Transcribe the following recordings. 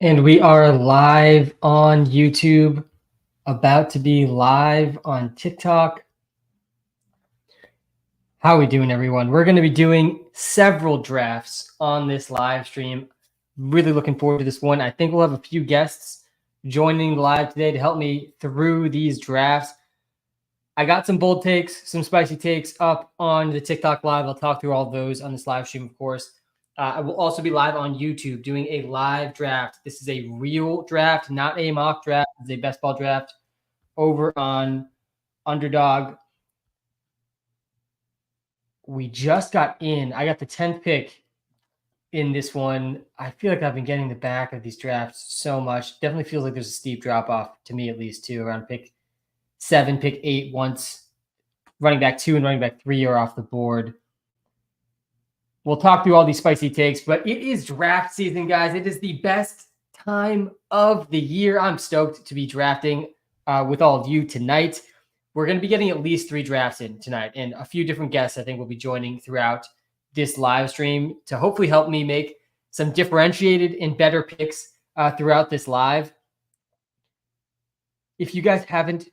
And we are live on YouTube, about to be live on TikTok. How are we doing, everyone? We're going to be doing several drafts on this live stream. Really looking forward to this one. I think we'll have a few guests joining live today to help me through these drafts. I got some bold takes, some spicy takes up on the TikTok live. I'll talk through all those on this live stream, of course. I will also be live on YouTube doing a live draft. This is a real draft, not a mock draft. It's a best ball draft over on Underdog. We just got in. I got the 10th pick in this one. I feel like I've been getting the back of these drafts so much. Definitely feels like there's a steep drop off, to me at least, too, around pick 7, pick 8 once running back 2 and running back 3 are off the board. We'll talk through all these spicy takes, but it is draft season, guys. It is the best time of the year. I'm stoked to be drafting with all of you tonight. We're going to be getting at least 3 drafts in tonight, and a few different guests I think will be joining throughout this live stream to hopefully help me make some differentiated and better picks throughout this live. If you guys haven't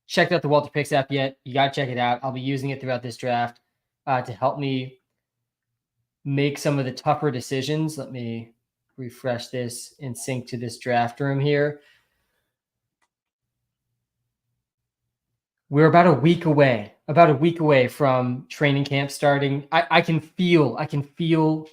checked out the Walter Picks app yet, you got to check it out. I'll be using it throughout this draft to help me make some of the tougher decisions. Let me refresh this and sync to this draft room here. We're about a week away from training camp starting. I can feel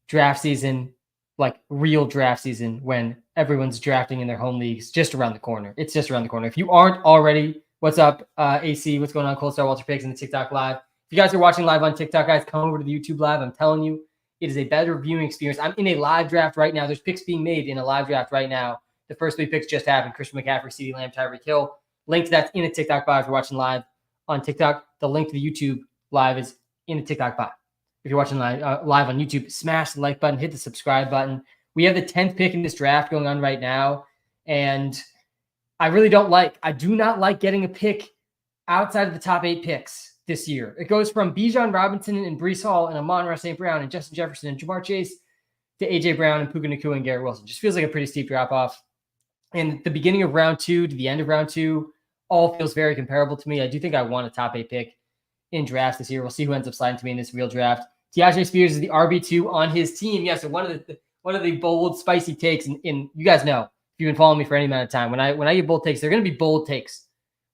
draft season, like real draft season, when everyone's drafting in their home leagues just around the corner. It's just around the corner. If you aren't already, what's up, AC? What's going on, Cold Star Walter Picks in the TikTok live? If you guys are watching live on TikTok, guys, come over to the YouTube live. I'm telling you, it is a better viewing experience. I'm in a live draft right now. There's picks being made in a live draft right now. The first 3 picks just happened. Christian McCaffrey, CeeDee Lamb, Tyreek Hill. Link to that's in a TikTok bio if you're watching live on TikTok. The link to the YouTube live is in the TikTok bio. If you're watching live on YouTube, smash the like button, hit the subscribe button. We have the 10th pick in this draft going on right now, and I do not like getting a pick outside of the top 8 picks this year. It goes from Bijan Robinson and Breece Hall and Amon-Ra St. Brown and Justin Jefferson and Jamar Chase to A.J. Brown and Puka Nacua and Garrett Wilson. Just feels like a pretty steep drop-off. And the beginning of round 2 to the end of round 2 all feels very comparable to me. I do think I want a top 8 pick in drafts this year. We'll see who ends up sliding to me in this real draft. Te'Ajay Spears is the RB2 on his team. Yeah, so one of the bold, spicy takes, and you guys know, if you've been following me for any amount of time, when I give bold takes, they're going to be bold takes,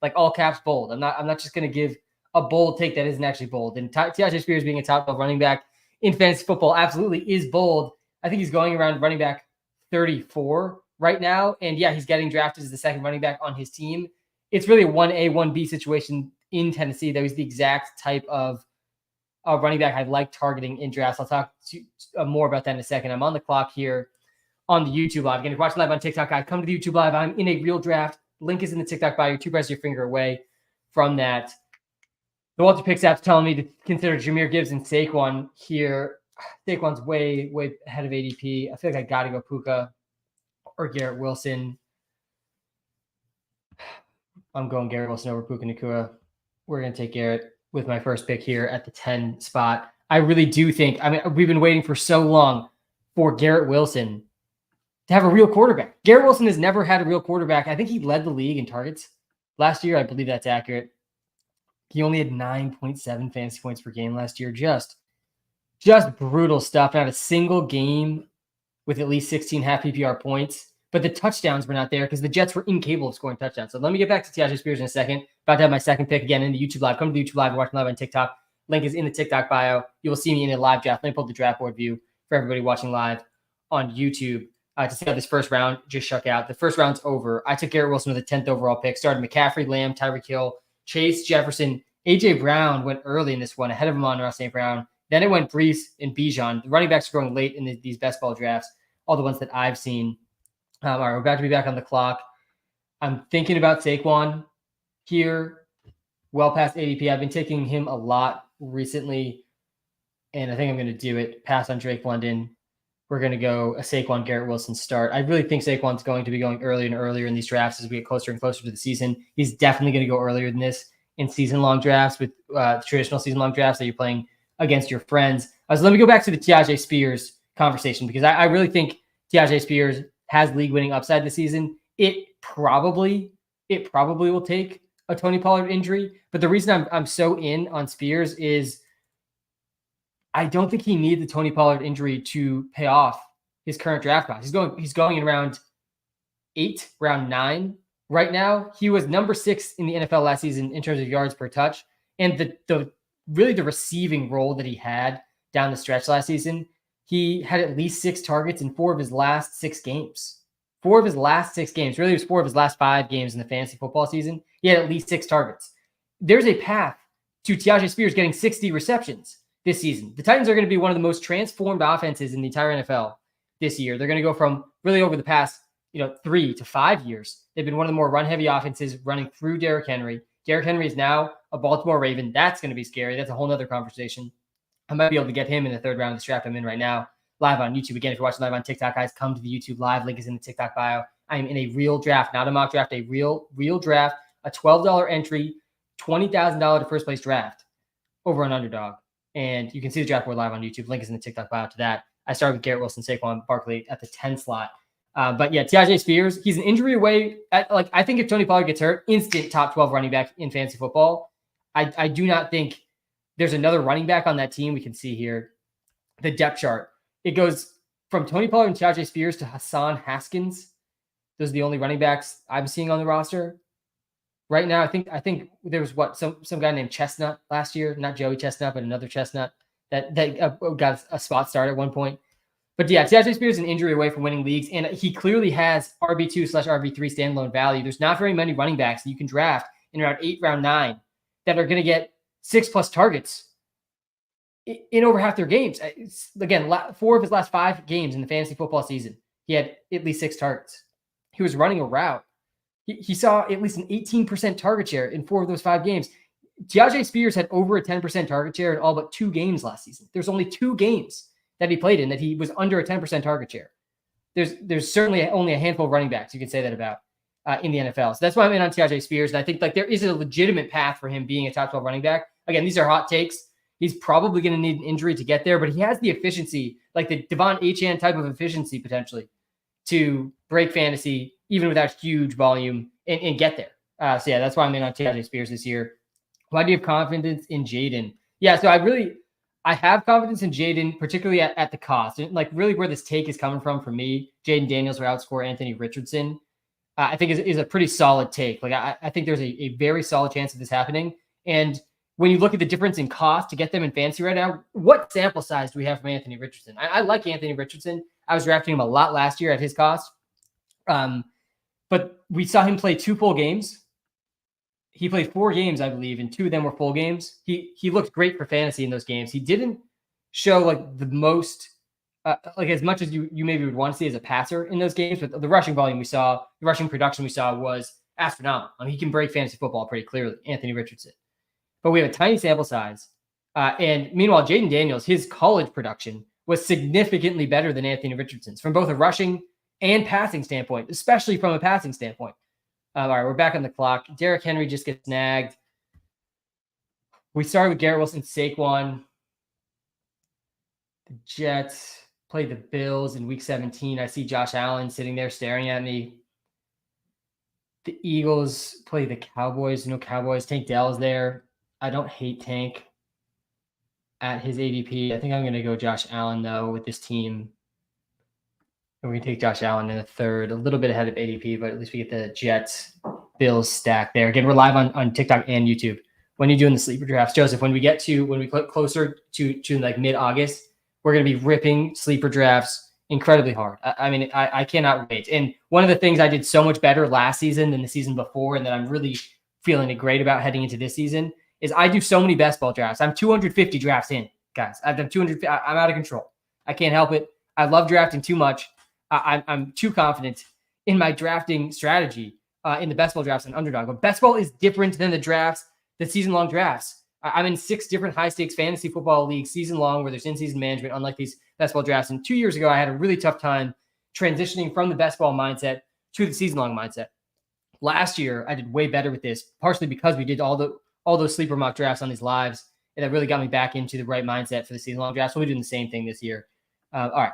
like all caps bold. I'm not just going to give a bold take that isn't actually bold. And Te'Ajay Spears being a top 12 running back in fantasy football absolutely is bold. I think he's going around running back 34 right now. And yeah, he's getting drafted as the second running back on his team. It's really a 1A, 1B situation in Tennessee. That was the exact type of running back I like targeting in drafts. I'll talk more about that in a second. I'm on the clock here on the YouTube live. Again, if you're watching live on TikTok, guys, come to the YouTube live. I'm in a real draft. Link is in the TikTok bio. You're 2 presses your finger away from that. The Walter Picks app's telling me to consider Jahmyr Gibbs and Saquon here. Saquon's way ahead of ADP. I feel like I got to go Puka or Garrett Wilson. I'm going Garrett Wilson over Puka Nacua. We're going to take Garrett with my first pick here at the 10 spot. I really do think, we've been waiting for so long for Garrett Wilson to have a real quarterback. Garrett Wilson has never had a real quarterback. I think he led the league in targets last year. I believe that's accurate. He only had 9.7 fantasy points per game last year. Just brutal stuff. Not a single game with at least 16 half PPR points. But the touchdowns were not there because the Jets were incapable of scoring touchdowns. So let me get back to Te'Ajay Spears in a second. About to have my second pick again in the YouTube live. Come to the YouTube live. You're watching live on TikTok. Link is in the TikTok bio. You will see me in a live draft. Let me pull up the draft board view for everybody watching live on YouTube to see how this first round just shook out. The first round's over. I took Garrett Wilson with the 10th overall pick. Started McCaffrey, Lamb, Tyreek Hill, Chase, Jefferson. A.J. Brown went early in this one, ahead of Amon-Ra St. Brown. Then it went Breece and Bijan. The running backs are going late in these best ball drafts, all the ones that I've seen. All right, we're about to be back on the clock. I'm thinking about Saquon here, well past ADP. I've been taking him a lot recently, and I think I'm going to do it. Pass on Drake London. We're going to go a Saquon Garrett Wilson start. I really think Saquon's going to be going earlier and earlier in these drafts as we get closer and closer to the season. He's definitely going to go earlier than this in season-long drafts with traditional season-long drafts that you're playing against your friends. So let me go back to the Te'Ajay Spears conversation because I really think Te'Ajay Spears has league winning upside this season. It probably will take a Tony Pollard injury. But the reason I'm so in on Spears is I don't think he needs the Tony Pollard injury to pay off his current draft cost. He's going in round 8, round 9 right now. He was number 6 in the NFL last season in terms of yards per touch. And the receiving role that he had down the stretch last season, he had at least 6 targets in 4 of his last 6 games. 4 of his last 6 games. Really, it was 4 of his last 5 games in the fantasy football season. He had at least 6 targets. There's a path to Tyjae Spears getting 60 receptions this season. The Titans are going to be one of the most transformed offenses in the entire NFL this year. They're going to go from really over the past 3 to 5 years. They've been one of the more run-heavy offenses running through Derrick Henry. Derrick Henry is now a Baltimore Raven. That's going to be scary. That's a whole nother conversation. I might be able to get him in the 3rd round of this draft I'm in right now, live on YouTube. Again, if you're watching live on TikTok, guys, come to the YouTube live. Link is in the TikTok bio. I am in a real draft, not a mock draft, a real draft, a $12 entry, $20,000 to first place draft over an underdog. And you can see the draft board live on YouTube. Link is in the TikTok bio to that. I started with Garrett Wilson, Saquon Barkley at the 10 slot. But yeah, Tyjae Spears, he's an injury away. I think if Tony Pollard gets hurt, instant top 12 running back in fantasy football. I do not think there's another running back on that team. We can see here the depth chart. It goes from Tony Pollard and Tyjae Spears to Hassan Haskins. Those are the only running backs I'm seeing on the roster right now. I think there was some guy named Chestnut last year, not Joey Chestnut, but another Chestnut that got a spot start at one point. But yeah, Tyjae Spears is an injury away from winning leagues, and he clearly has RB2/RB3 standalone value. There's not very many running backs that you can draft in round 8, round 9 that are going to get 6+ targets in over half their games. Again, 4 of his last 5 games in the fantasy football season, he had at least 6 targets. He was running a route. He saw at least an 18% target share in 4 of those 5 games. Tyjae Spears had over a 10% target share in all but 2 games last season. There's only 2 games that he played in that he was under a 10% target share. There's certainly only a handful of running backs you can say that about in the NFL. So that's why I'm in on Tyjae Spears. And I think there is a legitimate path for him being a top 12 running back. Again, these are hot takes. He's probably going to need an injury to get there, but he has the efficiency, like the Devon Achane type of efficiency potentially, to break fantasy even without huge volume and get there. So yeah, that's why I'm in on Tyjae Spears this year. Why do you have confidence in Jaden? Yeah, so I have confidence in Jaden, particularly at the cost. And like really where this take is coming from for me, Jaden Daniels will outscore Anthony Richardson. I think is a pretty solid take. Like I think there's a very solid chance of this happening. And when you look at the difference in cost to get them in fantasy right now, what sample size do we have from Anthony Richardson? I like Anthony Richardson. I was drafting him a lot last year at his cost. But we saw him play 2 full games. He played 4 games, I believe, and 2 of them were full games. He looked great for fantasy in those games. He didn't show like the most, like as much as you maybe would want to see as a passer in those games, but the rushing volume we saw, the rushing production we saw was astronomical. I mean, he can break fantasy football pretty clearly, Anthony Richardson. But we have a tiny sample size. And meanwhile, Jaden Daniels, his college production was significantly better than Anthony Richardson's from both a rushing and passing standpoint, especially from a passing standpoint. All right, we're back on the clock. Derrick Henry just gets snagged. We started with Garrett Wilson, Saquon. The Jets played the Bills in week 17. I see Josh Allen sitting there staring at me. The Eagles play the Cowboys. No Cowboys. Tank Dell's there. I don't hate Tank at his ADP. I think I'm going to go Josh Allen, though, with this team. And we can take Josh Allen in the 3rd, a little bit ahead of ADP, but at least we get the Jets, Bills stack there. Again, we're live on TikTok and YouTube. When you're doing the sleeper drafts, Joseph, when we get closer to like mid-August, we're going to be ripping sleeper drafts incredibly hard. I mean, I cannot wait. And one of the things I did so much better last season than the season before, and that I'm really feeling great about heading into this season, is I do so many best ball drafts. I'm 250 drafts in, guys. I've done 200. I'm out of control. I can't help it. I love drafting too much. I'm too confident in my drafting strategy in the best ball drafts and underdog. But best ball is different than the season-long drafts. I'm in 6 different high-stakes fantasy football leagues season-long where there's in-season management, unlike these best ball drafts. And 2 years ago, I had a really tough time transitioning from the best ball mindset to the season-long mindset. Last year, I did way better with this, partially because we did all those sleeper mock drafts on these lives, and that really got me back into the right mindset for the season-long drafts. So we're doing the same thing this year. All right.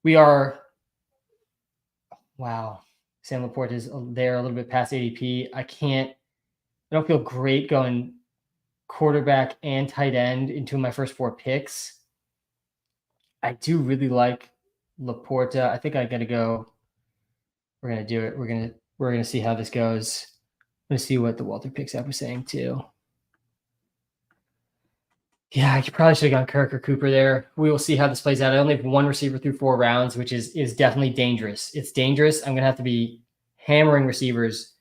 We are Wow. Sam Laporte is there a little bit past ADP. I don't feel great going quarterback and tight end into my first 4 picks. I do really like Laporta. I think I got to go. We're going to do it. We're going to see how this goes. I'm going to see what the Walter Picks app was saying too. Yeah, I probably should have gone Kirk or Cooper there. We will see how this plays out. I only have 1 receiver through 4 rounds, which is definitely dangerous. It's dangerous. I'm going to have to be hammering receivers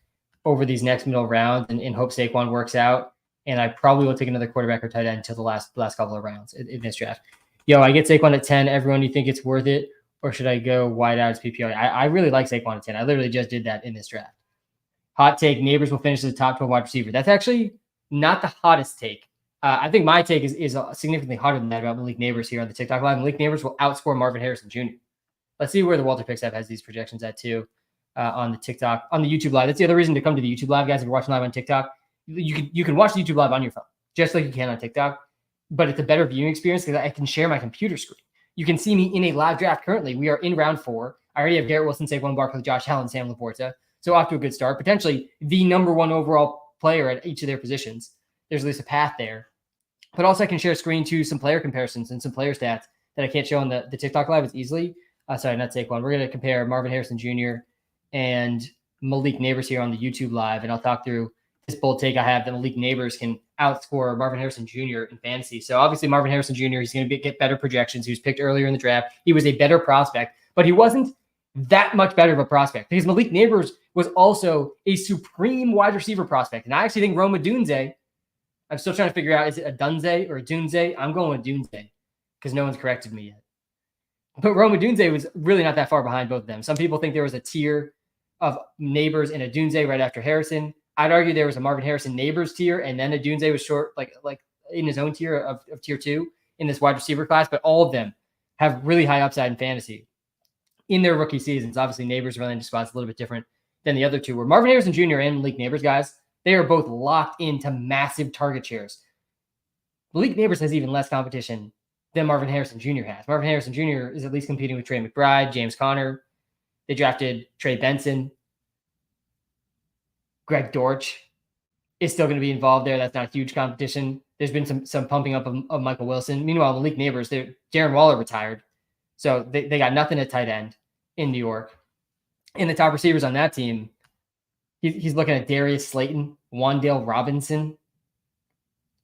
over these next middle rounds and hope Saquon works out. And I probably will take another quarterback or tight end until the last couple of rounds in this draft. Yo, I get Saquon at 10. Everyone, you think it's worth it? Or should I go wide out as PPR? I really like Saquon at 10. I literally just did that in this draft. Hot take, Neighbors will finish as the top 12 wide receiver. That's actually not the hottest take. I think my take is significantly harder than that about Malik Neighbors here on the TikTok Live. Malik Neighbors will outscore Marvin Harrison Jr. Let's see where the Walter Picks app has these projections at too on the YouTube Live. That's the other reason to come to the YouTube Live, guys. If you're watching live on TikTok, you can watch the YouTube Live on your phone, just like you can on TikTok. But it's a better viewing experience because I can share my computer screen. You can see me in a live draft currently. We are in round 4. I already have Garrett Wilson, Saquon Barkley, Josh Allen, Sam Laporta. So off to a good start. Potentially the number 1 overall player at each of their positions. There's at least a path there. But also I can share screen to some player comparisons and some player stats that I can't show on the TikTok Live as easily. Sorry, not Saquon. We're going to compare Marvin Harrison Jr. and Malik Neighbors here on the YouTube Live, and I'll talk through this bold take I have that Malik Neighbors can outscore Marvin Harrison Jr. in fantasy. So obviously Marvin Harrison Jr., he's going to get better projections. He was picked earlier in the draft. He was a better prospect, but he wasn't that much better of a prospect because Malik Neighbors was also a supreme wide receiver prospect. And I actually think Rome Odunze, I'm still trying to figure out, is it a Dunze or a Dunze? I'm going with Dunze because no one's corrected me yet. But Rome Odunze was really not that far behind both of them. Some people think there was a tier of Neighbors and a Dunze right after Harrison. I'd argue there was a Marvin Harrison Neighbors tier, and then a Dunze was short, like in his own tier of tier 2 in this wide receiver class. But all of them have really high upside in fantasy in their rookie seasons. Obviously, Neighbors' landing spot's a little bit different than the other two. Where Marvin Harrison Jr. and Malik Neighbors, guys, they are both locked into massive target shares. Malik Neighbors has even less competition than Marvin Harrison Jr. has. Marvin Harrison Jr. is at least competing with Trey McBride, James Conner. They drafted Trey Benson. Greg Dortch is still going to be involved there. That's not a huge competition. There's been some pumping up of Michael Wilson. Meanwhile, Malik Neighbors, Darren Waller retired. So they got nothing at tight end in New York. And the top receivers on that team, he's looking at Darius Slayton, Wan'Dale Robinson,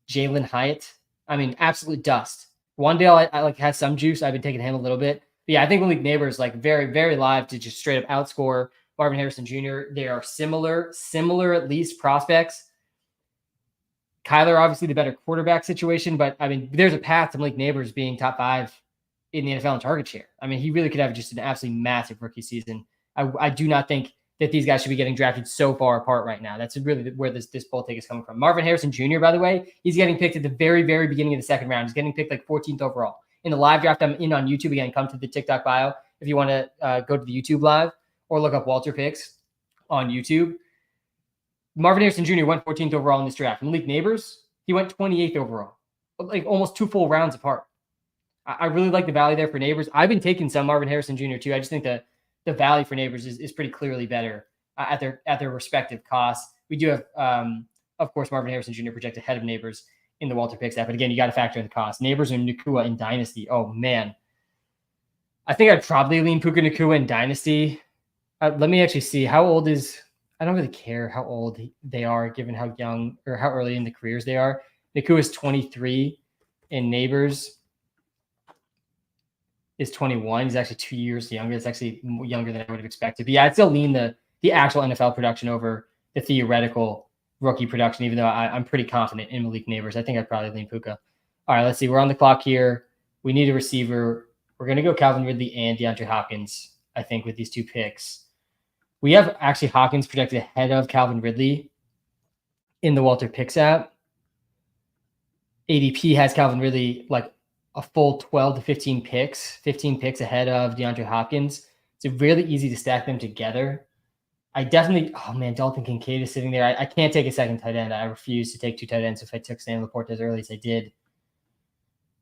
Jalen Hyatt. I mean, absolute dust. Wan'Dale, I like has some juice. I've been taking him a little bit. But yeah, I think Malik Neighbors like very, very live to just straight up outscore Marvin Harrison Jr. They are similar at least prospects. Kyler, obviously the better quarterback situation, but I mean, there's a path to Malik Neighbors being top 5 in the NFL in target share. I mean, he really could have just an absolutely massive rookie season. I do not think that these guys should be getting drafted so far apart right now. That's really where this bold take is coming from. Marvin Harrison Jr., by the way, he's getting picked at the very, very beginning of the second round. He's getting picked like 14th overall. In the live draft, I'm in on YouTube. Again, come to the TikTok bio if you want to go to the YouTube Live or look up Walter Picks on YouTube. Marvin Harrison Jr. went 14th overall in this draft. Malik Neighbors, he went 28th overall, like almost 2 full rounds apart. I really like the value there for Neighbors. I've been taking some Marvin Harrison Jr. too. I just think that the value for Neighbors is pretty clearly better at their respective costs. We do have, of course, Marvin Harrison Jr. projected ahead of Neighbors in the Walter Picks app. But again, you got to factor in the cost. Neighbors and Nacua in Dynasty. Oh, man. I think I'd probably lean Puka Nacua in Dynasty. Let me actually see. How old is – I don't really care how old they are given how young or how early in the careers they are. Nacua is 23 and Neighbors is 21. He's actually 2 years younger. It's actually younger than I would have expected. But yeah, I'd still lean the actual NFL production over the theoretical rookie production, even though I'm pretty confident in Malik Neighbors. I think I'd probably lean Puka. All right, let's see. We're on the clock here. We need a receiver. We're going to go Calvin Ridley and DeAndre Hopkins, I think, with these 2 picks. We have actually Hopkins projected ahead of Calvin Ridley in the Walter Picks app. ADP has Calvin Ridley like a full 12 to 15 picks ahead of DeAndre Hopkins. It's really easy to stack them together. I definitely, oh man, Dalton Kincaid is sitting there. I can't take a second tight end. I refuse to take 2 tight ends if I took Sam Laporte as early as I did.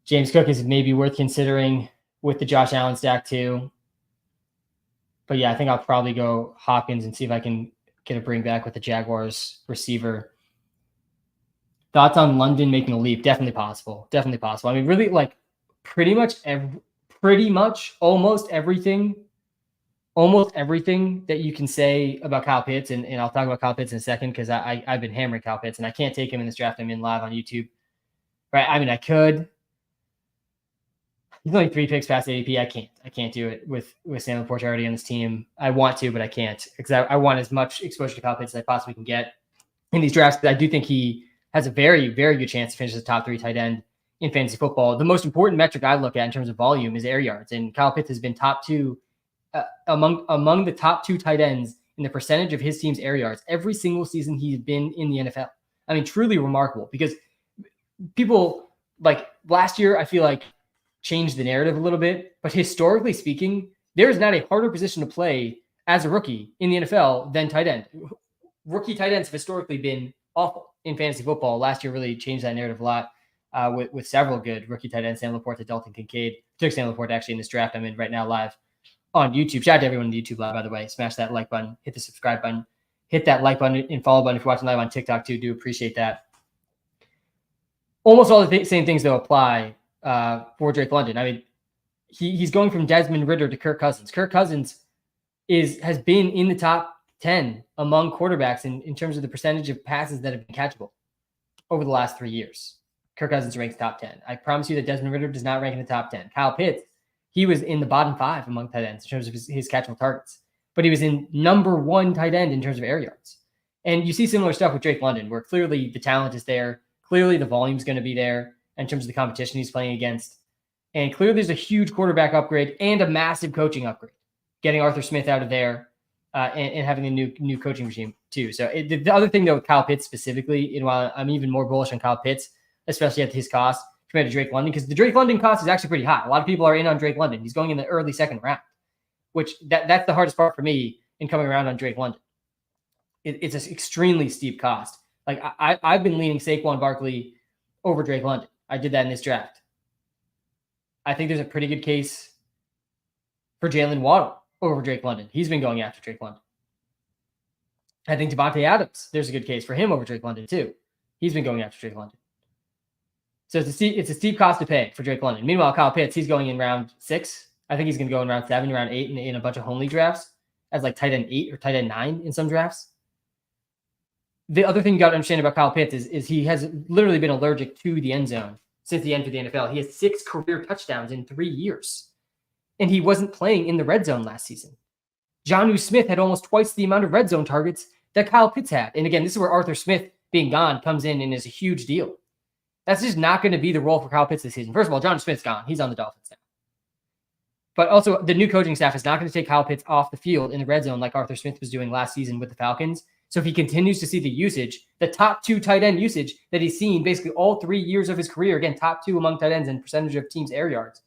James Cook is maybe worth considering with the Josh Allen stack too. But yeah, I think I'll probably go Hopkins and see if I can get a bring back with the Jaguars receiver. Thoughts on London making a leap? Definitely possible. Definitely possible. I mean, really, like pretty much almost everything that you can say about Kyle Pitts, and I'll talk about Kyle Pitts in a second because I've been hammering Kyle Pitts, and I can't take him in this draft. I'm in live on YouTube. Right? I mean, I could. He's only 3 picks past ADP. I can't do it with Sam Laporte already on this team. I want to, but I can't because I want as much exposure to Kyle Pitts as I possibly can get in these drafts. I do think he has a very, very good chance to finish as a top 3 tight end in fantasy football. The most important metric I look at in terms of volume is air yards, and Kyle Pitts has been top 2 among the top 2 tight ends in the percentage of his team's air yards every single season he's been in the NFL. I mean, truly remarkable because people like last year, I feel like changed the narrative a little bit, but historically speaking, there is not a harder position to play as a rookie in the NFL than tight end. Rookie tight ends have historically been awful in fantasy football. Last year really changed that narrative a lot with several good rookie tight ends, Sam Laporte to Dalton Kincaid. Took Sam Laporte actually in this draft I'm in right now live on YouTube. Shout out to everyone on the YouTube live, by the way. Smash that like button, hit the subscribe button, hit that like button and follow button if you're watching live on TikTok too. Do appreciate that. Almost all the same things, though, apply for Drake London. I mean, he's going from Desmond Ridder to Kirk Cousins. Kirk Cousins has been in the top 10 among quarterbacks in terms of the percentage of passes that have been catchable over the last 3 years. Kirk Cousins ranks top 10. I promise you that Desmond Ridder does not rank in the top 10. Kyle Pitts, he was in the bottom 5 among tight ends in terms of his catchable targets, but he was in number 1 tight end in terms of air yards. And you see similar stuff with Drake London, where clearly the talent is there. Clearly the volume is going to be there in terms of the competition he's playing against. And clearly there's a huge quarterback upgrade and a massive coaching upgrade, getting Arthur Smith out of there and having a new coaching regime too. So the other thing, though, with Kyle Pitts specifically, and while I'm even more bullish on Kyle Pitts, especially at his cost compared to Drake London, because the Drake London cost is actually pretty high. A lot of people are in on Drake London. He's going in the early 2nd round, which that's the hardest part for me in coming around on Drake London. It's an extremely steep cost. Like I've been leaning Saquon Barkley over Drake London. I did that in this draft. I think there's a pretty good case for Jalen Waddle over Drake London. He's been going after Drake London. I think Devontae Adams, there's a good case for him over Drake London too. He's been going after Drake London. So it's a steep cost to pay for Drake London. Meanwhile, Kyle Pitts, he's going in round 6. I think he's going to go in round 7, round 8 in a bunch of home league drafts as like tight end 8 or tight end 9 in some drafts. The other thing you got to understand about Kyle Pitts is he has literally been allergic to the end zone since he entered the NFL. He has 6 career touchdowns in 3 years, and he wasn't playing in the red zone last season. Jonnu Smith had almost twice the amount of red zone targets that Kyle Pitts had. And again, this is where Arthur Smith being gone comes in and is a huge deal. That's just not going to be the role for Kyle Pitts this season. First of all, Jonnu Smith's gone. He's on the Dolphins now. But also, the new coaching staff is not going to take Kyle Pitts off the field in the red zone like Arthur Smith was doing last season with the Falcons. So if he continues to see the usage, the top 2 tight end usage that he's seen basically all 3 years of his career, again, top 2 among tight ends and percentage of teams' air yards,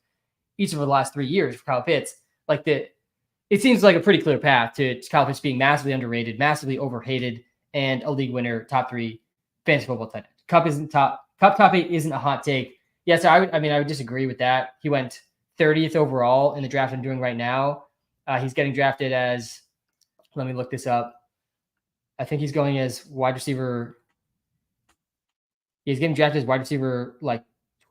each of the last 3 years for Kyle Pitts, it seems like a pretty clear path to Kyle Pitts being massively underrated, massively overhated, and a league winner, top 3 fantasy football tight end. Cup top 8 isn't a hot take. Yes, I would disagree with that. He went 30th overall in the draft I'm doing right now. He's getting drafted as, let me look this up. I think he's going as wide receiver. He's getting drafted as wide receiver like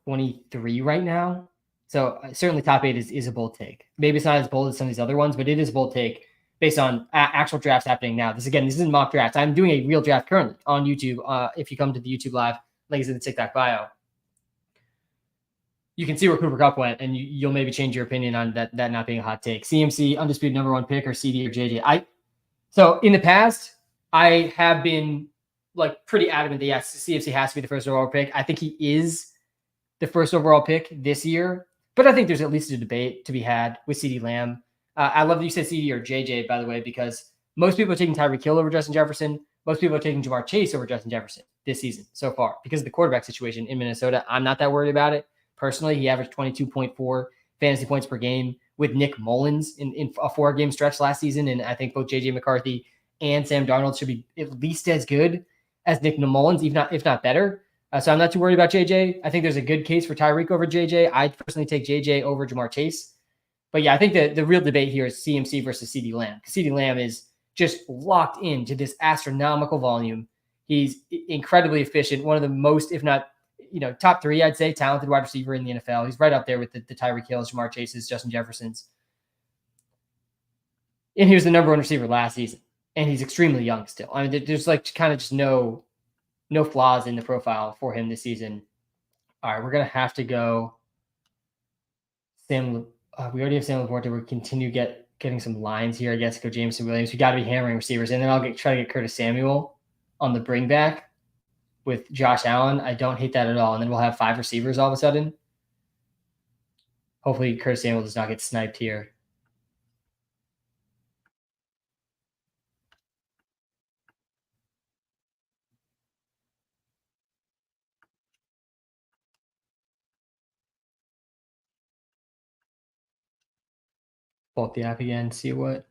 23 right now. So certainly top 8 is a bold take. Maybe it's not as bold as some of these other ones, but it is a bold take based on actual drafts happening now. This isn't mock drafts. I'm doing a real draft currently on YouTube. If you come to the YouTube live, link is in the TikTok bio. You can see where Cooper Kupp went, and you'll maybe change your opinion on that not being a hot take. CMC, undisputed number 1 pick, or CD or JJ. So in the past, I have been like pretty adamant that yes, CMC has to be the first overall pick. I think he is the first overall pick this year, but I think there's at least a debate to be had with CD Lamb. I love that you said CD or JJ, by the way, because most people are taking Tyreek Hill over Justin Jefferson. Most people are taking Jamar Chase over Justin Jefferson this season so far because of the quarterback situation in Minnesota. I'm not that worried about it. Personally, he averaged 22.4 fantasy points per game with Nick Mullins in a 4-game stretch last season. And I think both JJ McCarthy and Sam Darnold should be at least as good as Nick Mullins, if not better. So I'm not too worried about JJ. I think there's a good case for Tyreek over JJ. I'd personally take JJ over Jamar Chase. But yeah, I think the real debate here is CMC versus CD Lamb. Because CD Lamb is just locked into this astronomical volume. He's incredibly efficient, one of the most, if not, top 3, I'd say, talented wide receiver in the NFL. He's right up there with the Tyreek Hills, Jamar Chases, Justin Jeffersons. And he was the number 1 receiver last season. And he's extremely young still. I mean, there's like kind of just no flaws in the profile for him this season. All right, we're going to have to go Sam. We already have Sam Laporte. We'll continue getting some lines here, I guess. Go Jameson Williams. We got to be hammering receivers. And then I'll try to get Curtis Samuel on the bring back with Josh Allen. I don't hate that at all. And then we'll have 5 receivers all of a sudden. Hopefully Curtis Samuel does not get sniped here. Pull up the app again, see what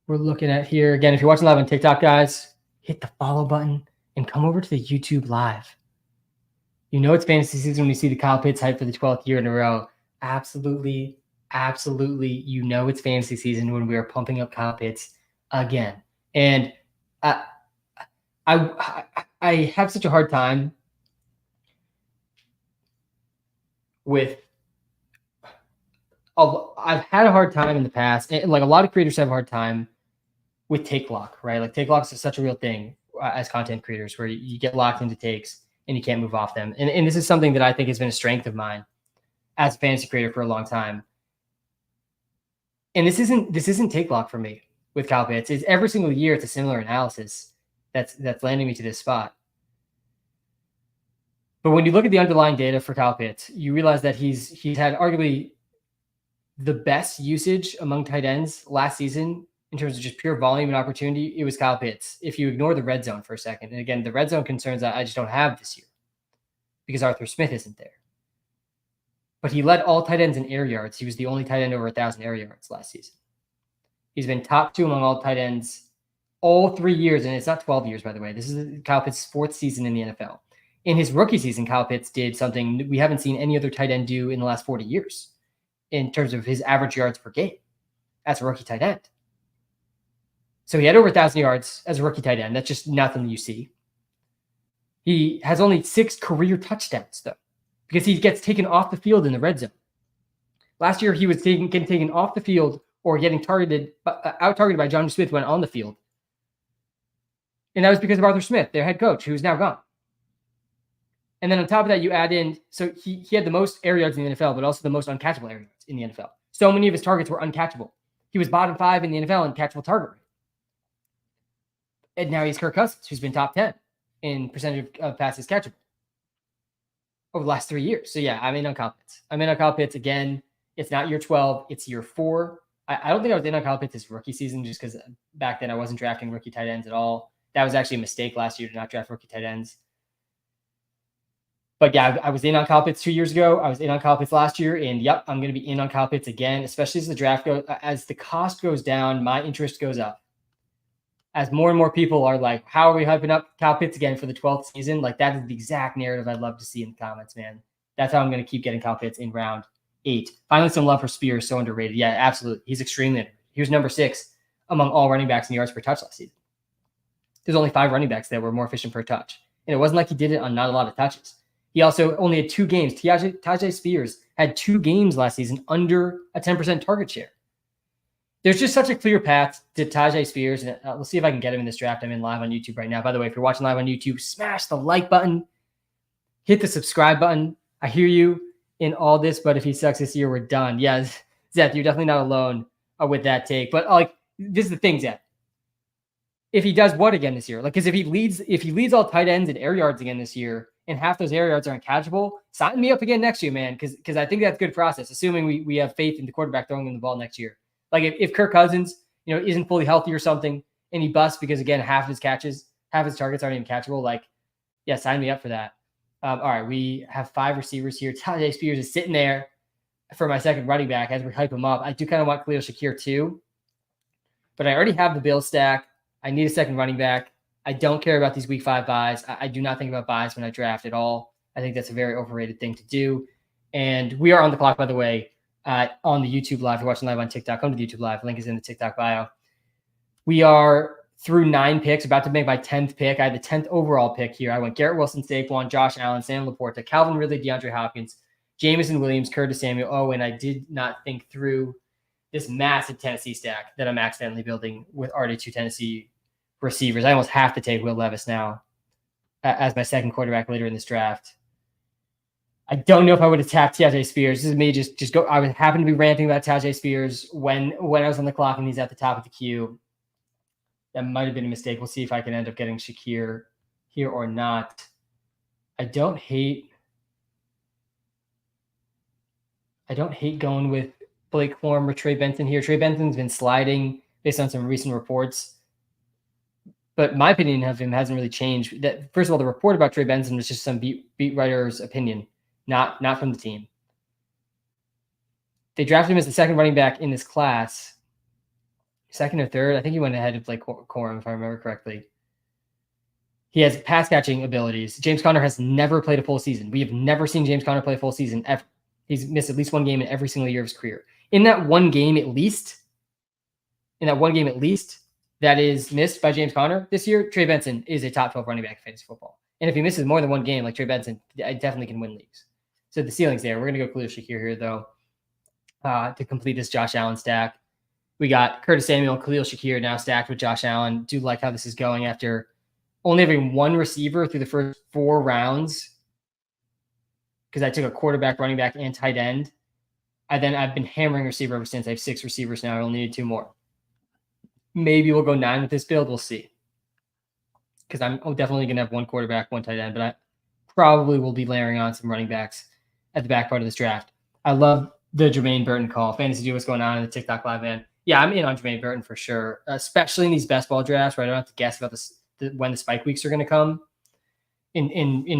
we're looking at here. Again, if you're watching live on TikTok, guys, hit the follow button and come over to the YouTube live. You know it's fantasy season when you see the Kyle Pitts hype for the 12th year in a row. Absolutely, absolutely. You know it's fantasy season when we are pumping up Kyle Pitts again. And I have such a hard time with I've had a hard time in the past, and like a lot of creators have a hard time with take lock, right? Like take locks is such a real thing as content creators where you get locked into takes and you can't move off them. And this is something that I think has been a strength of mine as a fantasy creator for a long time. And this isn't take lock for me with Kyle Pitts. It's every single year it's a similar analysis that's landing me to this spot. But when you look at the underlying data for Kyle Pitts, you realize that he's had arguably the best usage among tight ends last season in terms of just pure volume and opportunity. It was Kyle Pitts. If you ignore the red zone for a second, and again, the red zone concerns I just don't have this year because Arthur Smith isn't there. But he led all tight ends in air yards. He was the only tight end over 1,000 air yards last season. He's been top 2 among all tight ends all 3 years, and it's not 12 years, by the way. This is Kyle Pitts' 4th season in the NFL. In his rookie season, Kyle Pitts did something we haven't seen any other tight end do in the last 40 years in terms of his average yards per game as a rookie tight end. So he had over 1,000 yards as a rookie tight end. That's just nothing you see. He has only 6 career touchdowns, though, because he gets taken off the field in the red zone. Last year, he was getting taken off the field or getting out-targeted by John Smith when on the field. And that was because of Arthur Smith, their head coach, who's now gone. And then on top of that, you add in, so he had the most air yards in the NFL, but also the most uncatchable air yards in the NFL. So many of his targets were uncatchable. He was bottom 5 in the NFL in catchable target rate. And now he's Kirk Cousins, who's been top 10 in percentage of passes catchable over the last 3 years. So yeah, I'm in on Kyle Pitts. I'm in on Kyle Pitts again. It's not year 12, it's year 4. I don't think I was in on Kyle Pitts' rookie season just because back then I wasn't drafting rookie tight ends at all. That was actually a mistake last year to not draft rookie tight ends. But yeah, I was in on Kyle Pitts 2 years ago. I was in on Kyle Pitts last year. And yep, I'm going to be in on Kyle Pitts again, especially as the draft goes, as the cost goes down, my interest goes up. As more and more people are like, how are we hyping up Kyle Pitts again for the 12th season? Like that is the exact narrative I'd love to see in the comments, man. That's how I'm going to keep getting Kyle Pitts in round 8. Finally, some love for Spears, so underrated. Yeah, absolutely. He's extremely underrated. He was number 6 among all running backs in yards per touch last season. There's only 5 running backs that were more efficient per touch. And it wasn't like he did it on not a lot of touches. He also only had 2 games. Tyjae Spears had 2 games last season under a 10% target share. There's just such a clear path to Tyjae Spears. And we'll see if I can get him in this draft. I'm in live on YouTube right now. By the way, if you're watching live on YouTube, smash the like button. Hit the subscribe button. I hear you in all this, but if he sucks this year, we're done. Yeah, Zeth, you're definitely not alone with that take. But like, this is the thing, Zeth. If he does what again this year? Like, because if he leads all tight ends in air yards again this year, and half those air yards are uncatchable, sign me up again next year, man, because I think that's good process, assuming we have faith in the quarterback throwing him the ball next year. Like if Kirk Cousins, isn't fully healthy or something, and he busts because, again, half his targets aren't even catchable, like, yeah, sign me up for that. All right, we have 5 receivers here. Tyjae Spears is sitting there for my second running back as we hype him up. I do kind of want Khalil Shakir too, but I already have the Bills stack. I need a second running back. I don't care about these week 5 buys. I do not think about buys when I draft at all. I think that's a very overrated thing to do. And we are on the clock, by the way. on the YouTube live. If you're watching live on TikTok, come to the YouTube live. Link is in the TikTok bio. We are through 9 picks, about to make my 10th pick. I had the 10th overall pick here. I went Garrett Wilson, Saquon, Josh Allen, Sam Laporta, Calvin Ridley, DeAndre Hopkins, Jameson Williams, Curtis Samuel. Oh, and I did not think through this massive Tennessee stack that I'm accidentally building with already 2 Tennessee receivers. I almost have to take Will Levis now as my second quarterback later in this draft. I don't know if I would have tapped Tyjae Spears. This is me just go. I would happen to be ranting about Tyjae Spears when I was on the clock and he's at the top of the queue. That might have been a mistake. We'll see if I can end up getting Shakir here or not. I don't hate going with Blake Corum or Trey Benson here. Trey Benson's been sliding based on some recent reports, but my opinion of him hasn't really changed. That first of all, the report about Trey Benson was just some beat writer's opinion, not from the team. They drafted him as the second running back in this class. Second or third. I think he went ahead of Blake Corum, if I remember correctly. He has pass catching abilities. James Conner has never played a full season. We have never seen James Conner play a full season ever. He's missed at least one game in every single year of his career. In that one game at least, that is missed by James Conner this year, Trey Benson is a top 12 running back in fantasy football. And if he misses more than one game like Trey Benson, I definitely can win leagues. So the ceiling's there. We're going to go Khalil Shakir here, though, to complete this Josh Allen stack. We got Curtis Samuel and Khalil Shakir now stacked with Josh Allen. Do like how this is going after only having one receiver through the first 4 rounds, because I took a quarterback, running back, and tight end. I've been hammering receiver ever since. I have 6 receivers now. I only need 2 more. Maybe we'll go 9 with this build. We'll see. Because I'm definitely going to have 1 quarterback, 1 tight end, but I probably will be layering on some running backs at the back part of this draft. I love the Jermaine Burton call. Fantasy do what's going on in the TikTok live, man. Yeah, I'm in on Jermaine Burton for sure, especially in these best ball drafts where I don't have to guess about when the spike weeks are going to come. In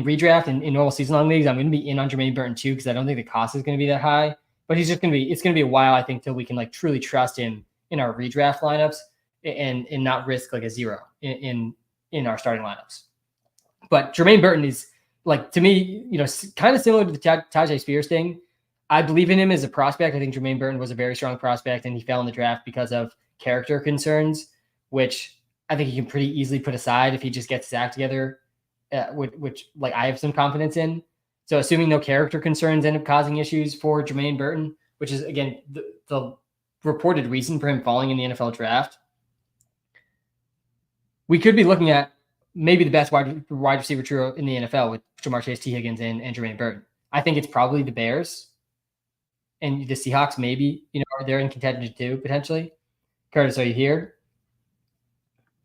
redraft and in normal season long leagues, I'm going to be in on Jermaine Burton too, because I don't think the cost is going to be that high. But it's going to be a while, I think, till we can like truly trust him in our redraft lineups and not risk like a 0 in our starting lineups. But Jermaine Burton is, like, to me, kind of similar to the Tyjae Spears thing. I believe in him as a prospect. I think Jermaine Burton was a very strong prospect, and he fell in the draft because of character concerns, which I think he can pretty easily put aside if he just gets his act together, which like I have some confidence in. So assuming no character concerns end up causing issues for Jermaine Burton, which is, again, the reported reason for him falling in the NFL draft, we could be looking at maybe the best wide receiver trio in the NFL with Jamar Chase, T. Higgins, and Jermaine Burton. I think it's probably the Bears and the Seahawks. Maybe, they're in contention too, potentially. Curtis, are you here?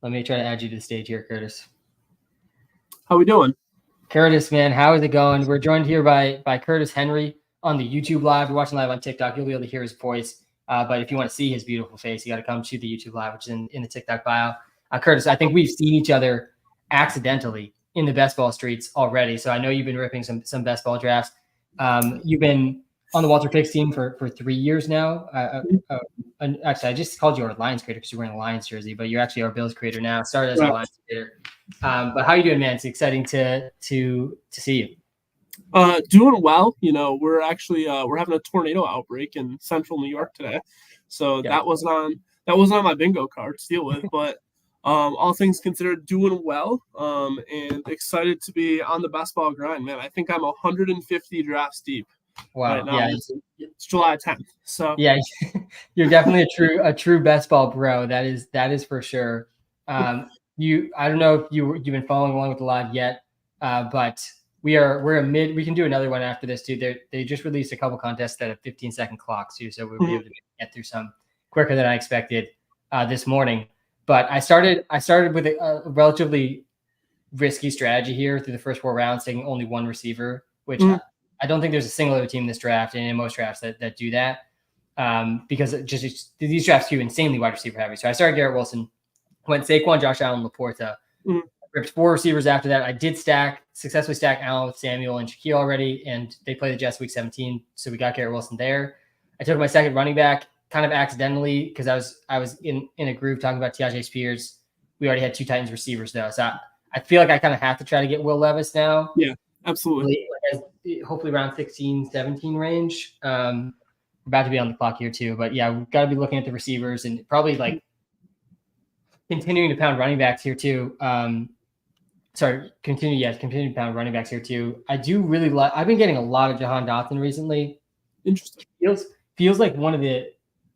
Let me try to add you to the stage here, Curtis. How we doing? Curtis, man, how is it going? We're joined here by Curtis Henry on the YouTube live. If you're watching live on TikTok, you'll be able to hear his voice. But if you want to see his beautiful face, you got to come to the YouTube live, which is in the TikTok bio. Curtis, I think we've seen each other accidentally in the best ball streets already. So I know you've been ripping some best ball drafts. You've been on the Walter Picks team for 3 years now. Actually, I just called you our Lions creator because you're wearing a Lions jersey, but you're actually our Bills creator now. Started as a Lions creator. But how are you doing, man? It's exciting to see you. Doing well. We're actually we're having a tornado outbreak in central New York today, so that wasn't on my bingo card to deal with. But all things considered, doing well. And excited to be on the best ball grind, man. I think I'm 150 drafts deep. Wow. Right now. Yeah. It's July 10th. So yeah, you're definitely a true best ball bro. That is for sure. I don't know if you've been following along with the live yet, but we're amid. We can do another one after this too. They just released a couple contests that have 15-second clocks too, so we'll be able to get through some quicker than I expected this morning. But I started with a relatively risky strategy here through the first 4 rounds, taking only 1 receiver, which I don't think there's a single other team in this draft and in most drafts that do that, because these drafts do insanely wide receiver heavy. So I started Garrett Wilson, went Saquon, Josh Allen, Laporta, ripped 4 receivers after that. I did successfully stack Allen with Samuel and Shaquille already, and they play the Jets week 17, so we got Garrett Wilson there. I took my second running back kind of accidentally because I was in a groove talking about Tyjae Spears. We already had 2 Titans receivers though, so I feel like I kind of have to try to get Will Levis now. Yeah, absolutely. Hopefully around 16, 17 range. about to be on the clock here too. But yeah, we've got to be looking at the receivers and probably like continuing to pound running backs here too. Continue to pound running backs here too. I do really like. I've been getting a lot of Jahan Dotson recently. Interesting. Feels like one of the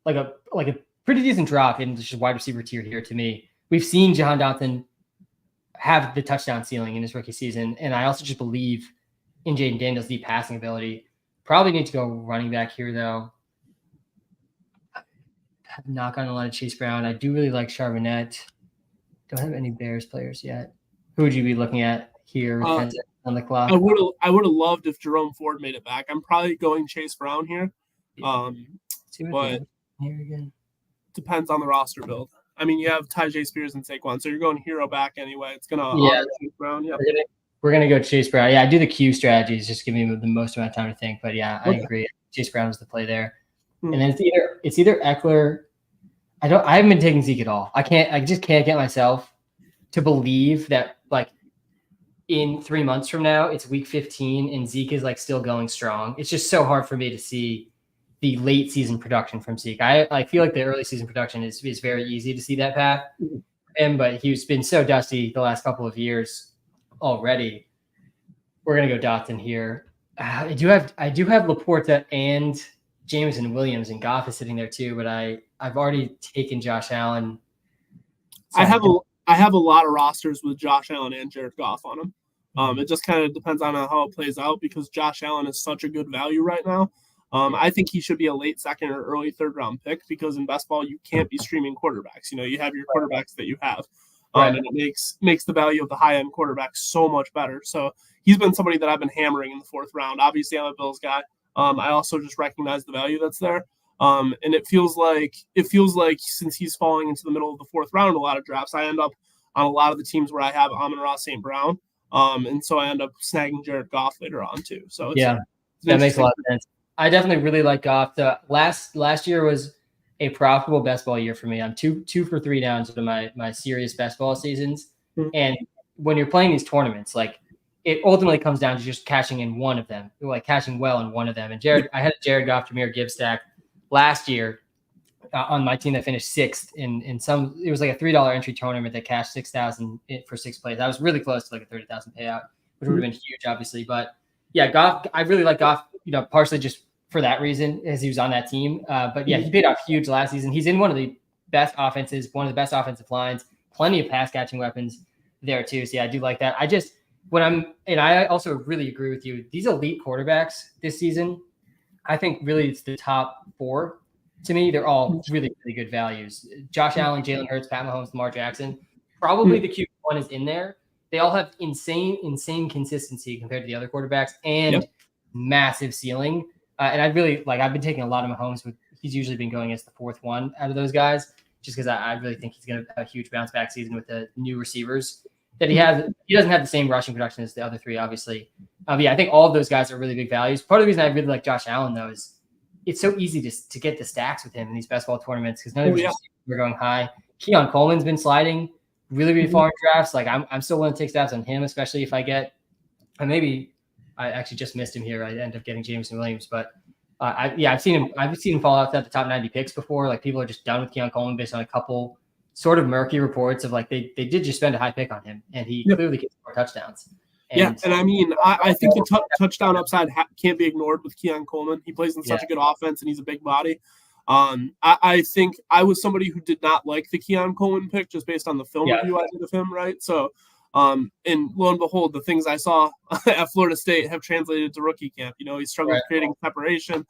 like a pretty decent drop in just wide receiver tier here to me. We've seen Jahan Dotson have the touchdown ceiling in his rookie season, and I also just believe in Jaden Daniels' deep passing ability. Probably need to go running back here though. I've not gotten a lot of Chase Brown. I do really like Charbonnet. Don't have any Bears players yet. Who would you be looking at here on the clock? I would have loved if Jerome Ford made it back. I'm probably going Chase Brown here. But here again. Depends on the roster build. I mean, you have Tyjae Spears and Saquon, so you're going hero back anyway. It's gonna honor Chase Brown. Yeah, we're gonna go Chase Brown. Yeah, I do the Q strategies, just give me the most amount of time to think. But yeah, I agree. Chase Brown is the play there. And then it's either Eckler. I haven't been taking Zeke at all. I just can't get myself to believe that like in 3 months from now it's week 15 and Zeke is like still going strong. It's just so hard for me to see the late season production from Zeke. I feel like the early season production is very easy to see that path. But he's been so dusty the last couple of years already. We're gonna go Dotson here. I do have Laporta and Jameson Williams, and Goff is sitting there too, but I've already taken Josh Allen. So I have a lot of rosters with Josh Allen and Jared Goff on them. It just kind of depends on how it plays out because Josh Allen is such a good value right now. I think he should be a late second or early third round pick because in best ball you can't be streaming quarterbacks. You have your quarterbacks that you have, and it makes the value of the high end quarterback so much better. So he's been somebody that I've been hammering in the 4th round. Obviously, I'm a Bills guy. I also just recognize the value that's there, and it feels like since he's falling into the middle of the 4th round in a lot of drafts, I end up on a lot of the teams where I have Amon-Ra St. Brown, and so I end up snagging Jared Goff later on too. So that makes a lot of sense. I definitely really like Goff. The last year was a profitable best ball year for me. I'm two for 3 down to my serious best ball seasons. And when you're playing these tournaments, like it ultimately comes down to just cashing in one of them, like cashing well in one of them. And I had a Jared Goff, Jahmyr Gibbs stack last year on my team that finished 6th in some. It was like a $3 entry tournament that cashed 6,000 for 6 plays. I was really close to like a 30,000 payout, which would have been huge, obviously. But yeah, Goff. I really like Goff. Partially just for that reason, as he was on that team. But yeah, he paid off huge last season. He's in one of the best offenses, one of the best offensive lines. Plenty of pass catching weapons there too. So yeah, I do like that. I also really agree with you. These elite quarterbacks this season, I think really it's the top 4 to me. They're all really, really good values. Josh Allen, Jalen Hurts, Pat Mahomes, Lamar Jackson. Probably the QB1 is in there. They all have insane consistency compared to the other quarterbacks and massive ceiling. And I've been taking a lot of Mahomes he's usually been going as the 4th one out of those guys, just because I really think he's going to have a huge bounce back season with the new receivers that he has. He doesn't have the same rushing production as the other 3, obviously. I think all of those guys are really big values. Part of the reason I really like Josh Allen, though, is it's so easy to get the stacks with him in these best ball tournaments because none of them are going high. Keon Coleman's been sliding really, really far in drafts. Like I'm still willing to take stabs on him, especially if I get I actually just missed him here. I end up getting Jameson Williams, but I've seen him fall outside the top 90 picks before. Like people are just done with Keon Coleman based on a couple sort of murky reports of like they did just spend a high pick on him, and he clearly gets more touchdowns. And I mean, I think the touchdown upside can't be ignored with Keon Coleman. He plays in such a good offense, and he's a big body. I think I was somebody who did not like the Keon Coleman pick just based on the film review I did of him, right? So, and lo and behold, the things I saw at Florida State have translated to rookie camp. He's struggling with creating separation.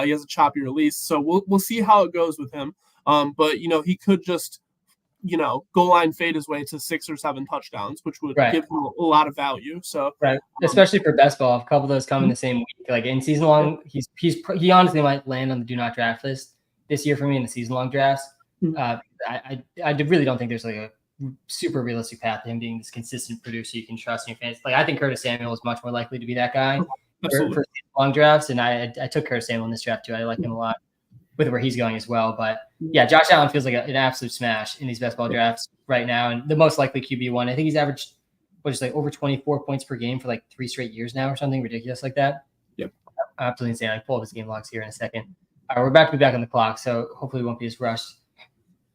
He has a choppy release. So we'll see how it goes with him. But he could just, goal line fade his way to 6 or 7 touchdowns, which would give him a lot of value. So especially for best ball, a couple of those come in the same week. Like in season long, he honestly might land on the do not draft list this year for me in the season long drafts. I really don't think there's like a super realistic path to him being this consistent producer you can trust in your fans. Like I think Curtis Samuel is much more likely to be that guy for long drafts, and I took Curtis Samuel in this draft too. I like him a lot with where he's going as well. But yeah, Josh Allen feels like an absolute smash in these best ball drafts right now, and the most likely QB1. I think he's averaged over 24 points per game for like 3 straight years now, or something ridiculous like that. Yep, absolutely insane. I pull up his game logs here in a second. All right, we're about to be back on the clock, so hopefully we won't be as rushed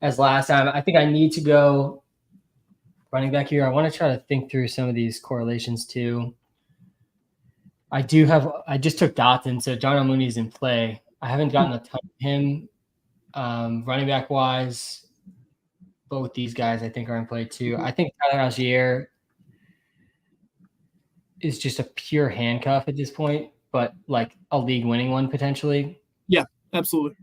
as last time. I think I need to go running back here. I want to try to think through some of these correlations too. I just took Dotson, so Darnell Mooney is in play. I haven't gotten a ton of him. Running back wise, both these guys I think are in play too. I think Tyler Algier is just a pure handcuff at this point, but like a league winning one potentially. Yeah, absolutely.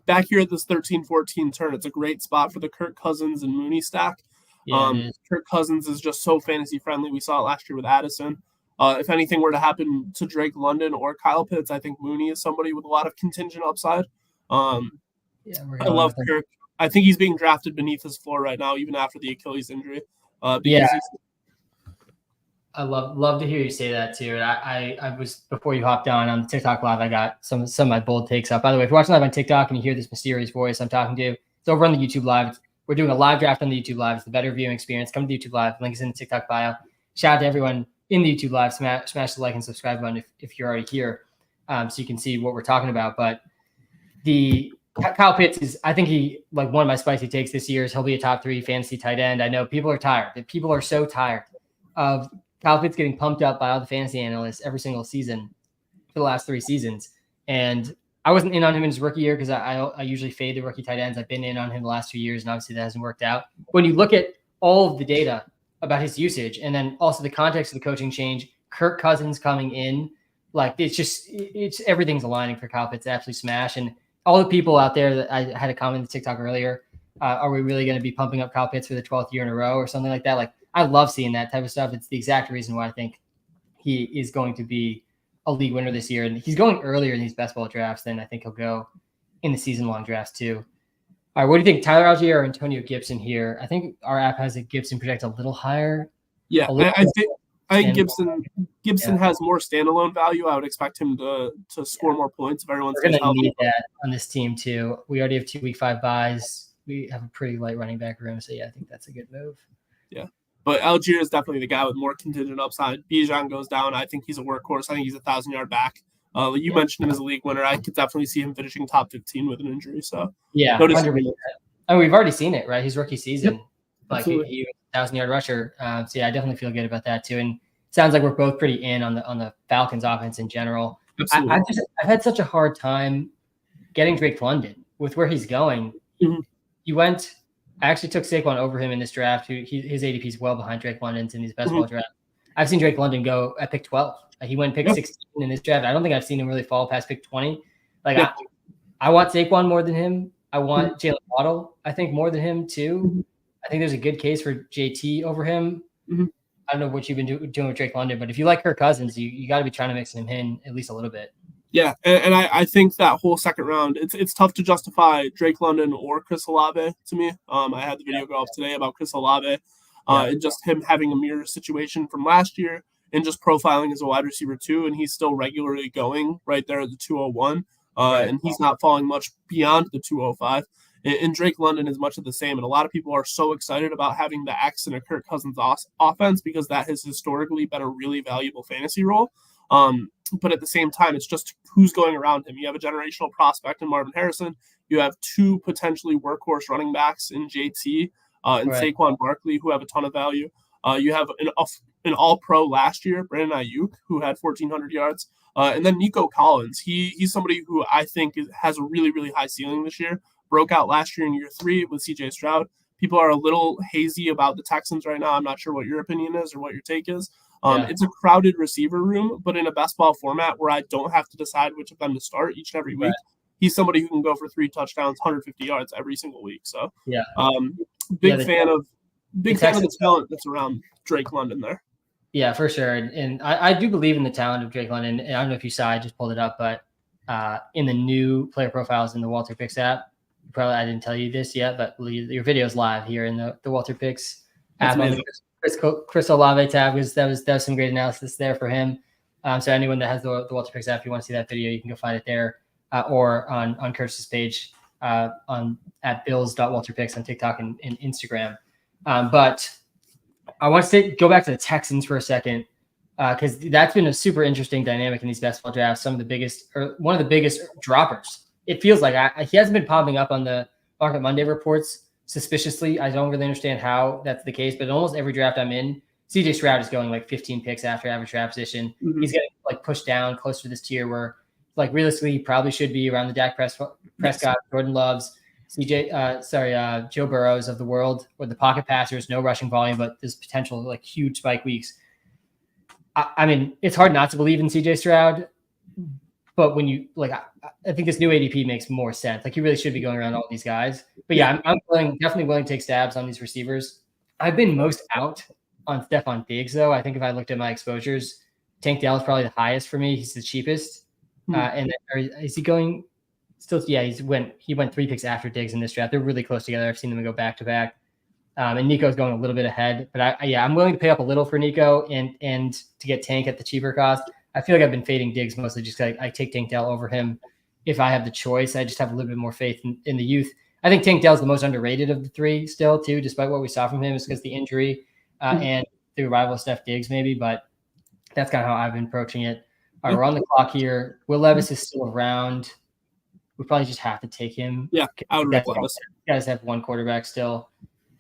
Back here at this 13-14 turn, it's a great spot for the Kirk Cousins and Mooney stack. Yeah, Kirk Cousins is just so fantasy friendly. We saw it last year with Addison. If anything were to happen to Drake London or Kyle Pitts, I think Mooney is somebody with a lot of contingent upside. I love Kirk. I think he's being drafted beneath his floor right now, even after the Achilles injury. I love to hear you say that too. And I was, before you hopped on the TikTok live, I got some of my bold takes up. By the way, if you're watching live on TikTok and you hear this mysterious voice I'm talking to, it's over on the YouTube live. We're doing a live draft on the YouTube live. It's the better viewing experience. Come to the YouTube live. Link is in the TikTok bio. Shout out to everyone in the YouTube live. Smash the like and subscribe button if you're already here, so you can see what we're talking about. But the Kyle Pitts is, I think he, like, one of my spicy takes this year is he'll be a top 3 fantasy tight end. I know people are tired. People are so tired of Kyle Pitts getting pumped up by all the fantasy analysts every single season for the last 3 seasons. And I wasn't in on him in his rookie year because I usually fade the rookie tight ends. I've been in on him the last 2 years, and obviously that hasn't worked out. When you look at all of the data about his usage and then also the context of the coaching change, Kirk Cousins coming in, like, it's everything's aligning for Kyle Pitts to absolutely smash. And all the people out there that I had a comment in TikTok earlier, are we really going to be pumping up Kyle Pitts for the 12th year in a row or something like that? Like, I love seeing that type of stuff. It's the exact reason why I think he is going to be a league winner this year. And he's going earlier in these best ball drafts than I think he'll go in the season-long drafts too. All right, what do you think, Tyler Algier or Antonio Gibson here? I think our app has a Gibson project a little higher. Yeah, I think Gibson has more standalone value. I would expect him to score more points if everyone's going to need that on this team too. We already have 2 week 5 buys. We have a pretty light running back room, so yeah, I think that's a good move. Yeah. But Algier is definitely the guy with more contingent upside. Bijan goes down. I think he's a workhorse. I think he's a 1,000-yard back. You mentioned him as a league winner. I could definitely see him finishing top 15 with an injury. So yeah, 100%. And we've already seen it, right? His rookie season, yep, like he was a 1,000-yard rusher. So yeah, I definitely feel good about that too. And it sounds like we're both pretty in on the Falcons offense in general. I've had such a hard time getting Drake London with where he's going. Mm-hmm. I actually took Saquon over him in this draft. His ADP is well behind Drake London's in these best ball drafts. I've seen Drake London go at pick 12. He went pick 16 in this draft. I don't think I've seen him really fall past pick 20. Like, I want Saquon more than him. I want Jalen Waddle, I think, more than him too. I think there's a good case for JT over him. I don't know what you've been doing with Drake London, but if you like Kirk Cousins, you got to be trying to mix him in at least a little bit. Yeah, and I think that whole second round, it's tough to justify Drake London or Chris Olave to me. I had the video go up today about Chris Olave, and just him having a mirror situation from last year and just profiling as a wide receiver too, and he's still regularly going right there at the 201, and he's not falling much beyond the 205. And Drake London is much of the same, and a lot of people are so excited about having the X in a Kirk Cousins offense because that has historically been a really valuable fantasy role. But at the same time, it's just who's going around him. You have a generational prospect in Marvin Harrison. You have 2 potentially workhorse running backs in JT and Saquon Barkley, who have a ton of value. You have an all-pro last year, Brandon Ayuk, who had 1,400 yards. And then Nico Collins. He's somebody who I think has a really, really high ceiling this year. Broke out last year in year 3 with CJ Stroud. People are a little hazy about the Texans right now. I'm not sure what your opinion is or what your take is. It's a crowded receiver room, but in a best ball format where I don't have to decide which of them to start each and every week. He's somebody who can go for 3 touchdowns, 150 yards every single week. So big fan of the talent that's around Drake London there. Yeah, for sure. And I do believe in the talent of Drake London. And I don't know if you saw, I just pulled it up, but in the new player profiles in the Walter Picks app, probably I didn't tell you this yet, but your video is live here in the Walter Picks app. Chris Olave tab that was some great analysis there for him. So anyone that has the Walter Picks app, if you want to see that video, you can go find it there, or on Kurtz's page at bills.walterpicks on TikTok and Instagram. But I want to go back to the Texans for a second. because that's been a super interesting dynamic in these best ball drafts. Some of the biggest, or one of the biggest droppers. It feels like he hasn't been popping up on the Market Monday reports suspiciously. I don't really understand how that's the case, but in almost every draft I'm in, CJ Stroud is going like 15 picks after average draft position. Mm-hmm. He's getting like pushed down closer to this tier where, like, realistically, he probably should be around the Dak Prescott, Jordan Loves, Joe Burrows of the world, with the pocket passers, no rushing volume, but there's potential like huge spike weeks. I mean, it's hard not to believe in CJ Stroud, but when you like, I think this new ADP makes more sense. Like, he really should be going around all these guys. But yeah, I'm definitely willing to take stabs on these receivers. I've been most out on Stephon Diggs, though. I think if I looked at my exposures, Tank Dell is probably the highest for me. He's the cheapest. And is he going still? Yeah, he went 3 picks after Diggs in this draft. They're really close together. I've seen them go back to back. And Nico's going a little bit ahead, but I'm willing to pay up a little for Nico and to get Tank at the cheaper cost. I feel like I've been fading Diggs mostly just because I take Tank Dell over him if I have the choice. I just have a little bit more faith in the youth. I think Tank Dell's the most underrated of the three still, too, despite what we saw from him. It's because the injury and the arrival of Steph Diggs, maybe, but that's kind of how I've been approaching it. All right, we're on the clock here. Will Levis is still around. We probably just have to take him. Yeah, I would rate Levis. Guys have one quarterback still,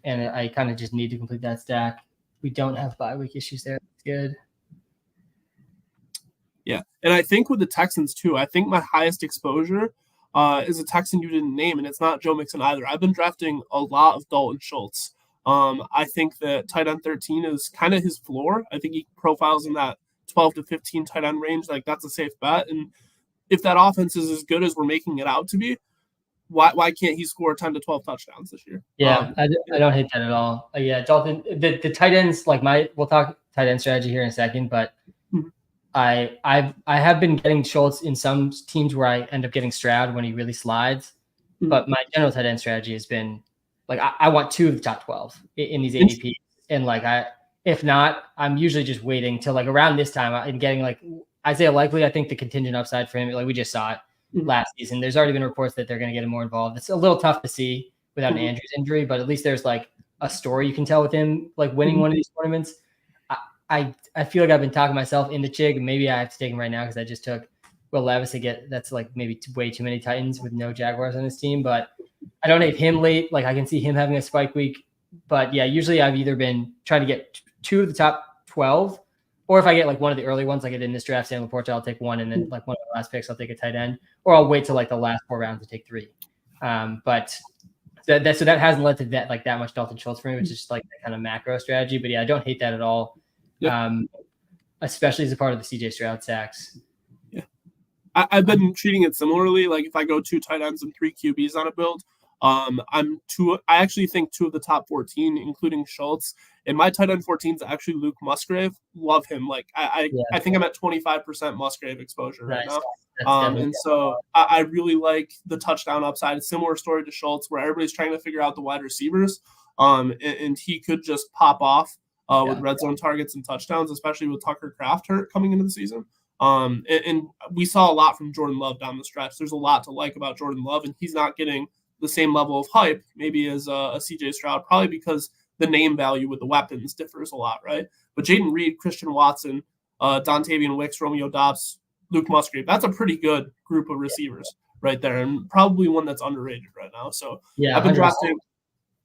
and I kind of just need to complete that stack. We don't have bye week issues there. That's good. Yeah, and I think with the Texans, too, I think my highest exposure is a Texan you didn't name, and it's not Joe Mixon either. I've been drafting a lot of Dalton Schultz. I think that tight end 13 is kind of his floor. I think he profiles in that 12 to 15 tight end range. Like, that's a safe bet. And if that offense is as good as we're making it out to be, why can't he score 10 to 12 touchdowns this year? Yeah, I don't hate that at all. Yeah, Dalton, the tight ends, like we'll talk tight end strategy here in a second, but I have been getting Schultz in some teams where I end up getting Stroud when he really slides. But my general tight end strategy has been like I want 2 of the top 12 in these ADPs, and like if not, I'm usually just waiting till like around this time and getting like Isaiah Likely. I think the contingent upside for him, like we just saw it last season. There's already been reports that they're going to get him more involved. It's a little tough to see without an Andrews injury, but at least there's like a story you can tell with him like winning one of these tournaments. I feel like I've been talking myself into Chig, and maybe I have to take him right now because I just took Will Levis to get. That's like maybe way too many Titans with no Jaguars on his team, but I don't hate him late. Like, I can see him having a spike week, but yeah, usually I've either been trying to get 2 of the top 12, or if I get like one of the early ones, like I did in this draft, Sam Laporta, I'll take 1, and then like one of the last picks, I'll take a tight end, or I'll wait till like the last 4 rounds to take 3. But that hasn't led to that much Dalton Schultz for me, which is just like that kind of macro strategy. But yeah, I don't hate that at all. Yep. Especially as a part of the CJ Stroud sacks. Yeah, I've been treating it similarly. Like, if I go 2 tight ends and 3 QBs on a build, I actually think 2 of the top 14, including Schultz. And my tight end 14 is actually Luke Musgrave. Love him. Like, I think I'm at 25% Musgrave exposure right now. And so I really like the touchdown upside. A similar story to Schultz, where everybody's trying to figure out the wide receivers. And he could just pop off with red zone targets and touchdowns, especially with Tucker Kraft hurt coming into the season. And we saw a lot from Jordan Love down the stretch. There's a lot to like about Jordan Love, and he's not getting the same level of hype maybe as a CJ Stroud, probably because the name value with the weapons differs a lot, right? But Jaden Reed, Christian Watson, Dontavian Wicks, Romeo Doubs, Luke Musgrave, that's a pretty good group of receivers right there, and probably one that's underrated right now. So I've been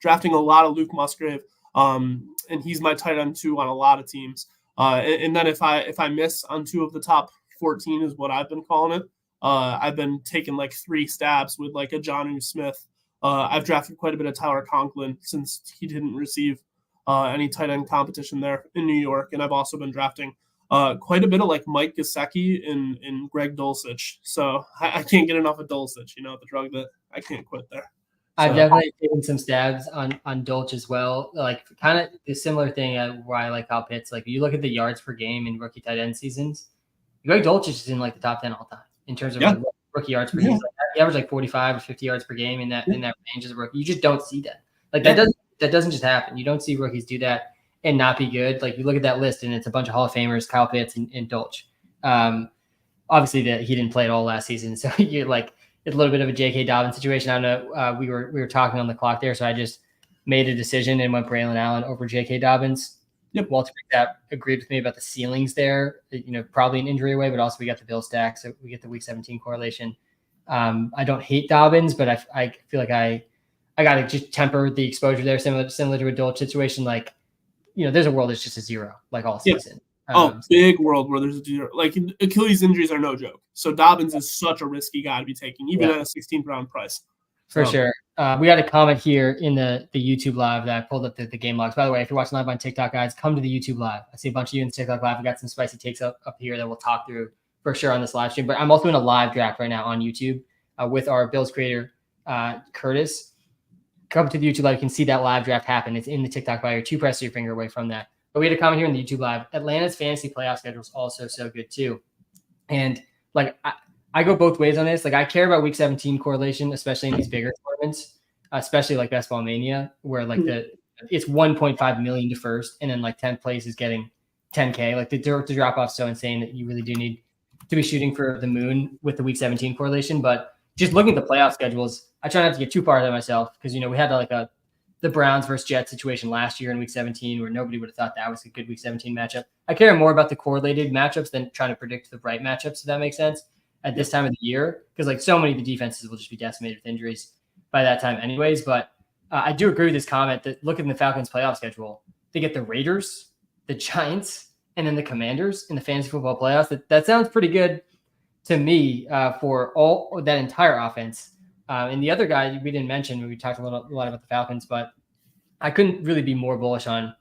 drafting a lot of Luke Musgrave, and he's my tight end 2 on a lot of teams. And then if I miss on 2 of the top 14 is what I've been calling it. I've been taking like 3 stabs with like a Jonnu Smith. I've drafted quite a bit of Tyler Conklin since he didn't receive any tight end competition there in New York. And I've also been drafting quite a bit of like Mike Gesicki and Greg Dulcich. So I can't get enough of Dulcich, the drug that I can't quit there. I've definitely taken some stabs on Dolch as well. Like, kind of the similar thing where I like Kyle Pitts. Like, you look at the yards per game in rookie tight end seasons, Greg Dulcich is in like the top 10 all time in terms of like, rookie yards per game. Like, he averaged like 45 or 50 yards per game in that range as a rookie. You just don't see that. Like, that doesn't just happen. You don't see rookies do that and not be good. Like, you look at that list and it's a bunch of Hall of Famers, Kyle Pitts and Dolch. Obviously he didn't play at all last season, so you're like, it's a little bit of a J.K. Dobbins situation. I don't know. We were talking on the clock there, so I just made a decision and went Braylon Allen over J.K. Dobbins. Yep. Walter McNabb agreed with me about the ceilings there. Probably an injury away, but also we got the Bill stack, so we get the week 17 correlation. I don't hate Dobbins, but I feel like I got to just temper the exposure there, similar to a Dolch situation. Like, there's a world that's just a 0, like all season. Big world where there's a 0. Like, Achilles injuries are no joke. So Dobbins is such a risky guy to be taking, even at a 16th round price. For sure. We got a comment here in the YouTube live that I pulled up the game logs. By the way, if you're watching live on TikTok, guys, come to the YouTube live. I see a bunch of you in TikTok live. We got some spicy takes up here that we'll talk through for sure on this live stream. But I'm also in a live draft right now on YouTube with our Bills creator, Curtis. Come to the YouTube live. You can see that live draft happen. It's in the TikTok bio. You're 2 presses your finger away from that. But we had a comment here in the YouTube live. Atlanta's fantasy playoff schedule is also so good too. And like I go both ways on this. Like, I care about week 17 correlation, especially in these bigger tournaments, especially like Ball Mania, where like it's 1.5 million to first, and then like 10th place is getting 10K. Like the drop off so insane that you really do need to be shooting for the moon with the week 17 correlation. But just looking at the playoff schedules, I try not to get too far ahead of myself, because we had like the Browns versus Jets situation last year in week 17, where nobody would have thought that was a good week 17 matchup. I care more about the correlated matchups than trying to predict the right matchups, if that makes sense, at this time of the year, because like so many of the defenses will just be decimated with injuries by that time anyways. But I do agree with this comment that looking at the Falcons playoff schedule, they get the Raiders, the Giants, and then the Commanders in the fantasy football playoffs. That sounds pretty good to me for all that entire offense. And the other guy we didn't mention when we talked a lot about the Falcons, but I couldn't really be more bullish on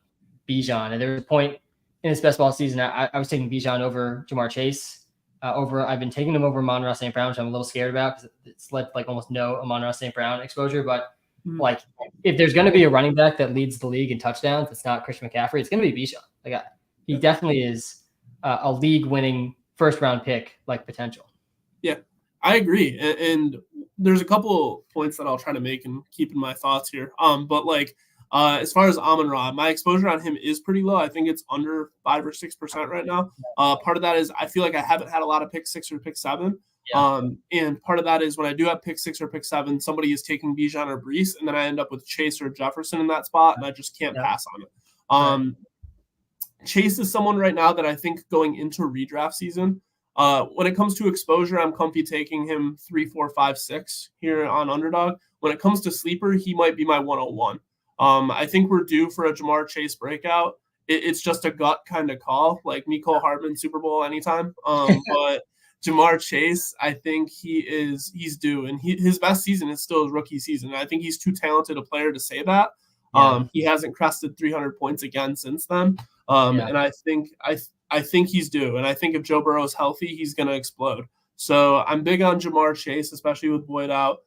Bijan. And there was a point in his best ball season I was taking Bijan over Jamar Chase. I've been taking him over Amon-Ra St. Brown, which I'm a little scared about because it's led like almost no Amon-Ra St. Brown exposure. But like, if there's going to be a running back that leads the league in touchdowns, it's not Christian McCaffrey. It's going to be Bijan. Like, he definitely is a league-winning first-round pick like potential. Yeah, I agree. And there's a couple points that I'll try to make and keep in my thoughts here. But like, as far as Amon-Ra, my exposure on him is pretty low. I think it's under 5 or 6% right now. Part of that is I feel like I haven't had a lot of pick 6 or pick 7. Yeah. And part of that is when I do have pick 6 or pick 7, somebody is taking Bijan or Breece, and then I end up with Chase or Jefferson in that spot, and I just can't pass on it. Chase is someone right now that I think going into redraft season, when it comes to exposure, I'm comfy taking him 3, 4, 5, 6 here on Underdog. When it comes to sleeper, he might be my 101. I think we're due for a Jamar Chase breakout. It's just a gut kind of call, like Mecole Hardman Super Bowl anytime. But Jamar Chase, I think he's due, and his best season is still his rookie season. And I think he's too talented a player to say that. He hasn't crested 300 points again since then. And I think he's due. And I think if Joe Burrow is healthy, he's going to explode. So I'm big on Jamar Chase, especially with Boyd out.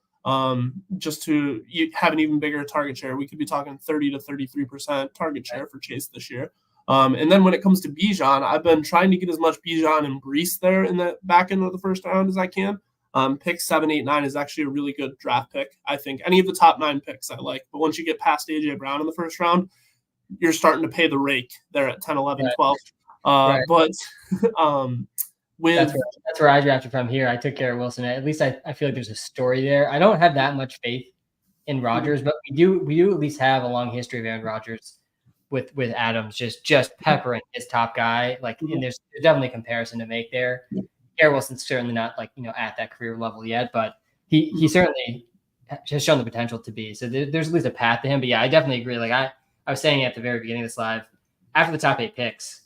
Just to have an even bigger target share. We could be talking 30 to 33% target share for Chase this year. And then when it comes to Bijan, I've been trying to get as much Bijan and Breece there in the back end of the first round as I can. Pick 7, 8, 9 is actually a really good draft pick. I think any of the top 9 picks I like. But once you get past A.J. Brown in the first round, you're starting to pay the rake there at 10, 11, 12. But that's where I drafted from here. I took Garrett Wilson. At least I feel like there's a story there. I don't have that much faith in Rodgers, but we do at least have a long history of Aaron Rodgers with Adams just peppering his top guy. Like, and there's definitely a comparison to make there. Garrett Wilson's certainly not like at that career level yet, but he certainly has shown the potential to be. So there's at least a path to him. But yeah, I definitely agree. Like I was saying at the very beginning of this live, after the top 8 picks,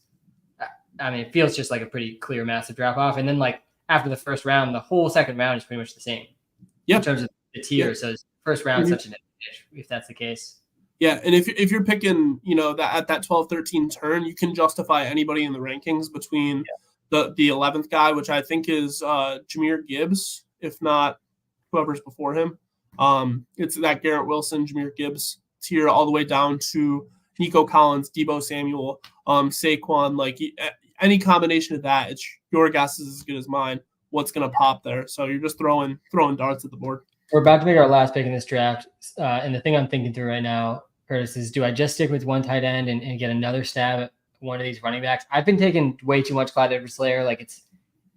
I mean, it feels just like a pretty clear, massive drop off. And then like after the first round, the whole second round is pretty much the same in terms of the tier. Yep. So first round is such an advantage if that's the case. Yeah, and if you're picking, that at that 12-13 turn, you can justify anybody in the rankings between the 11th guy, which I think is Jahmyr Gibbs, if not whoever's before him. It's that Garrett Wilson, Jahmyr Gibbs tier all the way down to Nico Collins, Deebo Samuel, Saquon. Like any combination of that, it's your guess is as good as mine. What's going to pop there? So you're just throwing darts at the board. We're about to make our last pick in this draft, and the thing I'm thinking through right now, Curtis, is do I just stick with one tight end and get another stab at one of these running backs? I've been taking way too much Clyde Edwards-Helaire. Like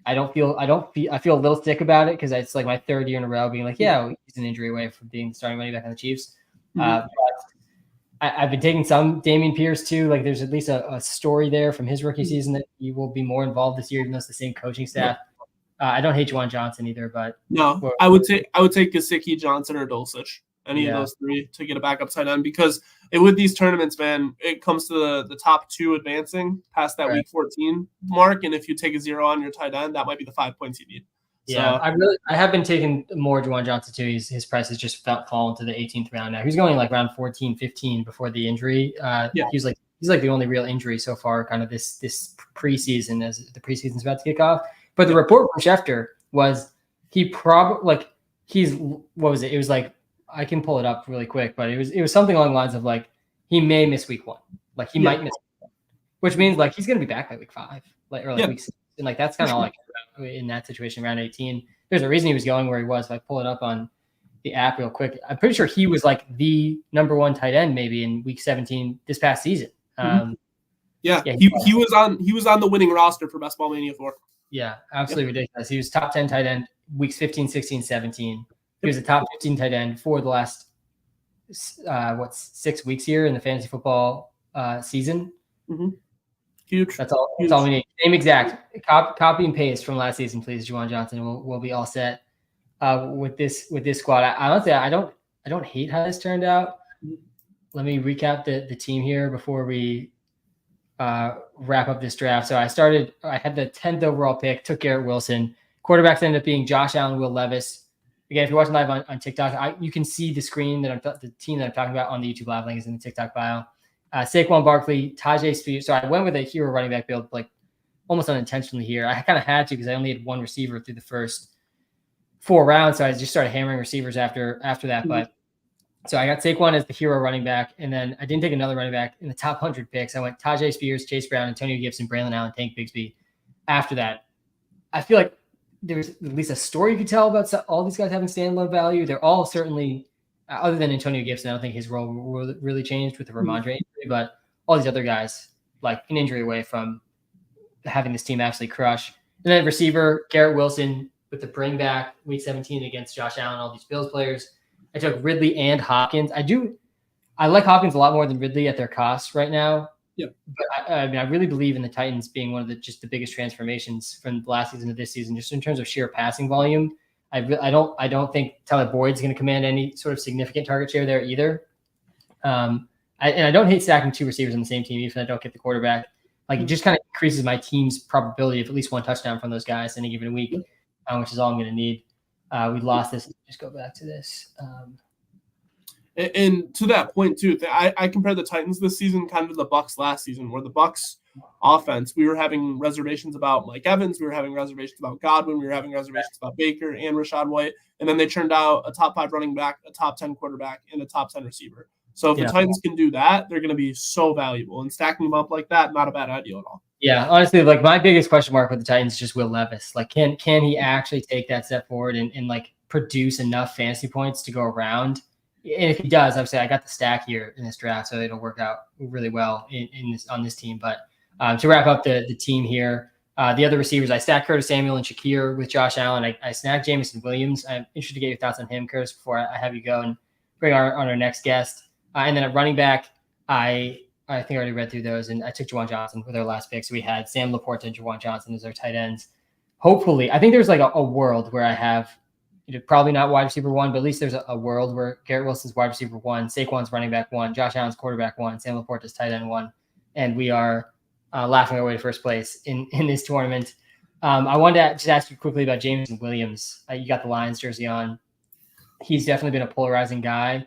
I feel a little sick about it because it's like my 3rd year in a row being like, he's an injury away from being starting running back on the Chiefs. But I've been taking some Dameon Pierce too. Like there's at least a story there from his rookie season that he will be more involved this year, even though it's the same coaching staff. I don't hate Juwan Johnson either, but no, I would take Gesicki, Johnson, or Dulcich, any of those three to get a backup tight end, because with these tournaments, man, it comes to the top 2 advancing past that week 14 mark, and if you take a 0 on your tight end, that might be the 5 points you need. Yeah, I have been taking more Juwan Johnson too. His price has just fallen to the 18th round now. He's going like round 14, 15 before the injury. He's like the only real injury so far, kind of this preseason, as the preseason's about to kick off. But the report from Schefter was what was it? It was like, I can pull it up really quick, but it was something along the lines of like he may miss week 1, like he might miss week 1, which means like he's gonna be back by week 5, week 6, and like that's kind of like in that situation around 18. There's a reason he was going where he was. If I pull it up on the app real quick, I'm pretty sure he was like the number 1 tight end maybe in week 17 this past season. He was on the winning roster for Best Ball Mania 4. Yeah, absolutely ridiculous. He was top 10 tight end weeks 15, 16, 17. He was a top 15 tight end for the last 6 weeks here in the fantasy football season. Huge. That's all. That's all we need. Same exact. Copy and paste from last season, please, Juwan Johnson. We'll be all set with this squad. I honestly, I don't hate how this turned out. Let me recap the team here before we wrap up this draft. So I had the 10th overall pick, took Garrett Wilson. Quarterbacks ended up being Josh Allen, Will Levis. Again, if you're watching live on TikTok, you can see the screen the team that I'm talking about on the YouTube live link is in the TikTok bio. Saquon Barkley, Tajay Spears. So I went with a hero running back build, like almost unintentionally here. I kind of had to because I only had one receiver through the first 4 rounds. So I just started hammering receivers after that. But so I got Saquon as the hero running back. And then I didn't take another running back in the top 100 picks. I went Tajay Spears, Chase Brown, Antonio Gibson, Braylon Allen, Tank Bigsby. After that, I feel like there's at least a story you could tell about all these guys having standalone value. They're all certainly, other than Antonio Gibson, I don't think his role really changed with the Ramondre injury, but all these other guys, like an injury away from having this team absolutely crush. And then receiver, Garrett Wilson with the bring back week 17 against Josh Allen, all these Bills players. I took Ridley and Hopkins. I like Hopkins a lot more than Ridley at their costs right now. Yeah. But I really believe in the Titans being one of the biggest transformations from last season to this season, just in terms of sheer passing volume. I don't think Tyler Boyd's going to command any sort of significant target share there either. And I don't hate stacking 2 receivers on the same team, even if I don't get the quarterback. Like it just kind of increases my team's probability of at least 1 touchdown from those guys in a given week, which is all I'm going to need. We lost this. Just go back to this. And to that point too, I compare the Titans this season kind of to the Bucs last season, where the Bucs offense, we were having reservations about Mike Evans, we were having reservations about Godwin, we were having reservations about Baker and Rachaad White, and then they turned out a top 5 running back, a top 10 quarterback, and a top 10 receiver. So if the Titans can do that, they're going to be so valuable. And stacking them up like that, not a bad idea at all. Yeah, honestly, like my biggest question mark with the Titans is just Will Levis. Like, can he actually take that step forward and like produce enough fantasy points to go around? And if he does, obviously I got the stack here in this draft, so it'll work out really well on this team. But to wrap up the team here, the other receivers, I stacked Curtis Samuel and Shakir with Josh Allen. I snagged Jameson Williams. I'm interested to get your thoughts on him, Curtis, before I have you go and bring on our next guest. And then at running back, I think I already read through those, and I took Juwan Johnson with our last pick. So we had Sam Laporta and Juwan Johnson as our tight ends. Hopefully, I think there's like a world where I have probably not wide receiver 1, but at least there's a world where Garrett Wilson's wide receiver 1, Saquon's running back 1, Josh Allen's quarterback 1, Sam Laporta's tight end 1, and we are laughing our way to first place in this tournament. I wanted to just ask you quickly about Jameson Williams. You got the Lions jersey on. He's definitely been a polarizing guy.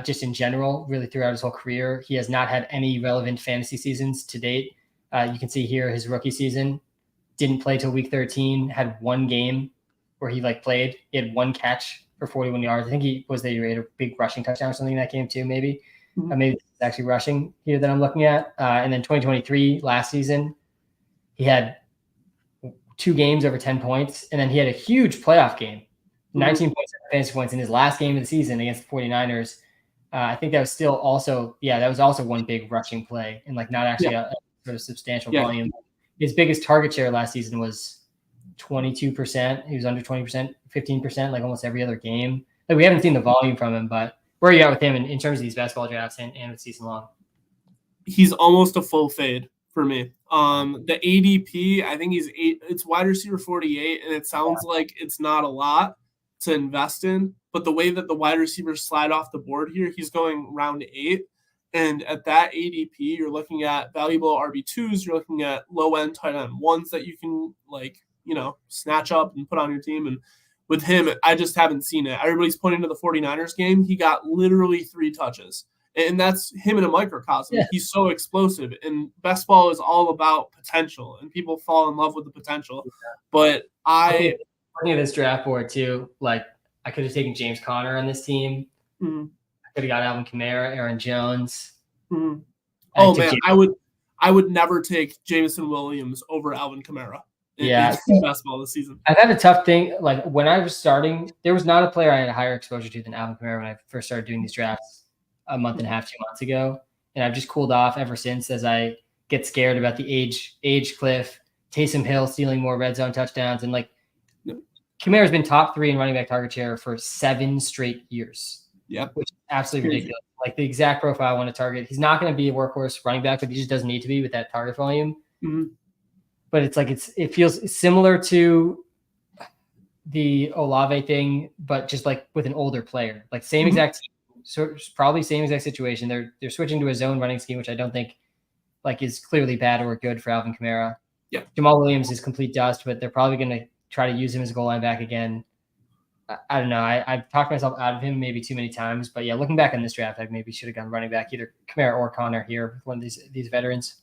Just in general, really throughout his whole career. He has not had any relevant fantasy seasons to date. You can see here his rookie season, didn't play till week 13, had 1 game where he played. He had 1 catch for 41 yards. I think he had a big rushing touchdown or something in that game too, maybe. Maybe it's actually rushing here that I'm looking at. And then 2023, last season, he had 2 games over 10 points. And then he had a huge playoff game, 19 points fantasy points in his last game of the season against the 49ers. I think that was still also, that was also 1 big rushing play and not actually a sort of substantial volume. His biggest target share last season was 22%. He was under 20%, 15%, like almost every other game. We haven't seen the volume from him, but Where are you at with him in terms of these basketball drafts and with season long? He's almost a full fade for me. The ADP, I think it's wide receiver 48, and it sounds like it's not a lot to invest in, but the way that the wide receivers slide off the board here, he's going round 8. And at that ADP, you're looking at valuable RB2s, you're looking at low-end tight end ones that you can, snatch up and put on your team. And with him, I just haven't seen it. Everybody's pointing to the 49ers game. He got literally 3 touches. And that's him in a microcosm. Yeah. He's so explosive. And best ball is all about potential. And people fall in love with the potential. But looking at this draft board, too, I could have taken James Conner on this team. Mm-hmm. Could have got Alvin Kamara, Aaron Jones. Mm-hmm. Oh man, I would never take Jameson Williams over Alvin Kamara. In basketball this season. I've had a tough thing. When I was starting, there was not a player I had a higher exposure to than Alvin Kamara when I first started doing these drafts a month and a half, 2 months ago, and I've just cooled off ever since as I get scared about the age cliff. Taysom Hill stealing more red zone touchdowns, and Kamara's been top 3 in running back target share for 7 straight years. Yeah, which is absolutely ridiculous. The exact profile I want to target. He's not going to be a workhorse running back, but he just doesn't need to be with that target volume. Mm-hmm. But it feels similar to the Olave thing, but just with an older player. Same exact, probably same exact situation. They're switching to a zone running scheme, which I don't think is clearly bad or good for Alvin Kamara. Yeah, Jamal Williams is complete dust, but they're probably going to try to use him as a goal line back again. I don't know. I've talked myself out of him maybe too many times, but yeah, looking back on this draft, I maybe should have gone running back, either Kamara or Connor here with one of these veterans.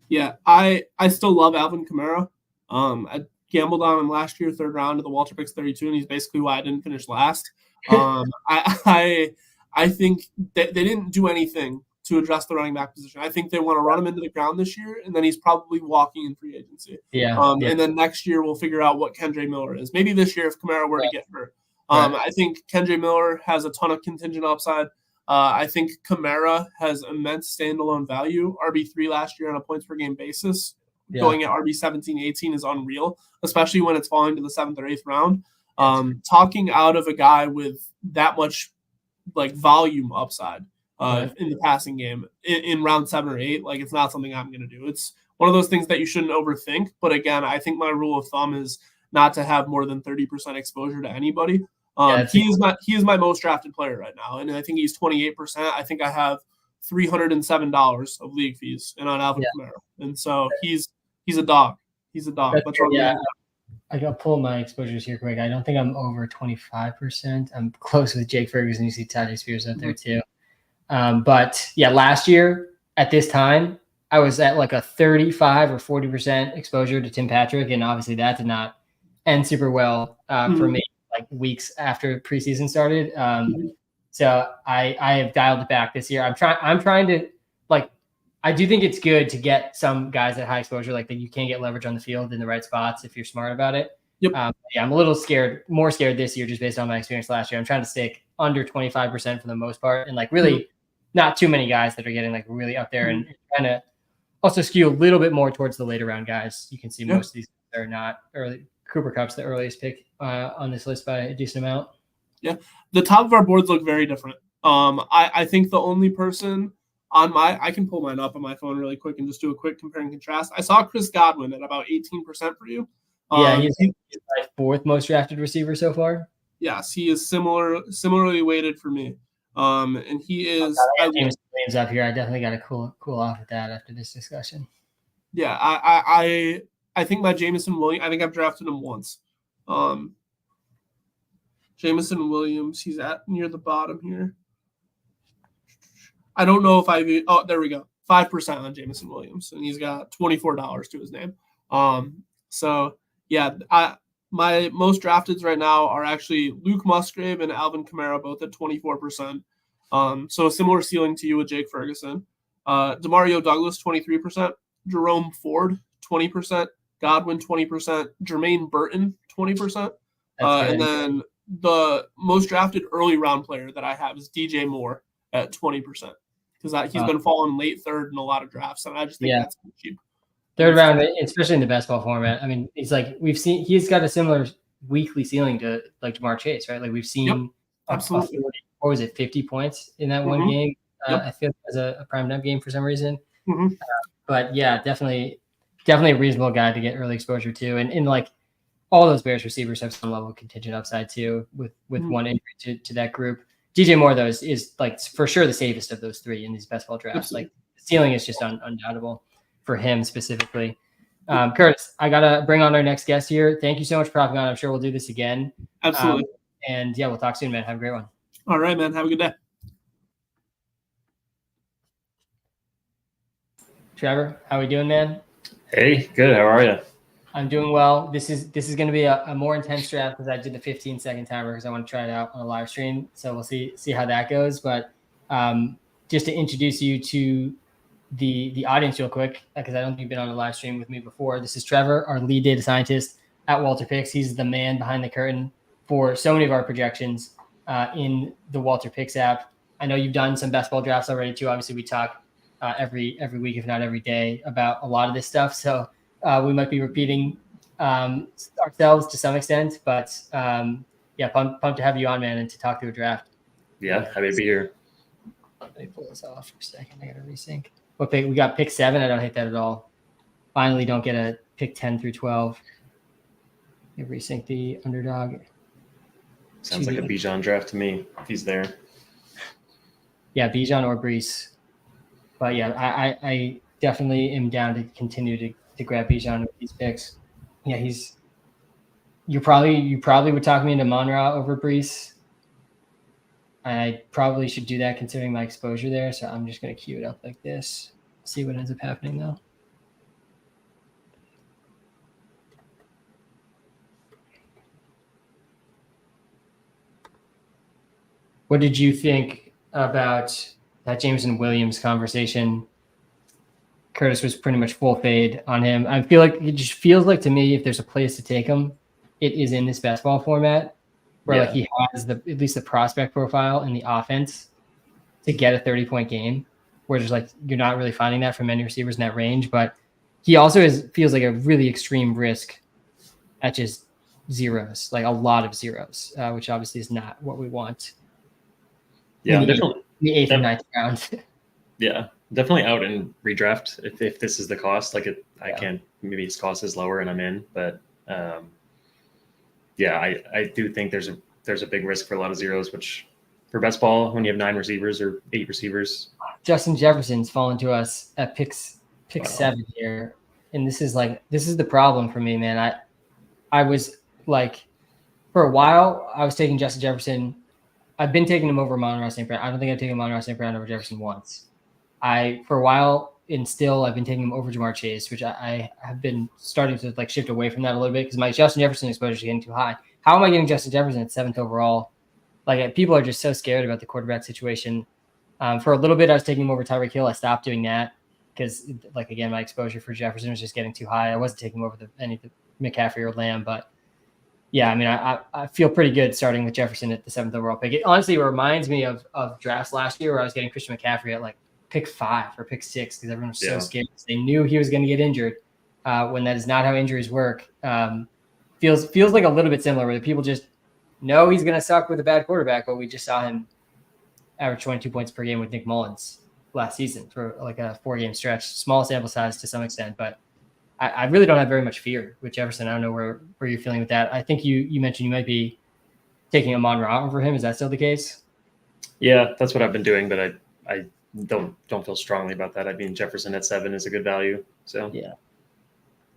Yeah, I still love Alvin Kamara. I gambled on him last year, 3rd round of the Walter Picks 32, and he's basically why I didn't finish last. I think that they didn't do anything to address the running back position. I think they want to run him into the ground this year, and then he's probably walking in free agency. Yeah. And then next year we'll figure out what Kendre Miller is. Maybe this year if Kamara were to get hurt. I think Kendre Miller has a ton of contingent upside. I think Kamara has immense standalone value. RB3 last year on a points per game basis, going at RB 17, 18 is unreal, especially when it's falling to the 7th or 8th round. Talking out of a guy with that much volume upside in the passing game in round 7 or 8, it's not something I'm going to do. It's one of those things that you shouldn't overthink. But again, I think my rule of thumb is not to have more than 30% exposure to anybody. He is my most drafted player right now, and I think he's 28%. I think I have $307 of league fees and on Alvin Kamara, and so he's a dog. He's a dog. I got to pull my exposures here quick. I don't think I'm over 25%. I'm close with Jake Ferguson. You see Tajay Spears out there too. But yeah, last year at this time, I was at a 35 or 40% exposure to Tim Patrick, and obviously that did not end super well for me. Weeks after preseason started. So I have dialed it back this year. I'm trying to I do think it's good to get some guys at high exposure, that you can get leverage on the field in the right spots if you're smart about it. Yep. I'm a little more scared this year just based on my experience last year. I'm trying to stick under 25% for the most part, and really not too many guys that are getting really up there, and trying to also skew a little bit more towards the later round guys. You can see most of these are not early. Cooper Kupp's the earliest pick on this list by a decent amount. Yeah, the top of our boards look very different. I think the only person on I can pull mine up on my phone really quick and just do a quick compare and contrast. I saw Chris Godwin at about 18% for you. He's my 4th most drafted receiver so far. Yes, he is similarly weighted for me. And he is. James Williams up here. I definitely got to cool off with that after this discussion. Yeah, I think my Jameson Williams, I think I've drafted him once. Jameson Williams, he's at near the bottom here. I don't know if there we go. 5% on Jameson Williams, and he's got $24 to his name. So yeah, my most drafteds right now are actually Luke Musgrave and Alvin Kamara, both at 24%. So a similar ceiling to you with Jake Ferguson. Demario Douglas, 23%. Jerome Ford, 20%. Godwin, 20%. Jermaine Burton, 20%. And then the most drafted early round player that I have is DJ Moore at 20%. Because he's been falling late 3rd in a lot of drafts. And I just think that's cheap. 3rd round, especially in the best ball format. I mean, it's he's got a similar weekly ceiling to Jamar Chase, right? We've seen absolutely what was it, 50 points in that one game. I feel as a prime time game for some reason. But yeah, definitely a reasonable guy to get early exposure to. And like all those Bears receivers have some level of contingent upside too, with one injury to that group. DJ Moore, though, is like for sure the safest of those three in these best ball drafts. Absolutely. Like the ceiling is just undoubtable for him specifically. Curtis, I gotta bring on our next guest here. Thank you so much for hopping on. I'm sure we'll do this again. Absolutely. And yeah, we'll talk soon, man. Have a great one. All right, man. Have a good day. Trevor, how we doing, man? Hey, good. How are you? I'm doing well. This is going to be a more intense draft because I did the 15-second timer because I want to try it out on a live stream. So we'll see how that goes. But just to introduce you to the audience real quick, because I don't think you've been on a live stream with me before. This is Trevor, our lead data scientist at Walter Picks. He's the man behind the curtain for so many of our projections in the Walter Picks app. I know you've done some best ball drafts already too. Obviously, we talk every week, if not every day, about a lot of this stuff. So we might be repeating ourselves to some extent, but yeah, pumped to have you on, man, and to talk through a draft. Yeah, happy to be here. Let me pull this off for a second. I gotta resync. What pick? We got pick 7. I don't hate that at all. Finally, don't get a pick 10 through 12. You resync the underdog. Sounds like a Bijan draft to me, if he's there. Yeah, Bijan or Brees. But yeah, I definitely am down to continue to grab Bijan with these picks. Yeah, you probably would talk me into Monra over Brees. I probably should do that considering my exposure there. So I'm just going to queue it up like this. See what ends up happening though. What did you think about that Jameson Williams conversation? Curtis was pretty much full fade on him. I feel like it just feels like to me, if there's a place to take him, it is in this best ball format where like he has at least the prospect profile and the offense to get a 30-point game, where there's like you're not really finding that from many receivers in that range. But he also feels like a really extreme risk at just zeros, like a lot of zeros, which obviously is not what we want. Yeah, definitely the 8th and 9th round. Yeah, definitely out in redraft if this is the cost. Like I can't, maybe his cost is lower and I'm in, but yeah, I do think there's a big risk for a lot of zeros, which for best ball when you have 9 receivers or 8 receivers. Justin Jefferson's fallen to us at pick 7 here, and this is the problem for me, man. I was like, for a while I was taking Justin Jefferson. I've been taking him over Amon-Ra St. Brown. I don't think I've taken Amon-Ra St. Brown over Jefferson once. For a while, and still I've been taking him over Jamar Chase, which I have been starting to like shift away from that a little bit because my Justin Jefferson exposure is getting too high. How am I getting Justin Jefferson at 7th overall? Like people are just so scared about the quarterback situation. For a little bit, I was taking him over Tyreek Hill. I stopped doing that because, like again, my exposure for Jefferson was just getting too high. I wasn't taking him over the McCaffrey or Lamb, but yeah, I mean, I feel pretty good starting with Jefferson at the 7th overall pick. It honestly reminds me of drafts last year where I was getting Christian McCaffrey at like pick 5 or pick 6 because everyone was so scared. They knew he was going to get injured when that is not how injuries work. Feels like a little bit similar where the people just know he's going to suck with a bad quarterback, but we just saw him average 22 points per game with Nick Mullins last season for like a 4-game stretch. Small sample size to some extent, but I really don't have very much fear with Jefferson. I don't know where you're feeling with that. I think you mentioned you might be taking Amon-Ra over him. Is that still the case? Yeah, that's what I've been doing, but I don't feel strongly about that. I mean, Jefferson at 7 is a good value. So yeah,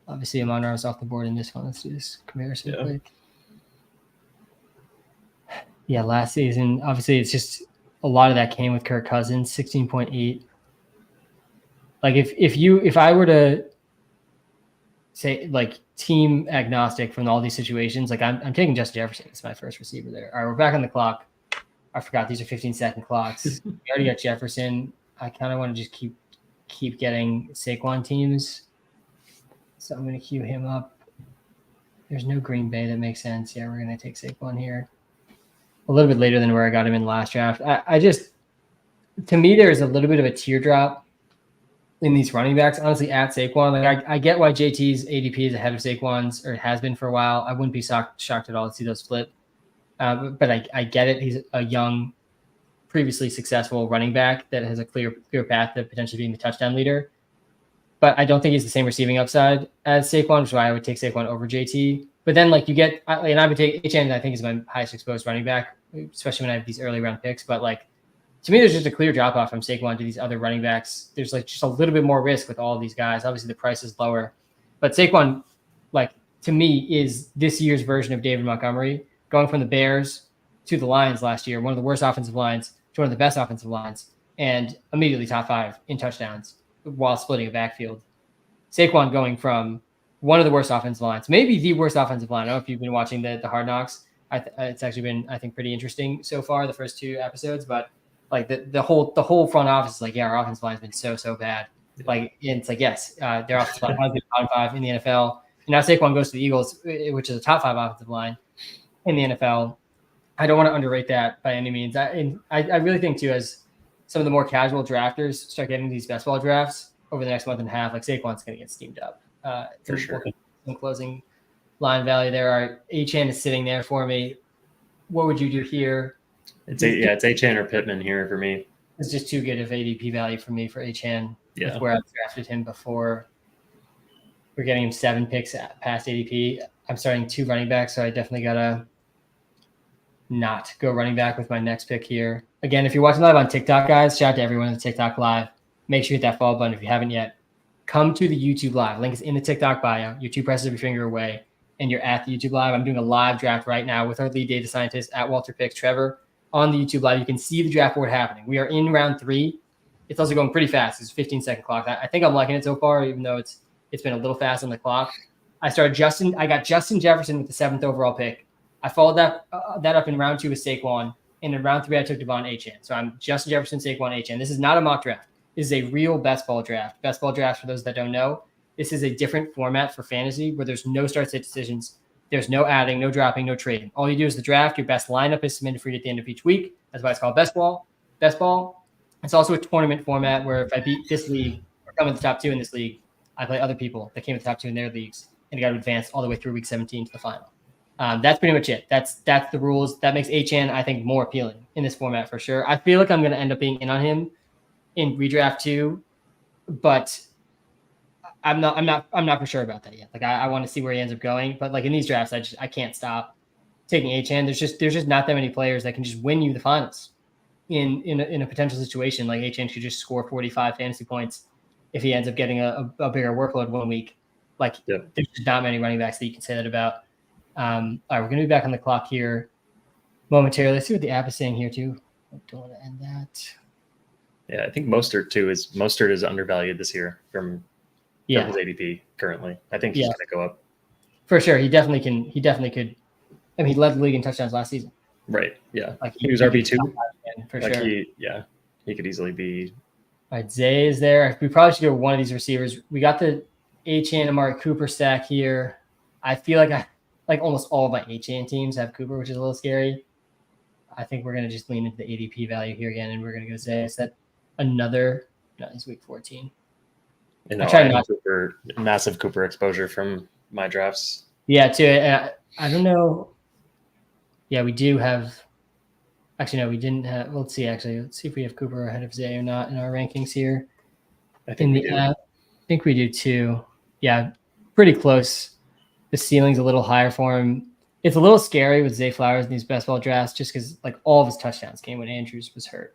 obviously Amon-Ra is off the board in this one. Let's do this comparison quick. Yeah, last season, obviously it's just a lot of that came with Kirk Cousins, 16.8. Like if I were to say like team agnostic from all these situations, like I'm taking Justin Jefferson as my first receiver there. All right, we're back on the clock. I forgot these are 15-second clocks. We already got Jefferson. I kind of want to just keep getting Saquon teams. So I'm going to queue him up. There's no Green Bay that makes sense. Yeah, we're going to take Saquon here. A little bit later than where I got him in the last draft. I just, to me, there's a little bit of a teardrop in these running backs, honestly, at Saquon. Like I get why JT's ADP is ahead of Saquon's, or it has been for a while. I wouldn't be shocked at all to see those flip. But I get it. He's a young previously successful running back that has a clear path to potentially being the touchdown leader. But I don't think he's the same receiving upside as Saquon, which is why I would take Saquon over JT. But then like you get, and I would take HN, I think is my highest exposed running back, especially when I have these early round picks. But like, to me, there's just a clear drop off from Saquon to these other running backs. There's like just a little bit more risk with all of these guys. Obviously the price is lower, but Saquon, like to me, is this year's version of David Montgomery, going from the Bears to the Lions last year, one of the worst offensive lines to one of the best offensive lines, and immediately top 5 in touchdowns while splitting a backfield. Saquon going from one of the worst offensive lines, maybe the worst offensive line. I don't know if you've been watching the Hard Knocks. It's actually been, I think, pretty interesting so far, the first 2 episodes. But like the whole front office is like, yeah, our offensive line has been so bad. Like, and it's like, yes, their offensive line has been top 5 in the NFL. And now Saquon goes to the Eagles, which is a top 5 offensive line in the NFL. I don't want to underrate that by any means. I really think too, as some of the more casual drafters start getting these best ball drafts over the next month and a half, like Saquon's going to get steamed up. For sure. Some closing line value there. All right, HN is sitting there for me. What would you do here? It's HN or Pittman here for me. It's just too good of ADP value for me for HN. Yeah. With where I drafted him before. We're getting him 7 picks past ADP. I'm starting 2 running backs, so I definitely gotta not go running back with my next pick here. Again, if you're watching live on TikTok, guys, shout out to everyone on the TikTok live. Make sure you hit that follow button if you haven't yet. Come to the YouTube live. Link is in the TikTok bio. You're 2 presses of your finger away, and you're at the YouTube live. I'm doing a live draft right now with our lead data scientist at Walter Picks, Trevor, on the YouTube live. You can see the draft board happening. We are in round 3. It's also going pretty fast. It's a 15-second clock. I think I'm liking it so far, even though it's been a little fast on the clock. I got Justin Jefferson with the 7th overall pick. I followed that up in round 2 with Saquon, and in round 3 I took Devon Achane. So I'm Justin Jefferson, Saquon, Achane. This is not a mock draft. This is a real best ball draft. Best ball draft, for those that don't know, this is a different format for fantasy where there's no start-sit decisions. There's no adding, no dropping, no trading. All you do is the draft. Your best lineup is submitted for you at the end of each week. That's why it's called best ball. Best ball. It's also a tournament format where if I beat this league or come in the top 2 in this league, I play other people that came in the top 2 in their leagues and got to advance all the way through week 17 to the final. That's pretty much it. That's the rules. That makes HN, I think, more appealing in this format for sure. I feel like I'm going to end up being in on him in redraft 2, but I'm not for sure about that yet. Like I want to see where he ends up going, but like in these drafts, I can't stop taking HN. There's just not that many players that can just win you the finals in a potential situation. Like HN could just score 45 fantasy points if he ends up getting a bigger workload one week. Like There's just not many running backs that you can say that about. All right, we're going to be back on the clock here momentarily. Let's see what the app is saying here too. I don't want to end that. Yeah, I think Mostert is undervalued this year from his ADP currently. I think he's going to go up. For sure. He definitely could. I mean, he led the league in touchdowns last season. Right. Yeah. Like he was RB2. For sure. He could easily be. All right, Zay is there. We probably should go one of these receivers. We got the HN Amari Cooper stack here. I feel like almost all of my HN teams have Cooper, which is a little scary. I think we're going to just lean into the ADP value here again, and we're going to go Zay. Is that another? No, he's week 14. I try not massive Cooper exposure from my drafts. Yeah, too. I don't know. Yeah, we do have. Actually, no, we didn't have. Let's see. Actually, let's see if we have Cooper ahead of Zay or not in our rankings here. I think we do. I think we do too. Yeah, pretty close. The ceiling's a little higher for him. It's a little scary with Zay Flowers in these best ball drafts, just because like all of his touchdowns came when Andrews was hurt.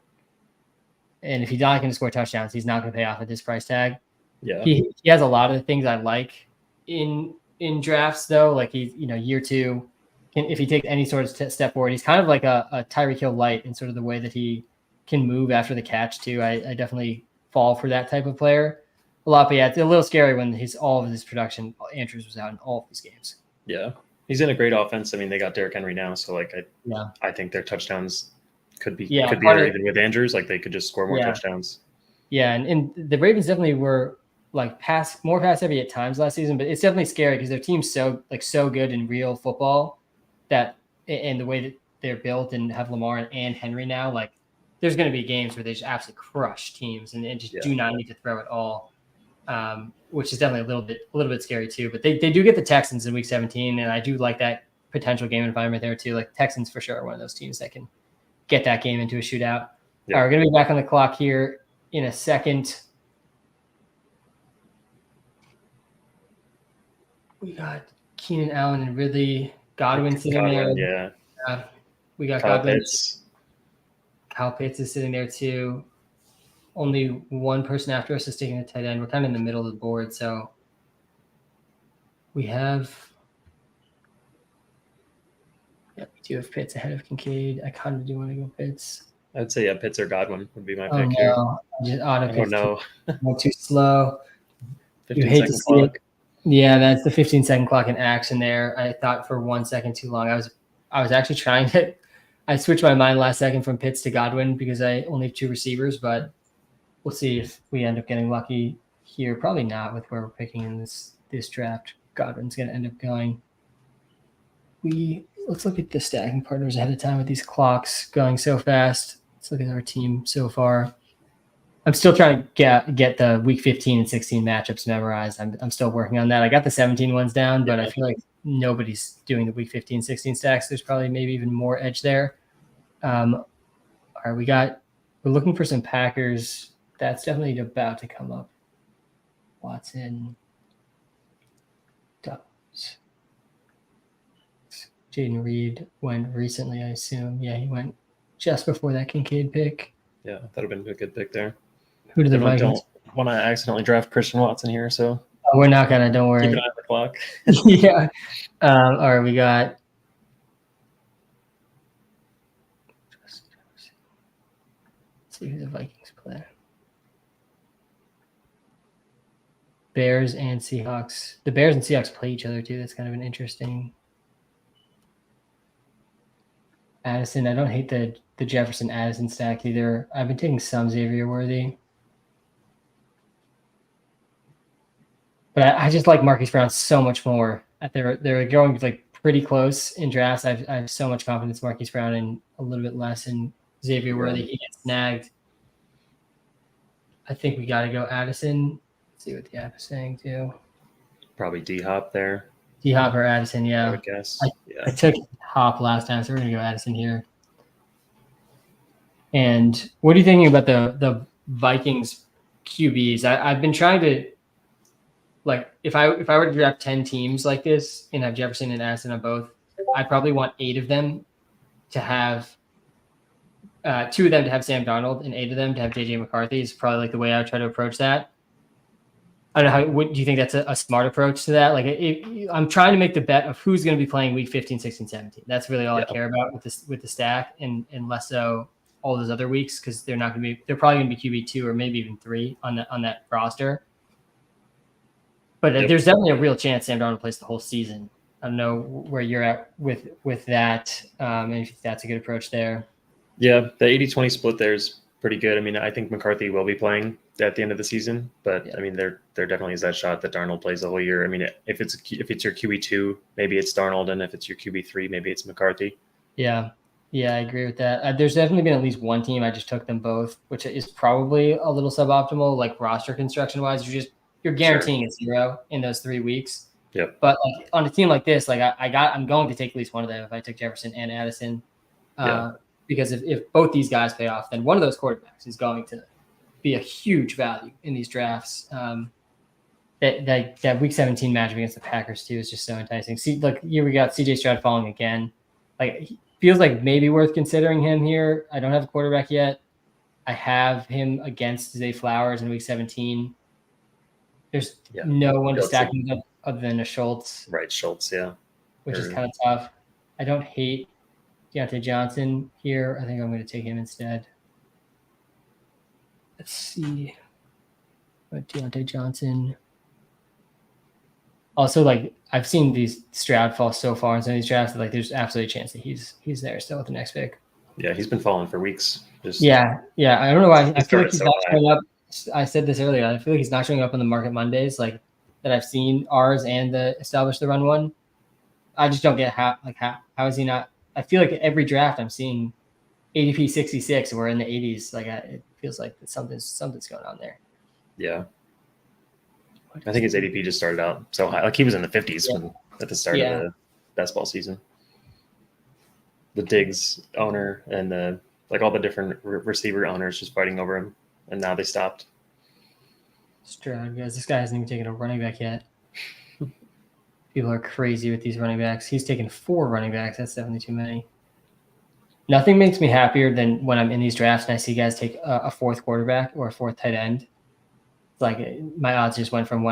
And if he's not going to score touchdowns, he's not going to pay off at this price tag. Yeah, he has a lot of the things I like in drafts though. Like he's year 2, if he takes any sort of step forward, he's kind of like a Tyreek Hill light in sort of the way that he can move after the catch too. I definitely fall for that type of player a lot, but yeah, it's a little scary when all of his production, Andrews was out in all of these games. Yeah, he's in a great offense. I mean, they got Derrick Henry now, so like I think their touchdowns could be there even with Andrews. Like they could just score more touchdowns. Yeah, and the Ravens definitely were like more pass heavy at times last season, but it's definitely scary because their team's so good in real football that, and the way that they're built and have Lamar and Henry now, like there's going to be games where they just absolutely crush teams and just do not need to throw at all, which is definitely a little bit scary too. But they do get the Texans in week 17, and I do like that potential game environment there too. Like Texans for sure are one of those teams that can get that game into a shootout. All right, we're going to be back on the clock here in a second. We got Keenan Allen and Ridley. Godwin sitting there. Yeah. We got Kyle Godwin. Pitts. Kyle Pitts is sitting there too. Only one person after us is taking a tight end. We're kind of in the middle of the board, so we have. Yeah, we do have Pitts ahead of Kincaid. I kind of do want to go Pitts. I'd say Pitts or Godwin would be my pick here. I just auto picked. No. Too slow. 15 second clock. Yeah, that's the 15-second clock in action there. I thought for 1 second too long. I was actually trying to. I switched my mind last second from Pitts to Godwin because I only have 2 receivers, but we'll see if we end up getting lucky here. Probably not with where we're picking in this draft. Godwin's going to end up going. Let's look at the stacking partners ahead of time with these clocks going so fast. Let's look at our team so far. I'm still trying to get the week 15 and 16 matchups memorized. I'm still working on that. I got the 17 ones down, but I feel like nobody's doing the week 15, 16 stacks. There's probably maybe even more edge there. All right, we're looking for some Packers. That's definitely about to come up. Watson, Dobbs, Jaden Reed went recently, I assume. Yeah, he went just before that Kincaid pick. Yeah, that would have been a good pick there. Who do the Vikings? Don't want to accidentally draft Christian Watson here, so we're not gonna. Don't worry. Keep an eye on the clock. Yeah. All right, we got. Let's see who the Vikings play. Bears and Seahawks. The Bears and Seahawks play each other too. That's kind of an interesting. Addison. I don't hate the Jefferson Addison stack either. I've been taking some Xavier Worthy. But I just like Marquise Brown so much more. They're going like pretty close in drafts. I have so much confidence in Marquise Brown and a little bit less in Xavier Worthy. He gets snagged. I think we got to go Addison. Let's see what the app is saying too. Probably D-Hop there. D-Hop or Addison, yeah. I would guess. I took Hop last time, so we're going to go Addison here. And what are you thinking about the Vikings QBs? I've been trying to, like, if I were to draft 10 teams like this and have Jefferson and Addison on both, I probably want 8 of them to have 2 of them to have Sam Darnold and 8 of them to have JJ McCarthy is probably like the way I would try to approach that. I don't know do you think that's a smart approach to that? Like I'm trying to make the bet of who's going to be playing week 15, 16, 17. That's really all I care about with the stack and less so all those other weeks because they're probably going to be QB2 or maybe even 3 on that roster. But there's definitely a real chance Sam Darnold plays the whole season. I don't know where you're at with that, and if that's a good approach there. Yeah, the 80-20 split there is pretty good. I mean, I think McCarthy will be playing at the end of the season, but I mean, there definitely is that shot that Darnold plays the whole year. I mean, if it's your QB2, maybe it's Darnold, and if it's your QB3, maybe it's McCarthy. Yeah, I agree with that. There's definitely been at least one team I just took them both, which is probably a little suboptimal, like roster construction wise. You're guaranteeing a 0 in those 3 weeks. Yep. But like on a team like this, like I'm going to take at least one of them if I took Jefferson and Addison. Because if both these guys pay off, then one of those quarterbacks is going to be a huge value in these drafts. That week 17 matchup against the Packers too is just so enticing. See, like here we got CJ Stroud falling again. Like he feels like maybe worth considering him here. I don't have a quarterback yet. I have him against Zay Flowers in week 17. There's no one to stack him up other than a Schultz. Right, Schultz, yeah. Which is kind of tough. I don't hate Deontay Johnson here. I think I'm going to take him instead. Let's see. What Deontay Johnson. Also, like I've seen these Stroud fall so far in some of these drafts that like there's absolutely a chance that he's there still with the next pick. Yeah, he's been falling for weeks. Yeah. I don't know why. I feel like he's not showing up. I said this earlier. I feel like he's not showing up on the Market Mondays like that I've seen ours and the Establish the Run one. I just don't get how is he not? I feel like every draft I'm seeing ADP 66 or we're in the 80s. Like it feels like something's going on there. Yeah. I think his ADP just started out so high. Like he was in the 50s at the start of the best ball season. The Diggs owner and the like all the different receiver owners just fighting over him, and now they stopped. Stroud, guys, this guy hasn't even taken a running back yet. People are crazy with these running backs. He's taken 4 running backs. That's definitely too many. Nothing makes me happier than when I'm in these drafts and I see guys take a 4th quarterback or a 4th tight end. It's like my odds just went from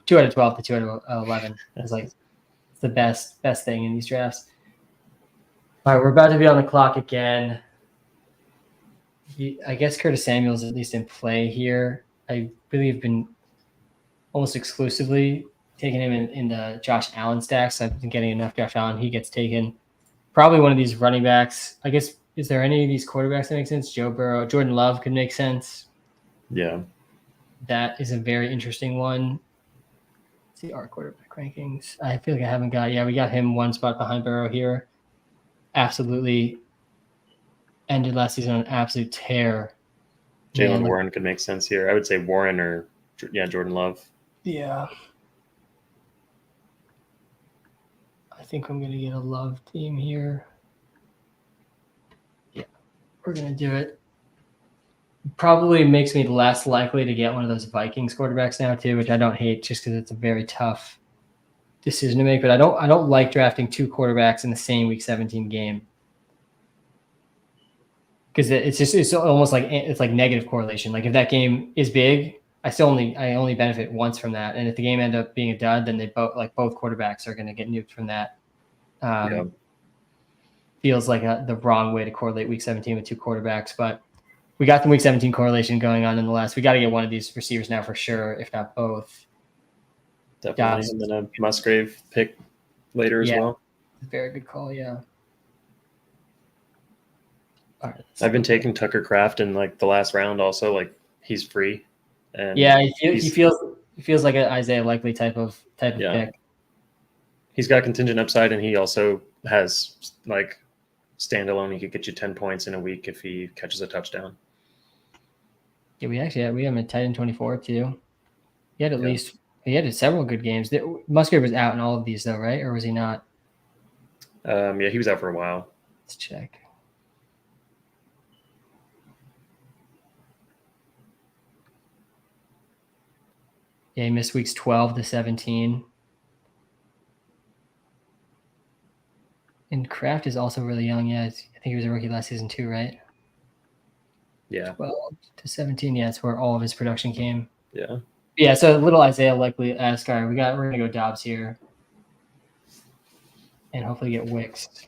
2 out of 12 to 2 out of 11. It's like it's the best thing in these drafts. All right, we're about to be on the clock again. I guess Curtis Samuel's at least in play here. I really have been almost exclusively taking him in the Josh Allen stacks. I've been getting enough Josh Allen. He gets taken. Probably one of these running backs. I guess, is there any of these quarterbacks that make sense? Joe Burrow, Jordan Love could make sense. Yeah. That is a very interesting one. Let's see our quarterback rankings. I feel like I haven't got, we got him 1 spot behind Burrow here. Absolutely ended last season on an absolute tear. Jalen Warren could make sense here. I would say Warren or, Jordan Love. Yeah. I think I'm going to get a Love team here. Yeah, we're going to do it. Probably makes me less likely to get one of those Vikings quarterbacks now too, which I don't hate just because it's a very tough decision to make. But I don't like drafting 2 quarterbacks in the same Week 17 game because it's almost like it's like negative correlation. Like if that game is big, I only benefit once from that, and if the game ends up being a dud, then both quarterbacks are going to get nuked from that. Feels like the wrong way to correlate Week 17 with 2 quarterbacks, but we got the Week 17 correlation going on nonetheless. We got to get one of these receivers now for sure, if not both. Definitely, and then a Musgrave pick later as well. Very good call, yeah. All right, I've been taking Tucker Kraft in like the last round also, like he's free. And he feels like an Isaiah Likely type of pick. He's got contingent upside, and he also has like standalone. He could get you 10 points in a week if he catches a touchdown. Yeah, we have him at tight end 24 too. He had several good games. Musgrave was out in all of these though, right? Or was he not? He was out for a while. Let's check. Yeah, he missed weeks 12 to 17. And Kraft is also really young. Yeah, I think he was a rookie last season too, right? Yeah. 12 to 17. Yeah, that's where all of his production came. Yeah. Yeah, so little Isaiah Likely ask. All right, we're gonna go Dobbs here, and hopefully get Wicks.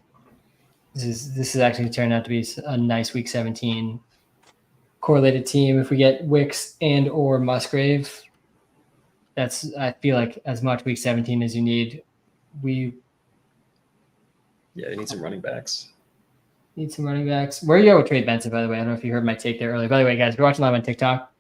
This is actually turned out to be a nice Week 17 correlated team. If we get Wicks and or Musgrave, I feel like as much Week 17 as you need. You need some running backs. Where are you at with Trey Benson, by the way? I don't know if you heard my take there earlier. By the way, guys, if you're watching live on TikTok,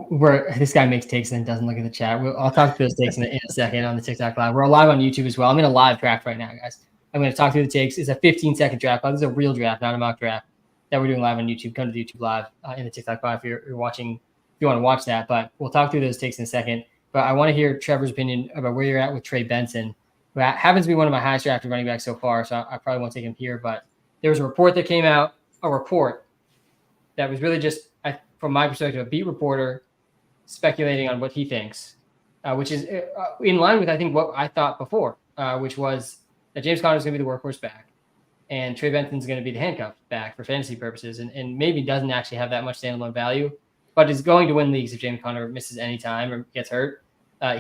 where this guy makes takes and doesn't look at the chat. I'll talk through those takes in a second on the TikTok live. We're live on YouTube as well. I'm in a live draft right now, guys. I'm going to talk through the takes. It's a 15-second draft. This is a real draft, not a mock draft that we're doing live on YouTube. Come to the YouTube live in the TikTok live if you're watching, if you want to watch that. But we'll talk through those takes in a second. But I want to hear Trevor's opinion about where you're at with Trey Benson. That happens to be one of my highest drafted running backs so far, so I probably won't take him here. But there was a report that came out, that was really just, from my perspective, a beat reporter speculating on what he thinks, which is in line with, I think, what I thought before, which was that James Conner is going to be the workhorse back, and Trey Benson's going to be the handcuff back for fantasy purposes, and maybe doesn't actually have that much standalone value, but is going to win leagues if James Conner misses any time or gets hurt.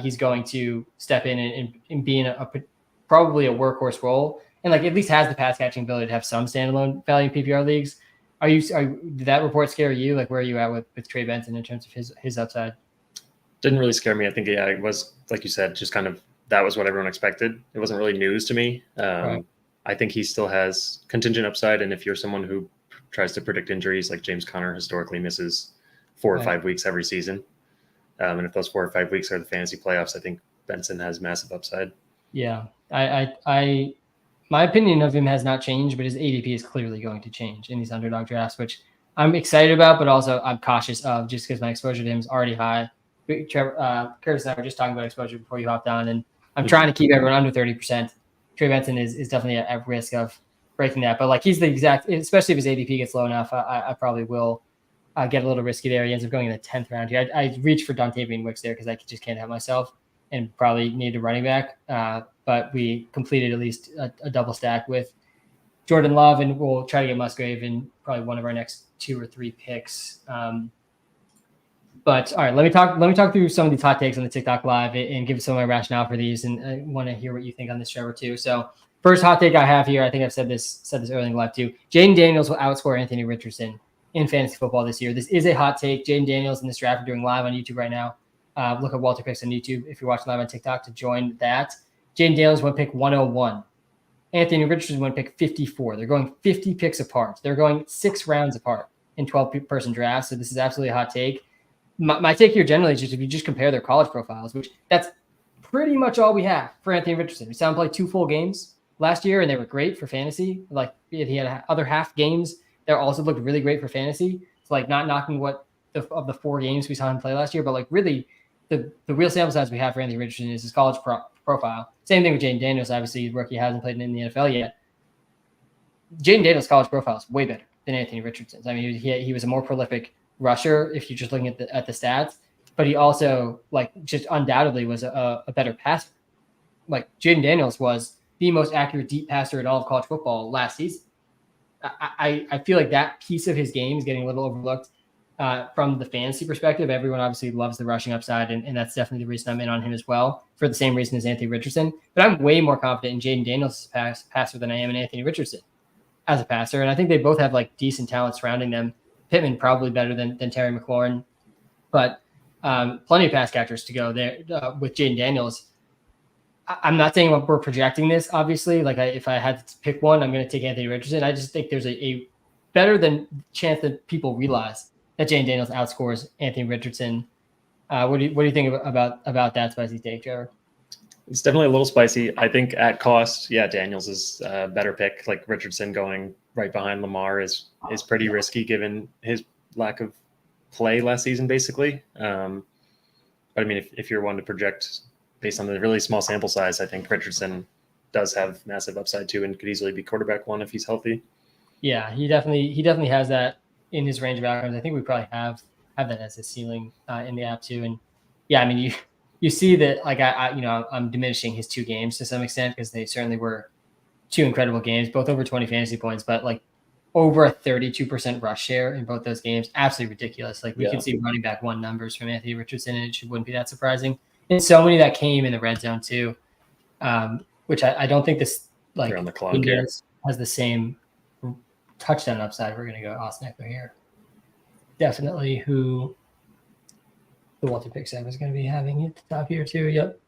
He's going to step in and be in probably a workhorse role, and like at least has the pass catching ability to have some standalone value in PPR leagues. Did that report scare you? Like, where are you at with Trey Benson in terms of his upside? Didn't really scare me. I think it was, like you said, just kind of that was what everyone expected. It wasn't really news to me. Right. I think he still has contingent upside, and if you're someone who tries to predict injuries, like James Conner historically misses 4 or 5 weeks every season. And if those 4 or 5 weeks are the fantasy playoffs, I think Benson has massive upside. Yeah, my opinion of him has not changed, but his ADP is clearly going to change in these underdog drafts, which I'm excited about, but also I'm cautious of just because my exposure to him is already high. Trevor, Curtis and I were just talking about exposure before you hopped on, and I'm trying to keep everyone under 30%. Trey Benson is definitely at risk of breaking that. But like he's the exact, especially if his ADP gets low enough, I probably will get a little risky there. He ends up going in the 10th round here. I reached for Dontavian Wicks there because I just can't help myself and probably need a running back. But we completed at least a double stack with Jordan Love, and we'll try to get Musgrave in probably one of our next 2 or 3 picks. But all right, let me talk through some of these hot takes on the TikTok live and give some of my rationale for these, and I want to hear what you think on this, Trevor, too. So first hot take I have here, I think I've said this earlier in the live too. Jaden Daniels will outscore Anthony Richardson in fantasy football this year. This is a hot take. Jaden Daniels in this draft, we're doing live on YouTube right now. Look at Walter Picks on YouTube if you're watching live on TikTok to join that. Jaden Daniels went pick 101. Anthony Richardson went pick 54. They're going 50 picks apart. They're going 6 rounds apart in 12-person drafts. So this is absolutely a hot take. My take here generally is just if you just compare their college profiles, which that's pretty much all we have for Anthony Richardson. We saw him play 2 full games last year, and they were great for fantasy. Like if he had other half games that also looked really great for fantasy. It's like not knocking what of the 4 games we saw him play last year, but like really the real sample size we have for Anthony Richardson is his college profile. Same thing with Jaden Daniels. Obviously, rookie hasn't played in the NFL yet. Jaden Daniels' college profile is way better than Anthony Richardson's. I mean, he was a more prolific rusher if you're just looking at the stats, but he also like just undoubtedly was a better passer. Like Jaden Daniels was the most accurate deep passer in all of college football last season. I feel like that piece of his game is getting a little overlooked from the fantasy perspective. Everyone obviously loves the rushing upside, and that's definitely the reason I'm in on him as well, for the same reason as Anthony Richardson. But I'm way more confident in Jaden Daniels' passer than I am in Anthony Richardson as a passer, and I think they both have like decent talent surrounding them. Pittman probably better than Terry McLaurin, but plenty of pass catchers to go there with Jaden Daniels. I'm not saying we're projecting this, obviously. Like if I had to pick one, I'm going to take Anthony Richardson. I just think there's a better than chance that people realize that Jaden Daniels outscores Anthony Richardson. What do you think about that spicy take, Trevor? It's definitely a little spicy. I think at cost, yeah, Daniels is a better pick. Like Richardson going right behind Lamar is pretty risky given his lack of play last season, basically. But I mean, if you're one to project based on the really small sample size, I think Richardson does have massive upside too, and could easily be quarterback 1 if he's healthy. Yeah, he definitely has that in his range of outcomes. I think we probably have that as a ceiling in the app too. And yeah, I mean, you see that like I'm diminishing his 2 games to some extent because they certainly were 2 incredible games, both over 20 fantasy points, but like over a 32% rush share in both those games. Absolutely ridiculous. Like we could see running back 1 numbers from Anthony Richardson, and it wouldn't be that surprising. And so many that came in the red zone too, which I don't think this like on the clock, has the same touchdown upside. We're going to go Austin Eckler here. Definitely who the Walter Pick 7 is going to be having at the top here too. Yep.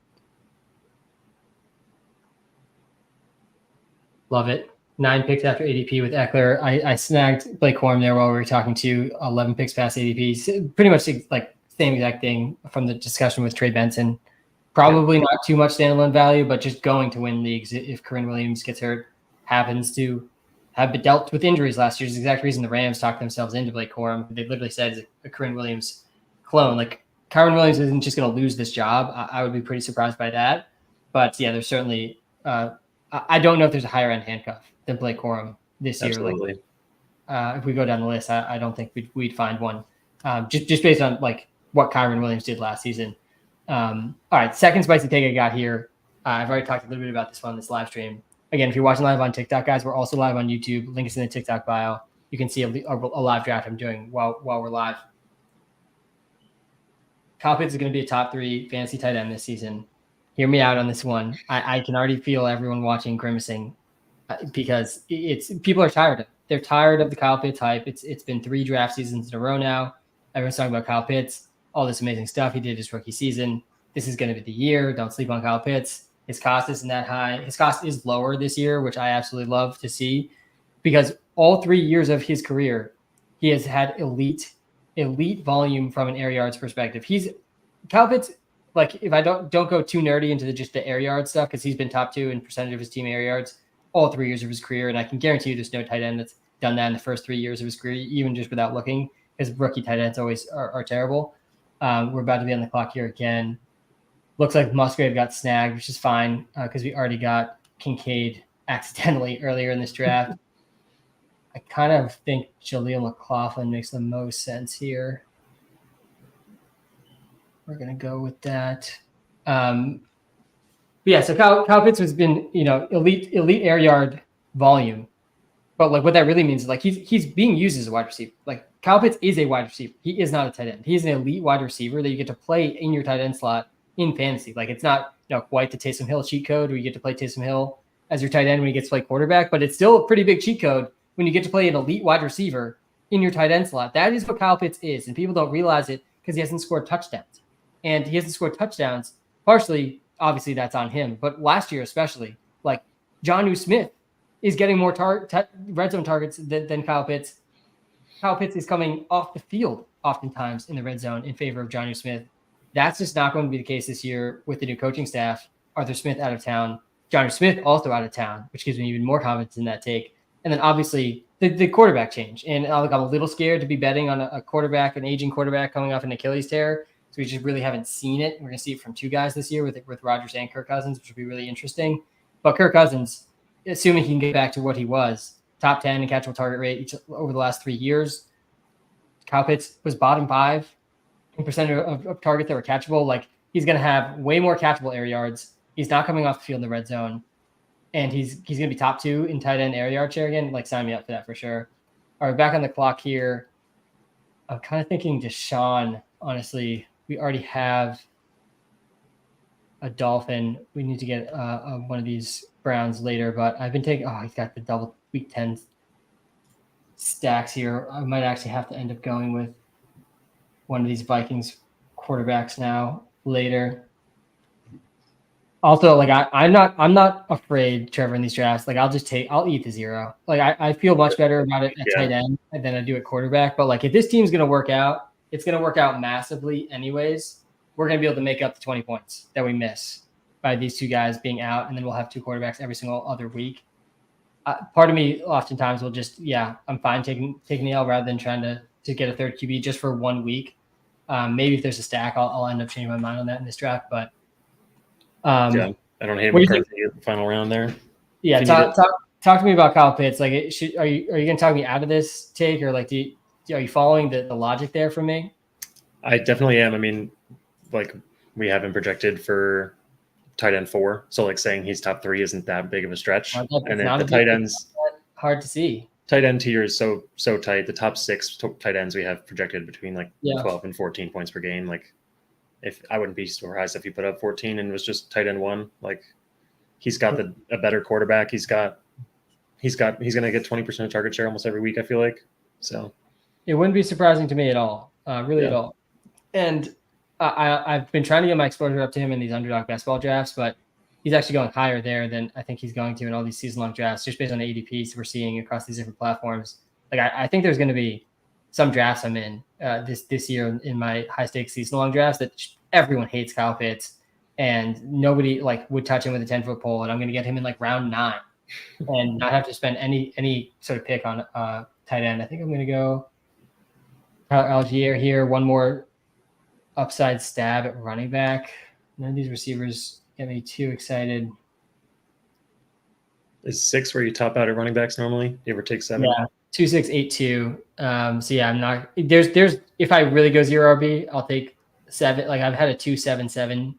Love it. 9 picks after ADP with Eckler. I snagged Blake Corum there while we were talking to 11 picks past ADP. Pretty much like same exact thing from the discussion with Trey Benson. Probably not too much standalone value, but just going to win leagues if Kyren Williams gets hurt, happens to have been dealt with injuries last year. Is the exact reason the Rams talked themselves into Blake Corum. They literally said it's a Kyren Williams clone. Like Kyren Williams isn't just going to lose this job. I would be pretty surprised by that. But yeah, there's certainly I don't know if there's a higher end handcuff than Blake Corum this year. Absolutely. Like, if we go down the list, I don't think we'd find one. Just based on like what Kyren Williams did last season. All right, second spicy take I got here. I've already talked a little bit about this one, this live stream. Again, if you're watching live on TikTok, guys, we're also live on YouTube. Link is in the TikTok bio. You can see a live draft I'm doing while we're live. Kyle Pitts is going to be a top 3 fantasy tight end this season. Hear me out on this one. I can already feel everyone watching grimacing because people are tired of it. They're tired of the Kyle Pitts hype. It's been 3 draft seasons in a row now. Everyone's talking about Kyle Pitts, all this amazing stuff he did his rookie season. This is going to be the year. Don't sleep on Kyle Pitts. His cost isn't that high. His cost is lower this year, which I absolutely love to see because all 3 years of his career, he has had elite volume from an air yards perspective. Kyle Pitts, like if I don't go too nerdy into just the air yard stuff, because he's been top 2 in percentage of his team air yards all 3 years of his career. And I can guarantee you there's no tight end that's done that in the first 3 years of his career, even just without looking, because rookie tight ends always are terrible. We're about to be on the clock here again. Looks like Musgrave got snagged, which is fine because we already got Kincaid accidentally earlier in this draft. I kind of think Jaleel McLaughlin makes the most sense here. We're going to go with that. Yeah, so Kyle Pitts has been, elite air yard volume. But like what that really means is like he's being used as a wide receiver. Like Kyle Pitts is a wide receiver. He is not a tight end. He's an elite wide receiver that you get to play in your tight end slot in fantasy. Like it's not quite the Taysom Hill cheat code where you get to play Taysom Hill as your tight end when you get to play quarterback, but it's still a pretty big cheat code when you get to play an elite wide receiver in your tight end slot. That is what Kyle Pitts is, and people don't realize it because he hasn't scored touchdowns. And he hasn't scored touchdowns. Partially, obviously, that's on him. But last year especially, like Jonnu Smith is getting more red zone targets than Kyle Pitts. Kyle Pitts is coming off the field oftentimes in the red zone in favor of Jonnu Smith. That's just not going to be the case this year with the new coaching staff. Arthur Smith out of town. Jonnu Smith also out of town, which gives me even more confidence in that take. And then obviously the quarterback change. And I'm a little scared to be betting on a quarterback, an aging quarterback coming off an Achilles tear. So we just really haven't seen it. We're going to see it from two guys this year with Rodgers and Kirk Cousins, which will be really interesting. But Kirk Cousins, assuming he can get back to what he was, top 10 in catchable target rate over the last 3 years. Kyle Pitts was bottom 5 in percent of targets that were catchable. Like he's going to have way more catchable air yards. He's not coming off the field in the red zone. And he's going to be top 2 in tight end air yard share again. Like sign me up for that for sure. All right, back on the clock here. I'm kind of thinking Deshaun, honestly. We already have a Dolphin. We need to get one of these Browns later, but I've been taking, he's got the double week 10 stacks here. I might actually have to end up going with one of these Vikings quarterbacks now later. Also, like I'm not afraid, Trevor, in these drafts. Like I'll eat the 0. Like I feel much better about it at tight end than I do at quarterback. But like if this team's gonna work out, it's gonna work out massively anyways. We're gonna be able to make up the 20 points that we miss by these two guys being out, and then we'll have 2 quarterbacks every single other week. Part of me oftentimes will just, I'm fine taking the L rather than trying to get a third QB just for 1 week. Maybe if there's a stack, I'll end up changing my mind on that in this draft. But I don't hate McCarthy at the final round there. Yeah, talk to me about Kyle Pitts. Like, are you going to talk me out of this take, or like, are you following the logic there for me? I definitely am. I mean, like we have him projected for tight end 4, so like saying he's top 3 isn't that big of a stretch. And then the tight ends, hard to see. Tight end tier is so tight. The top 6 tight ends we have projected between 12 and 14 points per game. Like, if I wouldn't be surprised if he put up 14 and was just tight end 1. Like, he's got a better quarterback. He's going to get 20% of target share almost every week, I feel like. So it wouldn't be surprising to me at all, really at all. And I've been trying to get my exposure up to him in these underdog best ball drafts, but he's actually going higher there than I think he's going to in all these season-long drafts, just based on the ADPs we're seeing across these different platforms. Like, I think there's going to be some drafts I'm in this year in my high-stakes season-long drafts that everyone hates Kyle Pitts, and nobody would touch him with a 10-foot pole, and I'm going to get him in round 9 and not have to spend any sort of pick on tight end. I think I'm going to go Algier here. One more upside stab at running back. None of these receivers get me too excited. Is 6 where you top out at running backs normally? You ever take 7? Yeah, 2, 6, 8, 2. So yeah, I'm not. There's if I really go 0 RB, I'll take 7. Like, I've had a 2, 7, 7,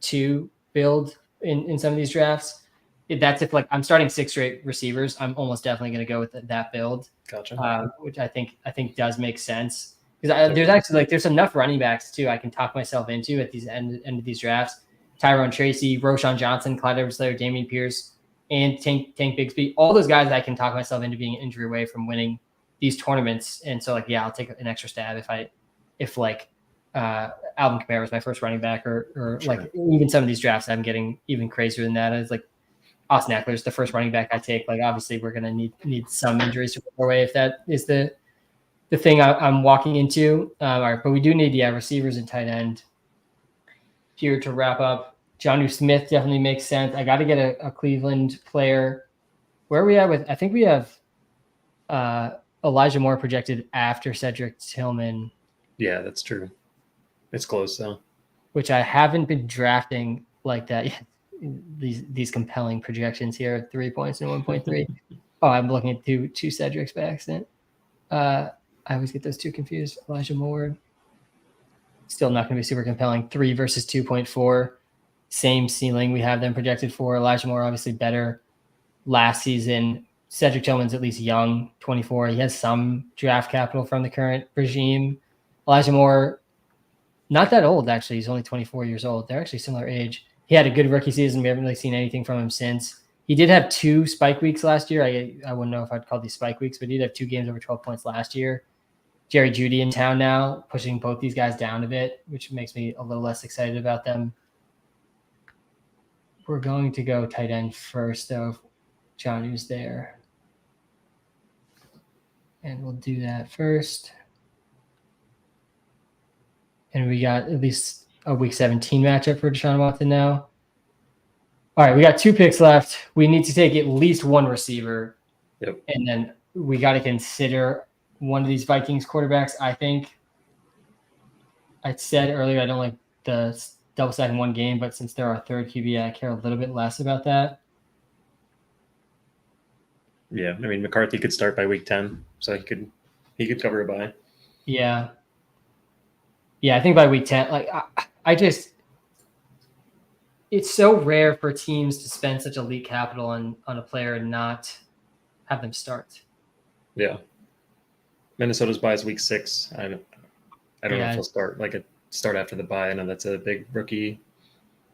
2 build in some of these drafts. That's if I'm starting 6 straight receivers, I'm almost definitely going to go with that build. Gotcha. Which I think does make sense, because there's actually there's enough running backs too I can talk myself into at these end of these drafts. Tyrone Tracy, Roshan Johnson, Clyde Edwards-Helaire, Dameon Pierce, and Tank Bigsby. All those guys I can talk myself into being injury away from winning these tournaments. And so I'll take an extra stab if Alvin Kamara was my first running back, or sure. Even some of these drafts I'm getting even crazier than that. It's Austin Eckler's the first running back I take. Obviously we're going to need some injuries to go our way if that is the thing I'm walking into. All right, but we do need receivers and tight end here to wrap up. Jonnu Smith definitely makes sense. I got to get a Cleveland player. Where are we at with? I think we have Elijah Moore projected after Cedric Tillman. Yeah, that's true. It's close though. Which I haven't been drafting like that yet. these compelling projections here, 3 points and 1.3. Oh, I'm looking at two Cedrics by accident. I always get those two confused. Elijah Moore, still not going to be super compelling. 3 versus 2.4, same ceiling we have them projected for. Elijah Moore obviously better last season. Cedric Tillman's at least young, 24. He has some draft capital from the current regime. Elijah Moore, not that old, actually. He's only 24 years old. They're actually similar age. He had a good rookie season. We haven't really seen anything from him since. He did have 2 spike weeks last year. I wouldn't know if I'd call these spike weeks, but he did have 2 games over 12 points last year. Jerry Jeudy in town now, pushing both these guys down a bit, which makes me a little less excited about them. We're going to go tight end first, though, if Johnny's there. And we'll do that first. And we got at least a week 17 matchup for Deshaun Watson now. All right, we got 2 picks left. We need to take at least one receiver. Yep. And then we got to consider one of these Vikings quarterbacks. I think I said earlier I don't like the double stack in one game, but since they're our third QB, I care a little bit less about that. Yeah, I mean McCarthy could start by week 10, so he could cover a bye. Yeah. Yeah, I think by week 10, like I just, it's so rare for teams to spend such elite capital on a player and not have them start. Yeah. Minnesota's bye is week 6. I don't know if he'll start after the bye. I know that's a big rookie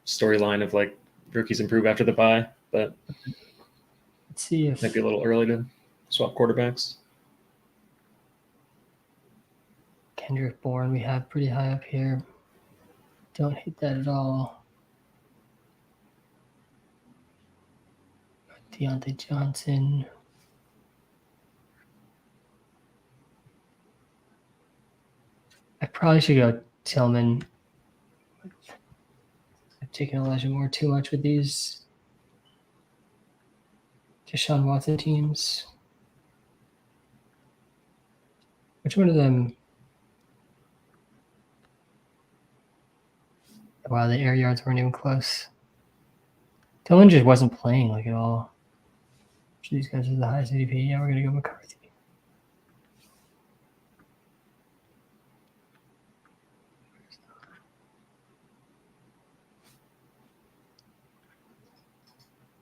storyline of like rookies improve after the bye, but let's see if might be a little early to swap quarterbacks. Kendrick Bourne we have pretty high up here. Don't hate that at all. Deontay Johnson. I probably should go Tillman. I've taken Elijah Moore too much with these Deshaun Watson teams. Which one of them? Wow, the air yards weren't even close. Tillman just wasn't playing like at all. Which of these guys is the highest ADP? Yeah, we're going to go McCarthy.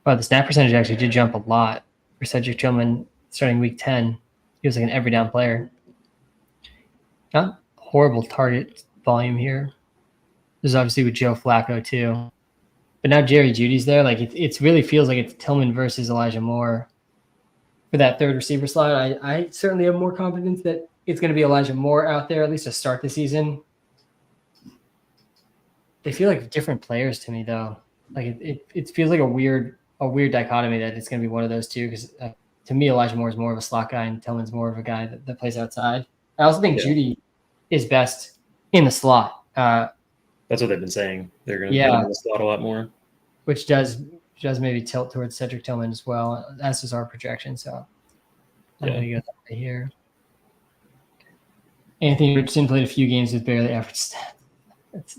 Wow, the snap percentage actually did jump a lot for Cedric Tillman starting week 10. He was like an every down player. Not horrible target volume here. This is obviously with Joe Flacco too. But now Jerry Jeudy's there. Like it really feels like it's Tillman versus Elijah Moore for that third receiver slot. I certainly have more confidence that it's going to be Elijah Moore out there, at least to start the season. They feel like different players to me though. Like it feels like a weird dichotomy that it's going to be one of those two, because to me, Elijah Moore is more of a slot guy and Tillman's more of a guy that plays outside. I also think Jeudy is best in the slot. That's what they've been saying. They're going to put him in the slot a lot more. Which does maybe tilt towards Cedric Tillman as well, as is our projection. So I'm going to go that way here. Anthony Richardson played a few games with barely average stats.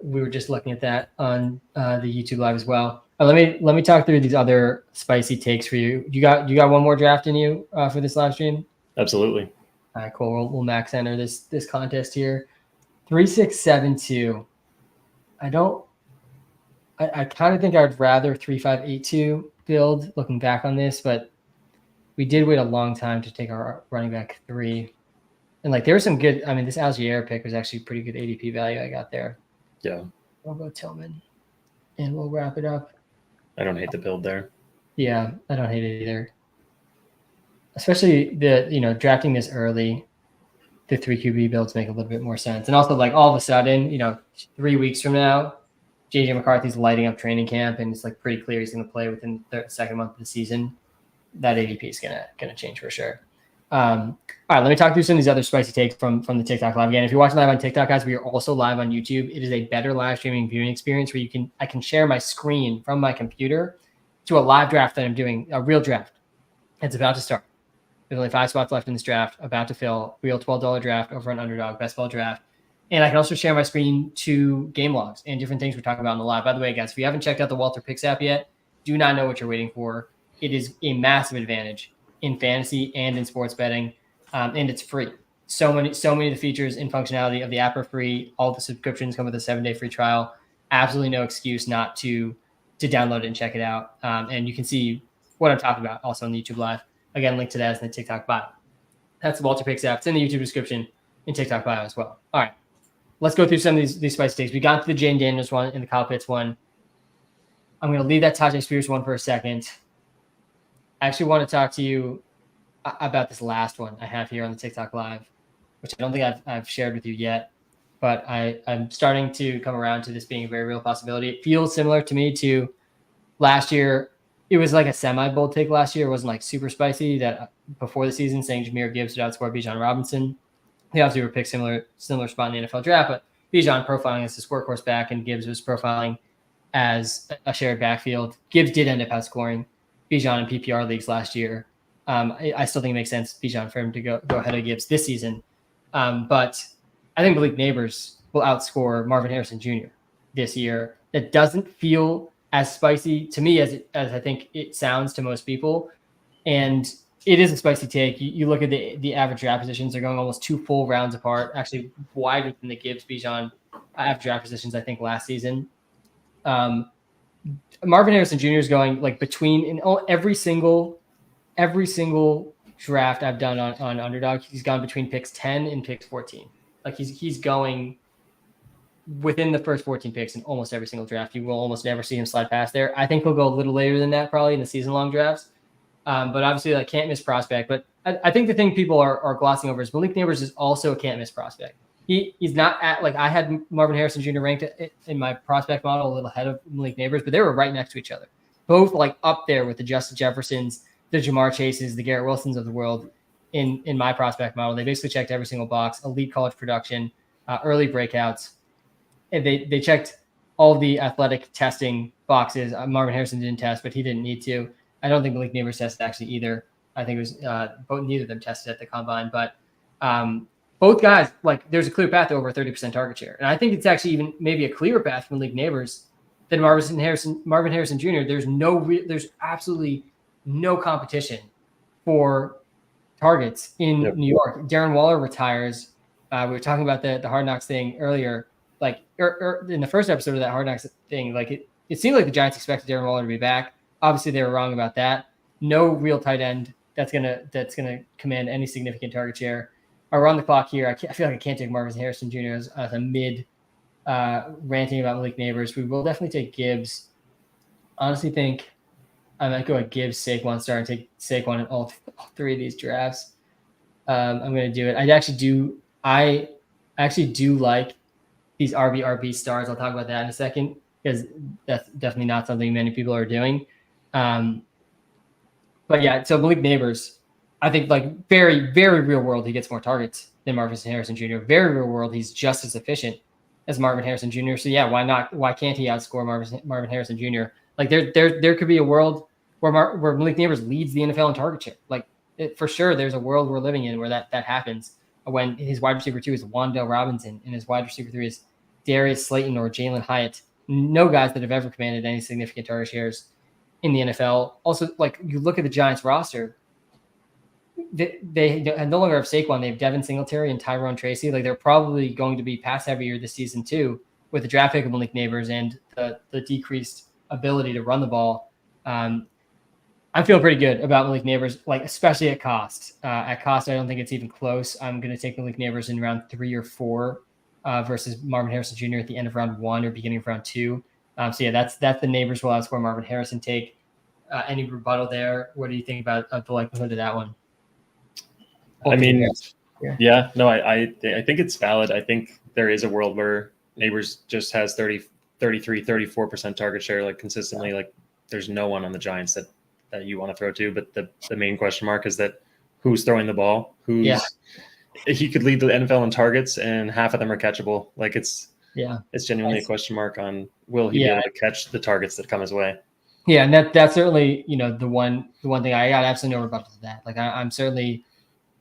We were just looking at that on the YouTube live as well. Let me talk through these other spicy takes for you. You got one more draft in you for this live stream? Absolutely. All right, cool. We'll max enter this contest here. 3672. I kind of think I'd rather 3582 build looking back on this, but we did wait a long time to take our running back 3. And like there was some good, I mean, this Algier pick was actually pretty good ADP value I got there. Yeah. I'll go Tillman and we'll wrap it up. I don't hate the build there. Yeah, I don't hate it either. Especially drafting this early, the 3 QB builds make a little bit more sense. And also like all of a sudden, 3 weeks from now, JJ McCarthy's lighting up training camp and it's like pretty clear he's going to play within the second month of the season. That ADP is gonna change for sure. All right, let me talk through some of these other spicy takes from the TikTok live. Again, if you're watching live on TikTok, guys, we are also live on YouTube. It is a better live streaming viewing experience where I can share my screen from my computer to a live draft that I'm doing, a real draft. It's about to start. There's only 5 spots left in this draft, about to fill. Real $12 draft over an underdog, best ball draft. And I can also share my screen to game logs and different things we're talking about in the live. By the way, guys, if you haven't checked out the Walter Picks app yet, do not know what you're waiting for. It is a massive advantage in fantasy and in sports betting, and it's free. So many of the features and functionality of the app are free. All the subscriptions come with a 7-day free trial. Absolutely no excuse not to download it and check it out. And you can see what I'm talking about also on the YouTube live. Again, link to that is in the TikTok bio. That's the Walter Picks app. It's in the YouTube description and TikTok bio as well. All right. Let's go through some of these spicy takes. We got to the Jane Daniels one and the Kyle Pitts one. I'm going to leave that Tajay Spears one for a second. I actually want to talk to you about this last one I have here on the TikTok live, which I don't think I've shared with you yet, but I'm starting to come around to this being a very real possibility. It feels similar to me to last year. It was like a semi-bold take last year. It wasn't like super spicy that before the season saying Jahmyr Gibbs would outscore Bijan Robinson. They obviously were picked similar spot in the NFL draft, but Bijan profiling as his workhorse back and Gibbs was profiling as a shared backfield. Gibbs did end up outscoring Bijan in PPR leagues last year. I still think it makes sense, Bijan, for him to go ahead of Gibbs this season. But I think Malik Neighbors will outscore Marvin Harrison Jr. this year. That doesn't feel as spicy to me as I think it sounds to most people. And it is a spicy take. You look at the average draft positions; they're going almost 2 full rounds apart, actually wider than the Gibbs Bijan average draft positions. I think last season, Marvin Harrison Jr. is going like between in every single draft I've done on Underdog. He's gone between picks 10 and picks 14. Like he's going within the first 14 picks in almost every single draft. You will almost never see him slide past there. I think he'll go a little later than that, probably in the season-long drafts. But obviously, like can't miss prospect. But I think the thing people are glossing over is Malik Neighbors is also a can't miss prospect. He's not at like I had Marvin Harrison Jr. ranked in my prospect model a little ahead of Malik Neighbors, but they were right next to each other, both like up there with the Justin Jeffersons, the Jamar Chases, the Garrett Wilsons of the world. In my prospect model, they basically checked every single box: elite college production, early breakouts. And they checked all the athletic testing boxes. Marvin Harrison didn't test, but he didn't need to. I don't think Malik Neighbors tested actually either. I think it was neither of them tested at the combine, but both guys, like there's a clear path to over 30% target share. And I think it's actually even maybe a clearer path for Malik Neighbors than Marvin Harrison Jr. There's absolutely no competition for targets in New York. Darren Waller retires. We were talking about the Hard Knocks thing earlier. Like in the first episode of that Hard Knocks thing, like it seemed like the Giants expected Darren Waller to be back. Obviously, they were wrong about that. No real tight end that's gonna command any significant target share. Around the clock here, I feel like I can't take Marvin Harrison Jr. as a mid ranting about Malik Neighbors. We will definitely take Gibbs. Honestly, think I might go at Gibbs, Saquon Star, and take Saquon in all 3 of these drafts. I'm going to do it. I actually do like these RB stars. I'll talk about that in a second because that's definitely not something many people are doing. But yeah, so Malik Neighbors, I think like very, very real world, he gets more targets than Marvin Harrison Jr. Very real world, he's just as efficient as Marvin Harrison Jr. So yeah, why not? Why can't he outscore Marvin Harrison Jr.? Like there could be a world where Malik Neighbors leads the NFL in target share. Like for sure, there's a world we're living in where that happens. When his wide receiver 2 is Wan'Dale Robinson and his wide receiver 3 is Darius Slayton or Jalen Hyatt. No guys that have ever commanded any significant target shares in the NFL. Also, like you look at the Giants roster, they no longer have Saquon. They have Devin Singletary and Tyrone Tracy. Like they're probably going to be pass heavier this season too, with the draft pick of Malik Neighbors and the decreased ability to run the ball. I feel pretty good about Malik Neighbors, like especially at cost. At cost, I don't think it's even close. I'm going to take Malik Neighbors in round 3 or 4 versus Marvin Harrison Jr. at the end of round 1 or beginning of round 2. So yeah, that's the Neighbors will outscore Marvin Harrison take. Any rebuttal there? What do you think about the likelihood of that one? I mean, yeah, no, I think it's valid. I think there is a world where Neighbors just has 33, 34% target share, like consistently. Like there's no one on the Giants that you want to throw to, but the main question mark is that who's throwing the ball? He could lead the NFL in targets and half of them are catchable. Like it's genuinely a question mark on will he be able to catch the targets that come his way. Yeah, and that's certainly, the one thing I got absolutely no rebuttal to that. Like I'm certainly,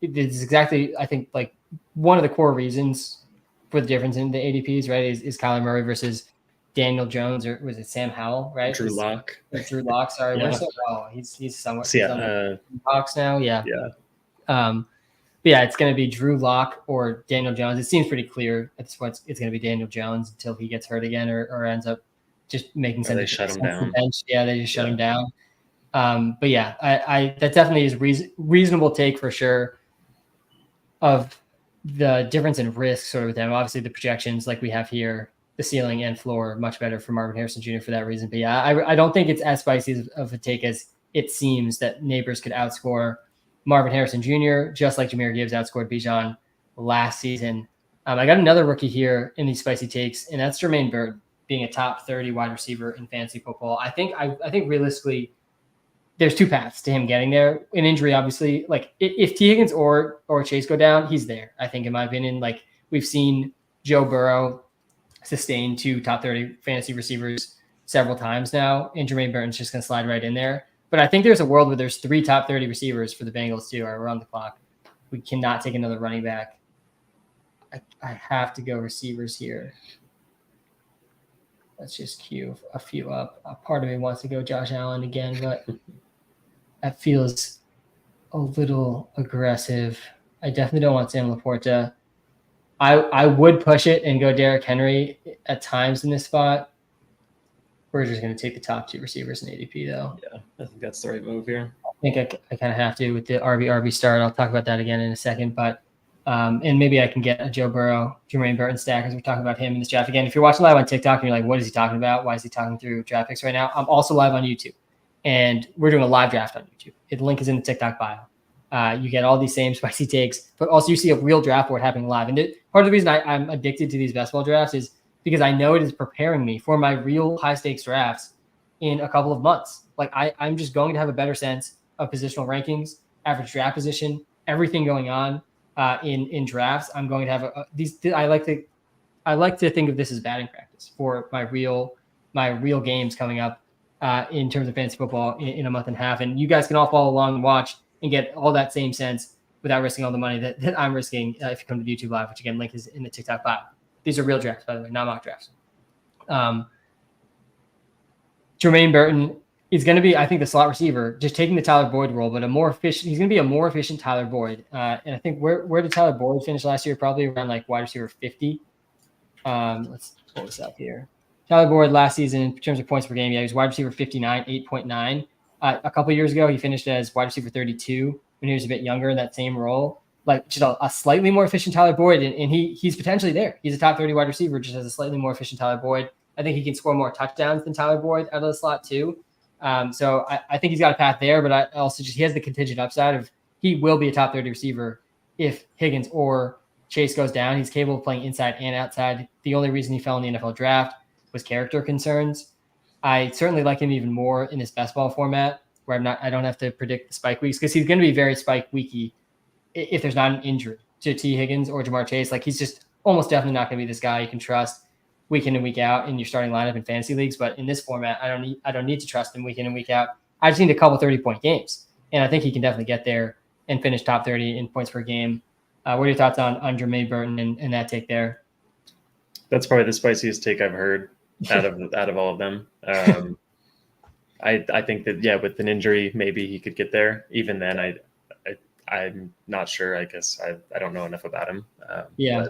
it's exactly, I think like one of the core reasons for the difference in the ADPs, right, is Kyler Murray versus Daniel Jones, or was it Sam Howell, right? Drew Lock. Drew Lock, sorry. Yeah. Where's Sam Howell? He's somewhat So, yeah, Hawks now, yeah. yeah. But yeah, it's going to be Drew Lock or Daniel Jones. It seems pretty clear at this point. It's going to be Daniel Jones until he gets hurt again or ends up just making sense. They shut him down. Bench. Yeah, they just shut him down. But yeah, I that definitely is reasonable take for sure of the difference in risk sort of with them. Obviously, the projections like we have here, the ceiling and floor, much better for Marvin Harrison Jr. for that reason. But yeah, I don't think it's as spicy of a take as it seems that Neighbors could outscore Marvin Harrison Jr., just like Jahmyr Gibbs outscored Bijan last season. I got another rookie here in these spicy takes, and that's Jermaine Burton being a top 30 wide receiver in fantasy football. I think realistically, there's two paths to him getting there. An injury, obviously, like if T. Higgins or Chase go down, he's there. I think, in my opinion, like we've seen Joe Burrow sustain 2 top 30 fantasy receivers several times now, and Jermaine Burton's just going to slide right in there. But I think there's a world where there's 3 top 30 receivers for the Bengals too. All right, we're on the clock. We cannot take another running back. I have to go receivers here. Let's just queue a few up. A part of me wants to go Josh Allen again, but that feels a little aggressive. I definitely don't want Sam Laporta. I would push it and go Derrick Henry at times in this spot. We're just going to take the top 2 receivers in ADP, though. Yeah, I think that's the right move here. I think I kind of have to with the RB start. I'll talk about that again in a second. But and maybe I can get a Joe Burrow, Jermaine Burton stack as we're talking about him in this draft. Again, if you're watching live on TikTok and you're like, what is he talking about? Why is he talking through draft picks right now? I'm also live on YouTube. And we're doing a live draft on YouTube. The link is in the TikTok bio. You get all these same spicy takes, but also you see a real draft board happening live. And part of the reason I'm addicted to these best ball drafts is because I know it is preparing me for my real high stakes drafts in a couple of months. Like I'm just going to have a better sense of positional rankings, average draft position, everything going on in drafts. I'm going to have these. I like to think of this as batting practice for my real games coming up in terms of fantasy football in a month and a half. And you guys can all follow along and watch and get all that same sense without risking all the money that I'm risking if you come to the YouTube Live, which again, link is in the TikTok bio. These are real drafts, by the way, not mock drafts. Jermaine Burton is going to be, I think, the slot receiver, just taking the Tyler Boyd role, but he's going to be a more efficient Tyler Boyd. And I think where did Tyler Boyd finish last year? Probably around like wide receiver 50. Let's pull this up here. Tyler Boyd last season in terms of points per game, he was wide receiver 59, 8.9. A couple of years ago, he finished as wide receiver 32 when he was a bit younger in that same role. Like just a slightly more efficient Tyler Boyd, and he's potentially there. He's a top 30 wide receiver, just as a slightly more efficient Tyler Boyd. I think he can score more touchdowns than Tyler Boyd out of the slot too. So I think he's got a path there, but I also he has the contingent upside of he will be a top 30 receiver if Higgins or Chase goes down. He's capable of playing inside and outside. The only reason he fell in the NFL draft was character concerns. I certainly like him even more in this best ball format where I don't have to predict the spike weeks because he's going to be very spike weeky if there's not an injury to T. Higgins or Jamar Chase. Like he's just almost definitely not going to be this guy you can trust week in and week out in your starting lineup in fantasy leagues. But in this format, I don't need to trust him week in and week out. I just need a couple 30-point games, and I think he can definitely get there and finish top 30 in points per game. What are your thoughts on Jermaine Burton and that take there? That's probably the spiciest take I've heard out of all of them. I think that with an injury maybe he could get there. Even then, I'm not sure. I guess I don't know enough about him. So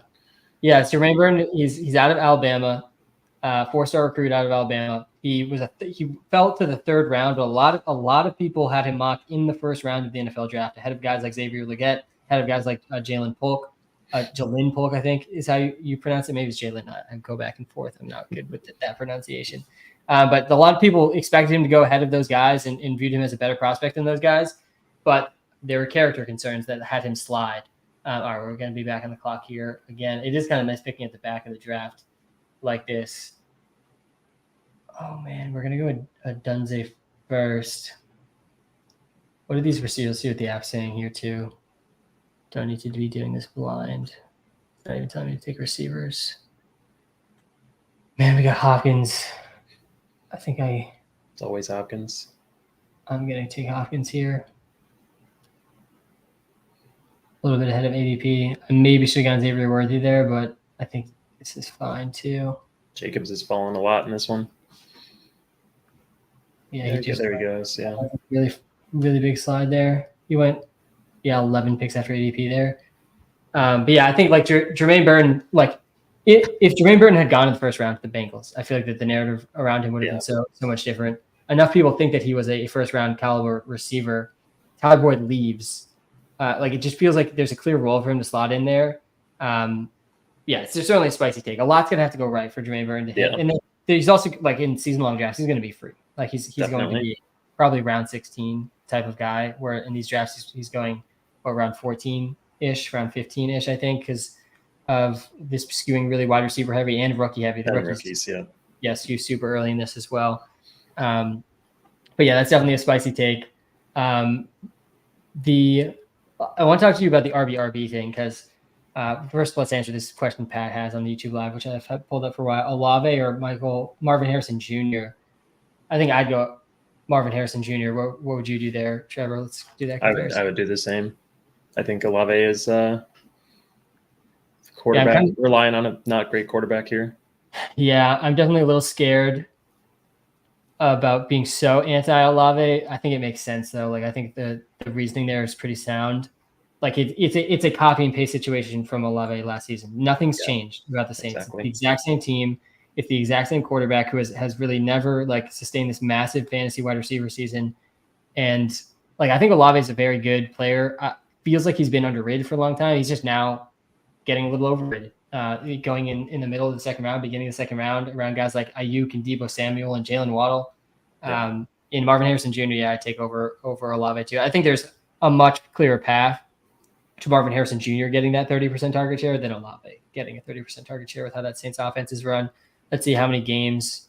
Jermaine Burton, he's out of Alabama, 4-star recruit out of Alabama. He fell to the 3rd round, but a lot of people had him mocked in the 1st round of the NFL draft, ahead of guys like Xavier Legette, ahead of guys like Jalen Polk. Jalen Polk, I think, is how you pronounce it. Maybe it's Jalen. I go back and forth. I'm not good with that pronunciation. But a lot of people expected him to go ahead of those guys and viewed him as a better prospect than those guys. But there were character concerns that had him slide. All right, we're going to be back on the clock here again. It is kind of nice picking at the back of the draft like this. Oh, man, we're going to go with a Dunze first. What are these receivers? See what the app's saying here, too. Don't need to be doing this blind. It's not even telling me to take receivers. Man, we got Hopkins. I think It's always Hopkins. I'm going to take Hopkins here. A little bit ahead of ADP. I maybe should have gone Xavier Worthy there, but I think this is fine too. Jacobs has fallen a lot in this one. Yeah, there he goes. Yeah, really, really big slide there. He went, 11 picks after ADP there. But yeah, I think like Jermaine Burton, like if Jermaine Burton had gone in the first round to the Bengals, I feel like that the narrative around him would have been so much different. Enough people think that he was a first round caliber receiver. Tyler Boyd leaves. Like it just feels like there's a clear role for him to slot in there. It's certainly a spicy take. A lot's gonna have to go right for Jermaine Burton to hit. And then he's also like in season long drafts, he's gonna be free. Like he's going to be probably round 16 type of guy. Where in these drafts he's going around 14-ish, around 15-ish, I think, because of this skewing really wide receiver heavy and rookie heavy. The rookies, skew super early in this as well. But yeah, that's definitely a spicy take. I want to talk to you about the RB thing because first let's answer this question Pat has on the YouTube Live, which I've pulled up for a while. Olave or Marvin Harrison Jr. I think I'd go Marvin Harrison Jr. What would you do there, Trevor? Let's do that comparison. I would do the same. I think Olave is quarterback, relying on a not great quarterback here. Yeah, I'm definitely a little scared about being so anti-Olave. I think it makes sense though. Like I think the reasoning there is pretty sound. Like it's a copy and paste situation from Olave last season. Nothing's changed about the Saints. Exactly. The exact same team. It's the exact same quarterback who has really never like sustained this massive fantasy wide receiver season. And like I think Olave is a very good player. Feels like he's been underrated for a long time. He's just now getting a little overrated. Going in the middle of the second round, beginning of the second round, around guys like Ayuk and Deebo Samuel and Jalen Waddle. In Marvin Harrison Jr., I take over Olave too. I think there's a much clearer path to Marvin Harrison Jr. getting that 30% target share than Olave getting a 30% target share with how that Saints offense is run. Let's see how many games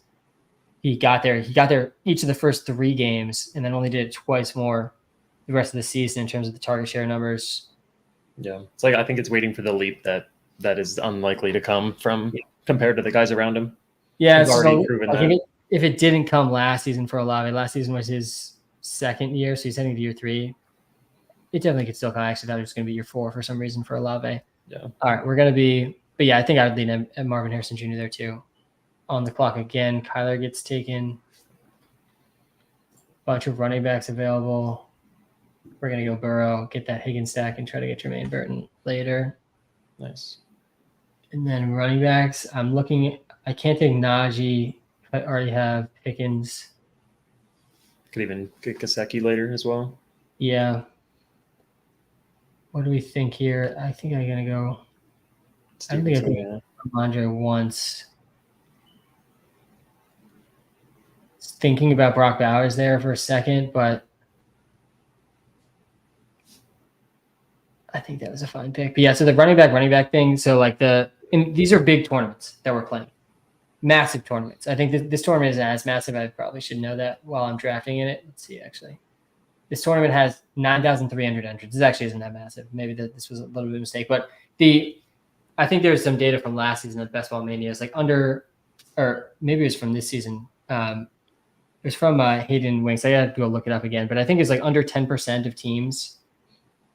he got there. He got there each of the first 3 games and then only did it twice more the rest of the season in terms of the target share numbers. Yeah. It's like I think it's waiting for the leap that is unlikely to come from compared to the guys around him. Yeah, he's already proven that. If it didn't come last season for Olave, last season was his second year, so he's heading to year 3. It definitely could still come. I actually thought it was going to be year 4 for some reason for Olave. Yeah. All right, we're going to be – but yeah, I think I would lean at Marvin Harrison Jr. there too. On the clock again, Kyler gets taken. Bunch of running backs available. We're going to go Burrow, get that Higgins stack, and try to get Jermaine Burton later. Nice. And then running backs, I'm looking – I can't take Najee if I already have Pickens. Could even get Gesicki later as well. Yeah. What do we think here? I think I'm going to go – I don't think I think Ramondre once. Thinking about Brock Bowers there for a second, but I think that was a fine pick. But yeah, so the running back thing. So like these are big tournaments that we're playing, massive tournaments. I think this tournament isn't as massive. I probably should know that while I'm drafting in it. Let's see, actually, this tournament has 9,300 entrants. This actually isn't that massive. Maybe this was a little bit of a mistake, but I think there's some data from last season of Best Ball Mania. It's like or maybe it was from this season. It was from Hayden Winks. I got to go look it up again, but I think it's like under 10% of teams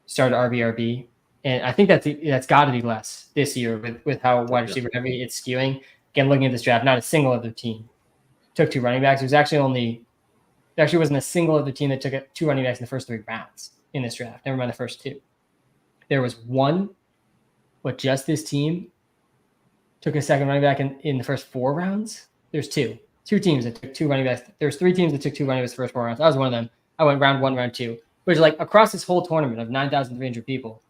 started RBRB, and I think that's got to be less this year with how wide receiver heavy it's skewing. Again, looking at this draft, not a single other team took 2 running backs. There actually wasn't a single other team that took 2 running backs in the first 3 rounds in this draft. Never mind the first 2. There was one, but just this team took a second running back in the first 4 rounds. There's 2 teams that took 2 running backs. There's 3 teams that took 2 running backs the first 4 rounds. I was one of them. I went round 1, round 2. Which is like across this whole tournament of 9,300 people,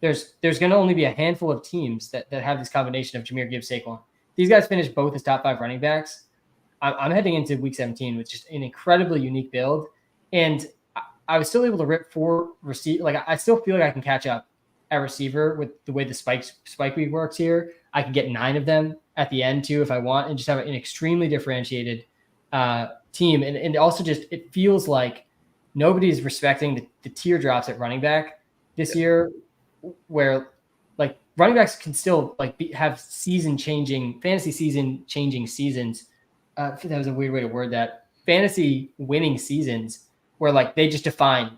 there's going to only be a handful of teams that have this combination of Jahmyr Gibbs, Saquon. These guys finished both as top 5 running backs. I'm heading into week 17 with just an incredibly unique build, and I was still able to rip 4 receiver. Like I still feel like I can catch up at receiver with the way the spike week works here. I can get 9 of them at the end too if I want, and just have an extremely differentiated team. And also just it feels like nobody's respecting the teardrops at running back this year, where like running backs can still like have fantasy season changing seasons. That was a weird way to word that. Fantasy winning seasons where like they just define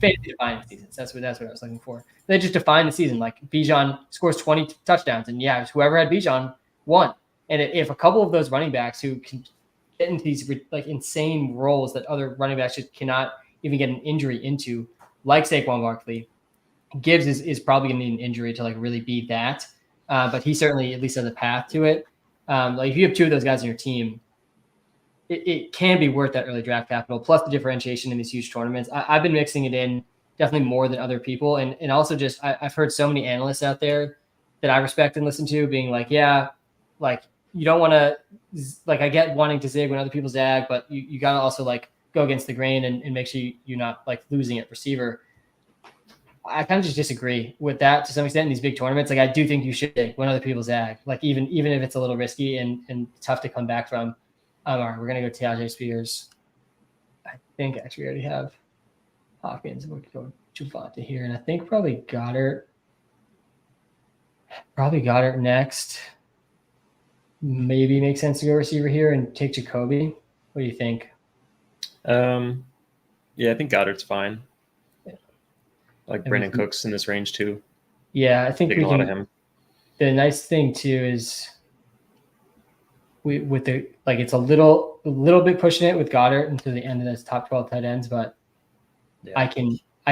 basically define the seasons. That's what I was looking for. They just define the season. Like Bijan scores 20 touchdowns, and yeah, whoever had Bijan won. And if a couple of those running backs who can get into these like insane roles that other running backs just cannot even get an injury into, like Saquon Barkley, Gibbs is probably going to need an injury to like really be that. But he certainly at least has a path to it. Like if you have two of those guys on your team, it can be worth that early draft capital, plus the differentiation in these huge tournaments. I've been mixing it in definitely more than other people. And also just, I've heard so many analysts out there that I respect and listen to being like, yeah, like you don't want to, like I get wanting to zig when other people zag, but you got to also like go against the grain and make sure you're not like losing at receiver. I kind of just disagree with that to some extent in these big tournaments. Like I do think you should zig when other people zag, like even if it's a little risky and tough to come back from. All right, we're going to go Tyjae Spears. I think actually we already have Hopkins. We'll go Javonte here. And I think probably Goddard. Probably Goddard next. Maybe makes sense to go receiver here and take Jacoby. What do you think? Yeah, I think Goddard's fine. Yeah. Like Brandon Cooks in this range too. Yeah, I think Taking a lot of him. The nice thing too is with the like it's a little bit pushing it with Goddard into the end of those top 12 tight ends, but yeah. I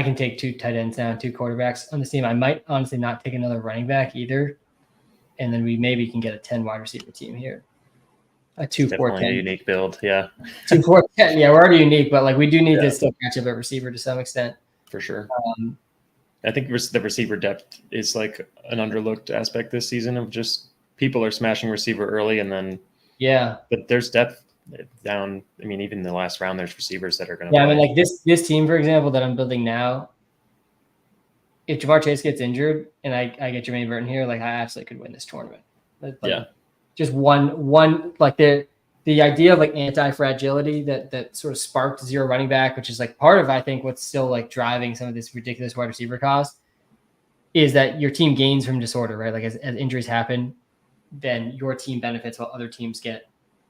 can take two tight ends now, two quarterbacks on this team. I might honestly not take another running back either, and then we maybe can get a 10 wide receiver team here. A 2-4-10. A unique build, yeah. 2-4-10. Yeah, we're already unique, but like we do need to still catch up at receiver to some extent. For sure. I think the receiver depth is like an underlooked aspect this season of just people are smashing receiver early and then but there's depth down. I mean, even in the last round, there's receivers that are going to play. I mean, like this team, for example, that I'm building now, if Jamar Chase gets injured and I get Jermaine Burton here, like I absolutely could win this tournament. Like, just one like the idea of like anti-fragility that sort of sparked zero running back, which is like part of I think what's still like driving some of this ridiculous wide receiver cost, is that your team gains from disorder, right? Like as injuries happen, then your team benefits while other teams get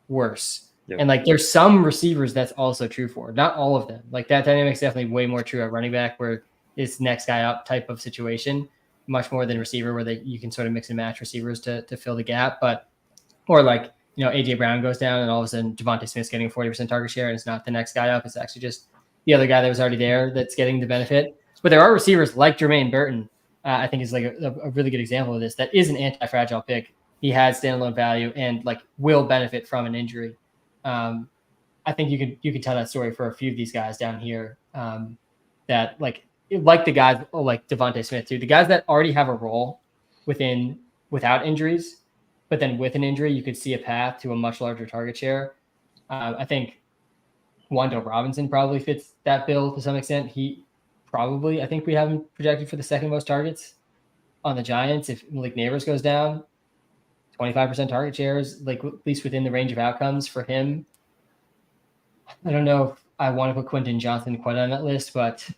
worse. Yep. And like there's some receivers that's also true for, not all of them. Like that dynamic's definitely way more true at running back where it's next guy up type of situation, much more than receiver where you can sort of mix and match receivers to fill the gap. But or like, you know, AJ Brown goes down and all of a sudden Devontae Smith's getting a 40% target share and it's not the next guy up. It's actually just the other guy that was already there that's getting the benefit. But there are receivers like Jermaine Burton, I think is like a really good example of this. That is an anti-fragile pick. He has standalone value and like will benefit from an injury. I think you could tell that story for a few of these guys down here that like the guys like Devontae Smith too, the guys that already have a role without injuries. But then with an injury, you could see a path to a much larger target share. I think Wan'Dale Robinson probably fits that bill to some extent. I think we have him projected for the second most targets on the Giants. If Malik Neighbors goes down, 25% target shares, like at least within the range of outcomes for him. I don't know if I want to put Quentin Johnson quite on that list, but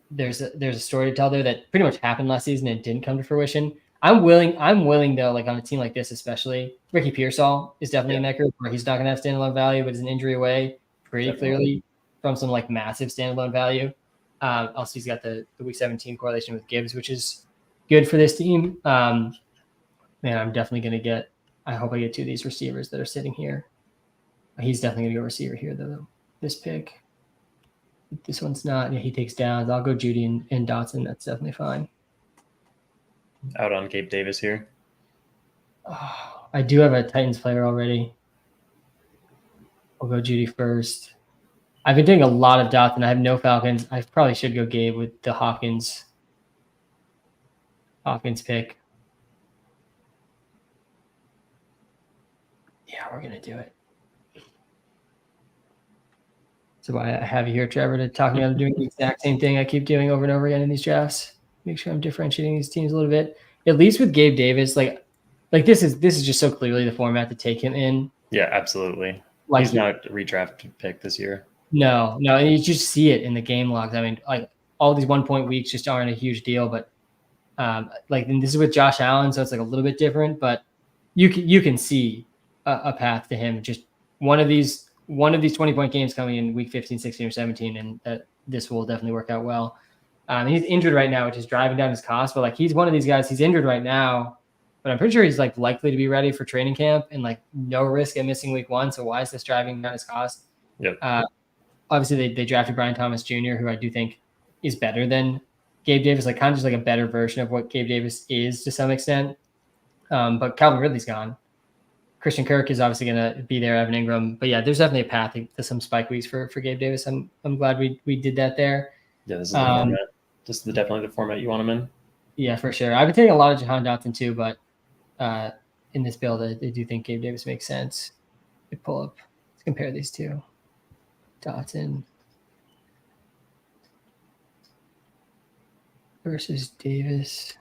there's a story to tell there that pretty much happened last season and didn't come to fruition. I'm willing though, like on a team like this, especially Ricky Pearsall is definitely in that group where he's not going to have standalone value, but is an injury away pretty clearly from some like massive standalone value. Also, he's got the week 17 correlation with Gibbs, which is good for this team. Man, I'm definitely going to I hope I get two of these receivers that are sitting here. He's definitely going to go receiver here though. This pick. This one's not. Yeah, he takes downs. I'll go Judy and Dotson. That's definitely fine. Out on Gabe Davis here. Oh, I do have a Titans player already. I'll go Judy first. I've been doing a lot of Dotson. I have no Falcons. I probably should go Gabe with the Hopkins pick. Yeah, we're going to do it. So I have you here, Trevor, to talk me out of doing the exact same thing I keep doing over and over again in these drafts. Make sure I'm differentiating these teams a little bit. At least with Gabe Davis, like this is just so clearly the format to take him in. Yeah, absolutely. Like he's not a redraft pick this year. No, and you just see it in the game logs. I mean, like all these 1 point weeks just aren't a huge deal, but like and this is with Josh Allen, so it's like a little bit different. But you can see a path to him. Just one of these 20-point games coming in week 15, 16, or 17, and this will definitely work out well. He's injured right now, which is driving down his cost. But like, he's one of these guys. He's injured right now, but I'm pretty sure he's like likely to be ready for training camp and like no risk of missing week 1. So why is this driving down his cost? Yep. Obviously, they drafted Brian Thomas Jr., who I do think is better than Gabe Davis, like kind of just like a better version of what Gabe Davis is to some extent. But Calvin Ridley's gone. Christian Kirk is obviously going to be there, Evan Ingram. But yeah, there's definitely a path to some spike weeks for Gabe Davis. I'm glad we did that there. Yeah, this is the format. This is definitely the format you want him in. Yeah, for sure. I've been taking a lot of Jahan Dotson too, but in this build, I do think Gabe Davis makes sense. We pull up. Let's compare these two. Dotson versus Davis.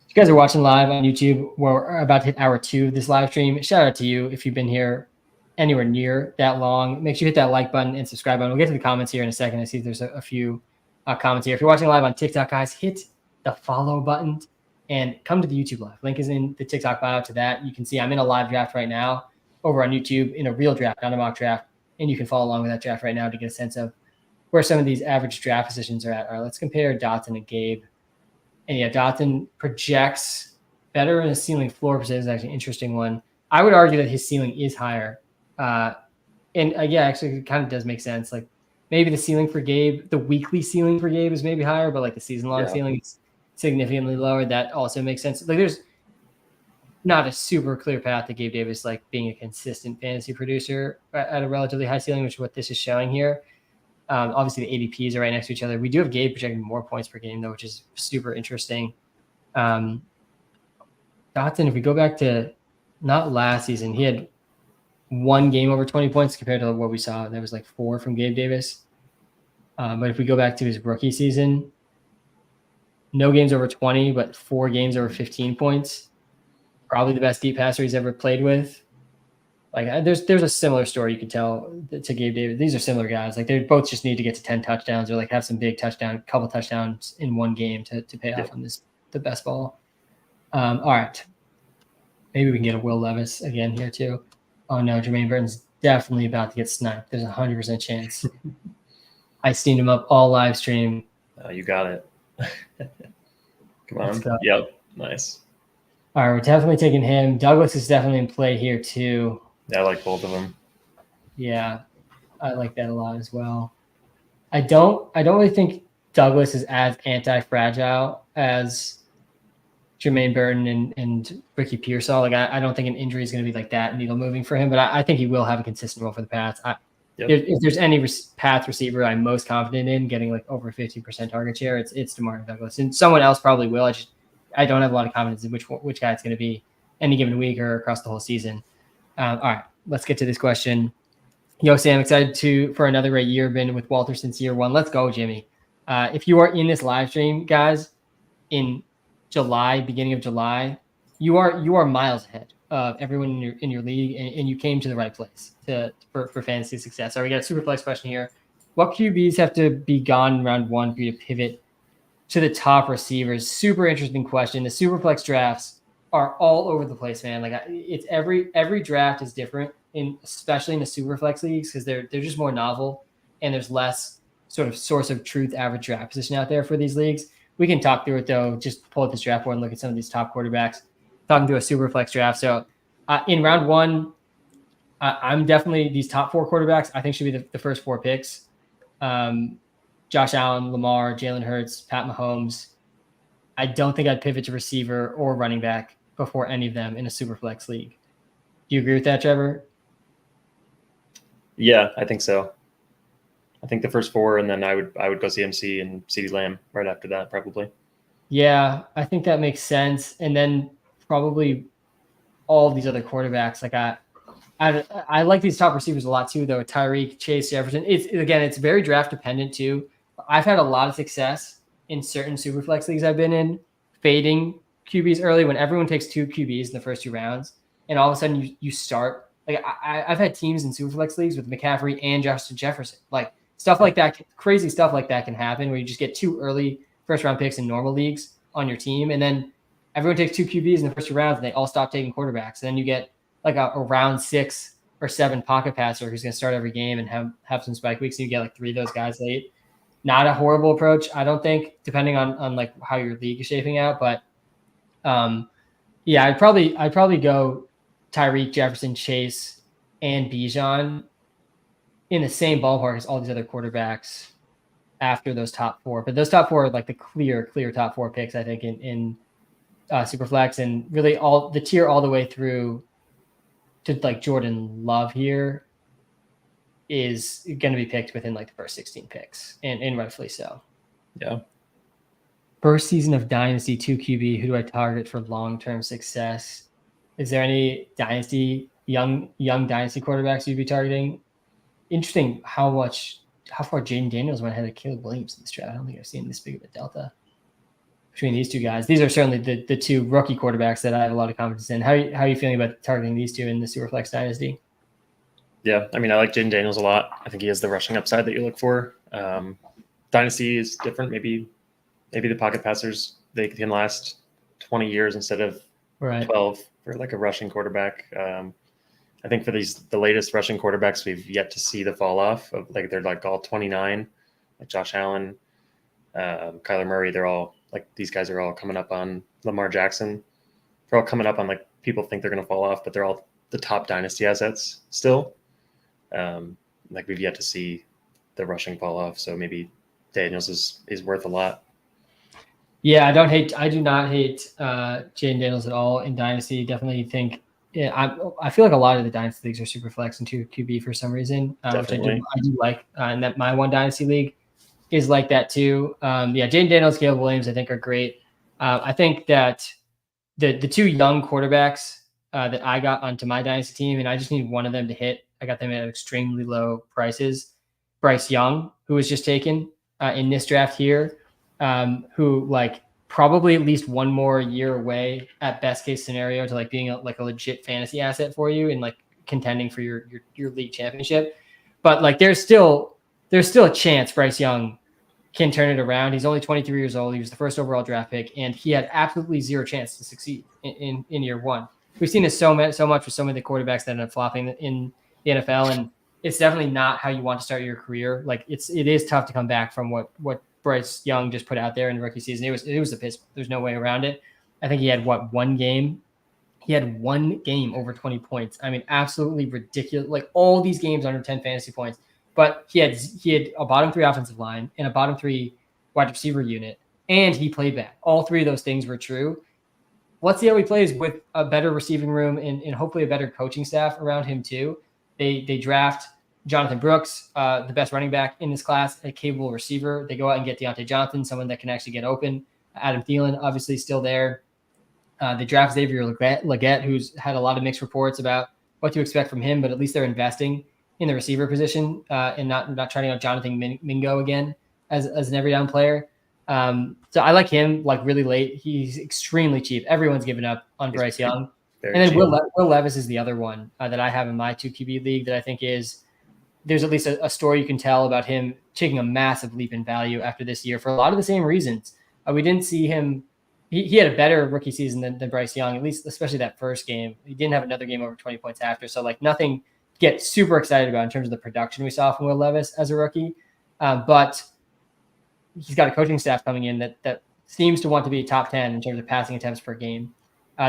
If you guys are watching live on YouTube, we're about to hit hour 2 of this live stream. Shout out to you if you've been here anywhere near that long. Make sure you hit that like button and subscribe button. We'll get to the comments here in a second. I see there's a few comments here. If you're watching live on TikTok, guys, hit the follow button and come to the YouTube live. Link is in the TikTok bio to that. You can see I'm in a live draft right now over on YouTube in a real draft, not a mock draft. And you can follow along with that draft right now to get a sense of where some of these average draft positions are at. All right, let's compare Dotson and Gabe. And yeah, Dotson projects better in a ceiling floor percentage. Is actually an interesting one. I would argue that his ceiling is higher. Yeah, actually it kind of does make sense. Like maybe the ceiling for Gabe, the weekly ceiling for Gabe is maybe higher, but like the season-long ceiling is significantly lower. That also makes sense. Like there's not a super clear path to Gabe Davis like being a consistent fantasy producer at a relatively high ceiling, which is what this is showing here. Obviously, the ADPs are right next to each other. We do have Gabe projecting more points per game, though, which is super interesting. Dotson, if we go back to not last season, he had 1 game over 20 points compared to what we saw. There was like 4 from Gabe Davis. But if we go back to his rookie season, no games over 20, but 4 games over 15 points. Probably the best deep passer he's ever played with. Like there's a similar story you could tell to Gabe Davis. These are similar guys. Like they both just need to get to 10 touchdowns or like have some big couple touchdowns in one game to pay off on the best ball. All right. Maybe we can get a Will Levis again here too. Oh no, Jermaine Burton's definitely about to get sniped. There's 100% chance. I steamed him up all live stream. You got it. Come on. Yep. Nice. All right, we're definitely taking him. Douglas is definitely in play here too. Yeah, I like both of them. Yeah, I like that a lot as well. I don't really think Douglas is as anti-fragile as Jermaine Burton and Ricky Pearsall. Like I don't think an injury is going to be like that needle moving for him, but I think he will have a consistent role for the Pats. If there's any Pats receiver I'm most confident in getting like over 50% target share, it's DeMarvin Douglas, and someone else probably will. I don't have a lot of confidence in which guy it's going to be any given week or across the whole season. All right, let's get to this question. Yo, Sam, excited for another great year. Been with Walter since year 1. Let's go, Jimmy. If you are in this live stream, guys, in July, beginning of July, you are miles ahead of everyone in your league, and you came to the right place for fantasy success. All right, we got a super flex question here. What QBs have to be gone in round 1 for you to pivot to the top receivers? Super interesting question. The super flex drafts are all over the place, man. Like it's every draft is different, especially in the super flex leagues because they're just more novel and there's less sort of source of truth average draft position out there for these leagues. We can talk through it though. Just pull up this draft board and look at some of these top quarterbacks. Talking through a super flex draft. So in round 1, I'm definitely these top 4 quarterbacks. I think should be the first 4 picks. Josh Allen, Lamar, Jalen Hurts, Pat Mahomes. I don't think I'd pivot to receiver or running back before any of them in a super flex league. Do you agree with that, Trevor? Yeah, I think so. I think the first 4, and then I would go CMC and CeeDee Lamb right after that, probably. Yeah, I think that makes sense. And then probably all of these other quarterbacks. Like I like these top receivers a lot too, though. Tyreek, Chase, Jefferson. It's very draft dependent too. I've had a lot of success in certain super flex leagues I've been in, fading QBs early when everyone takes 2 QBs in the first 2 rounds, and all of a sudden you start. Like I've had teams in super flex leagues with McCaffrey and Justin Jefferson. Like stuff like that, crazy stuff like that can happen where you just get 2 early first round picks in normal leagues on your team, and then everyone takes 2 QBs in the first 2 rounds, and they all stop taking quarterbacks, and then you get like a round 6 or 7 pocket passer who's going to start every game and have some spike weeks. And you get like 3 of those guys late. Not a horrible approach, I don't think, depending on like how your league is shaping out. But yeah, I'd probably go Tyreek, Jefferson, Chase, and Bijan in the same ballpark as all these other quarterbacks after those top 4. But those top 4 are like the clear top 4 picks, I think, in Superflex, and really all the tier all the way through to like Jordan Love here is going to be picked within like the first 16 picks, and rightfully so. Yeah. First season of Dynasty 2 QB. Who do I target for long-term success? Is there any Dynasty young Dynasty quarterbacks you'd be targeting? Interesting how far Jaden Daniels went ahead of Caleb Williams in this draft. I don't think I've seen this big of a delta between these 2 guys. These are certainly the 2 rookie quarterbacks that I have a lot of confidence in. How are you feeling about targeting these 2 in the Superflex Dynasty? Yeah, I mean, I like Jaden Daniels a lot. I think he has the rushing upside that you look for. Dynasty is different. Maybe the pocket passers, they can last 20 years instead of 12 for like a rushing quarterback. I think for the latest rushing quarterbacks, we've yet to see the fall off of like they're like all 29, like Josh Allen, Kyler Murray. They're all like these guys are all coming up on Lamar Jackson. They're all coming up on like people think they're going to fall off, but they're all the top dynasty assets still. Like we've yet to see the rushing fall off, so maybe Daniels is worth a lot. Yeah, I do not hate Jaden Daniels at all in Dynasty. Definitely think, I feel like a lot of the Dynasty leagues are super flex into QB for some reason, which I do like. And that my one Dynasty league is like that too. Yeah, Jaden Daniels, Caleb Williams, I think are great. I think that the 2 young quarterbacks that I got onto my Dynasty team, and I just need one of them to hit. I got them at extremely low prices. Bryce Young, who was just taken in this draft here, who like probably at least 1 more year away at best case scenario to like being a legit fantasy asset for you and like contending for your league championship. But like there's still a chance Bryce Young can turn it around. He's only 23 years old. He was the first overall draft pick, and he had absolutely 0 chance to succeed in year 1. We've seen this so much with so many of the quarterbacks that end up flopping in the NFL, and it's definitely not how you want to start your career. Like it is tough to come back from what Bryce Young just put out there in the rookie season. It was a piss. There's no way around it. I think he had 1 game. He had 1 game over 20 points. I mean, absolutely ridiculous. Like all these games under 10 fantasy points. But he had a bottom 3 offensive line and a bottom 3 wide receiver unit, and he played bad. All 3 of those things were true. Let's see how he plays with a better receiving room and hopefully a better coaching staff around him too. They draft Jonathan Brooks, the best running back in this class, a capable receiver. They go out and get Deontay Johnson, someone that can actually get open. Adam Thielen, obviously still there. They draft Xavier Legette, who's had a lot of mixed reports about what to expect from him, but at least they're investing in the receiver position and not trying out Jonathan Mingo again as an every down player. So I like him like really late. He's extremely cheap. Everyone's given up on Bryce Young. And then Will Levis is the other one that I have in my 2 QB league that I think there's at least a story you can tell about him taking a massive leap in value after this year for a lot of the same reasons. We didn't see him. He had a better rookie season than Bryce Young, at least especially that first game. He didn't have another game over 20 points after. So like nothing to get super excited about in terms of the production we saw from Will Levis as a rookie. But he's got a coaching staff coming in that seems to want to be top 10 in terms of passing attempts per game.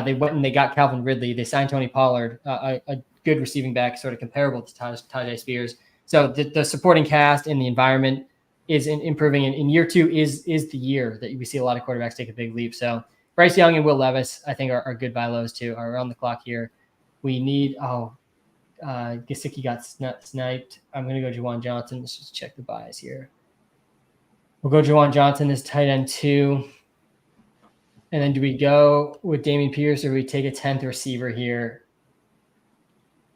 They went and they got Calvin Ridley. They signed Tony Pollard, a good receiving back, sort of comparable to Tajay Spears. So the supporting cast and the environment is improving. And in year 2 is the year that we see a lot of quarterbacks take a big leap. So Bryce Young and Will Levis, I think, are good buy lows too. Are on the clock here. We need Gesicki got sniped. I'm going to go Juwan Johnson. Let's just check the buys here. We'll go Juwan Johnson as tight end 2. And then do we go with Dameon Pierce or do we take a 10th receiver here?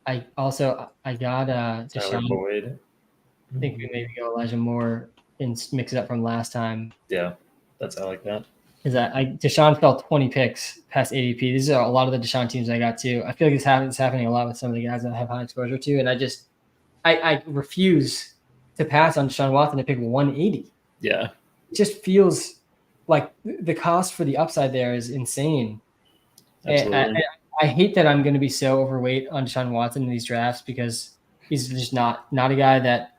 I got Deshaun Boyd. I think we maybe go Elijah Moore and mix it up from last time. Yeah, I like that. Is that Deshaun fell 20 picks past ADP. These are a lot of the Deshaun teams I got too. I feel like it's happening a lot with some of the guys that I have high exposure to, and I refuse to pass on Deshaun Watson to pick 180. Yeah, it just feels like the cost for the upside there is insane. Absolutely. I hate that I'm going to be so overweight on Deshaun Watson in these drafts because he's just not a guy that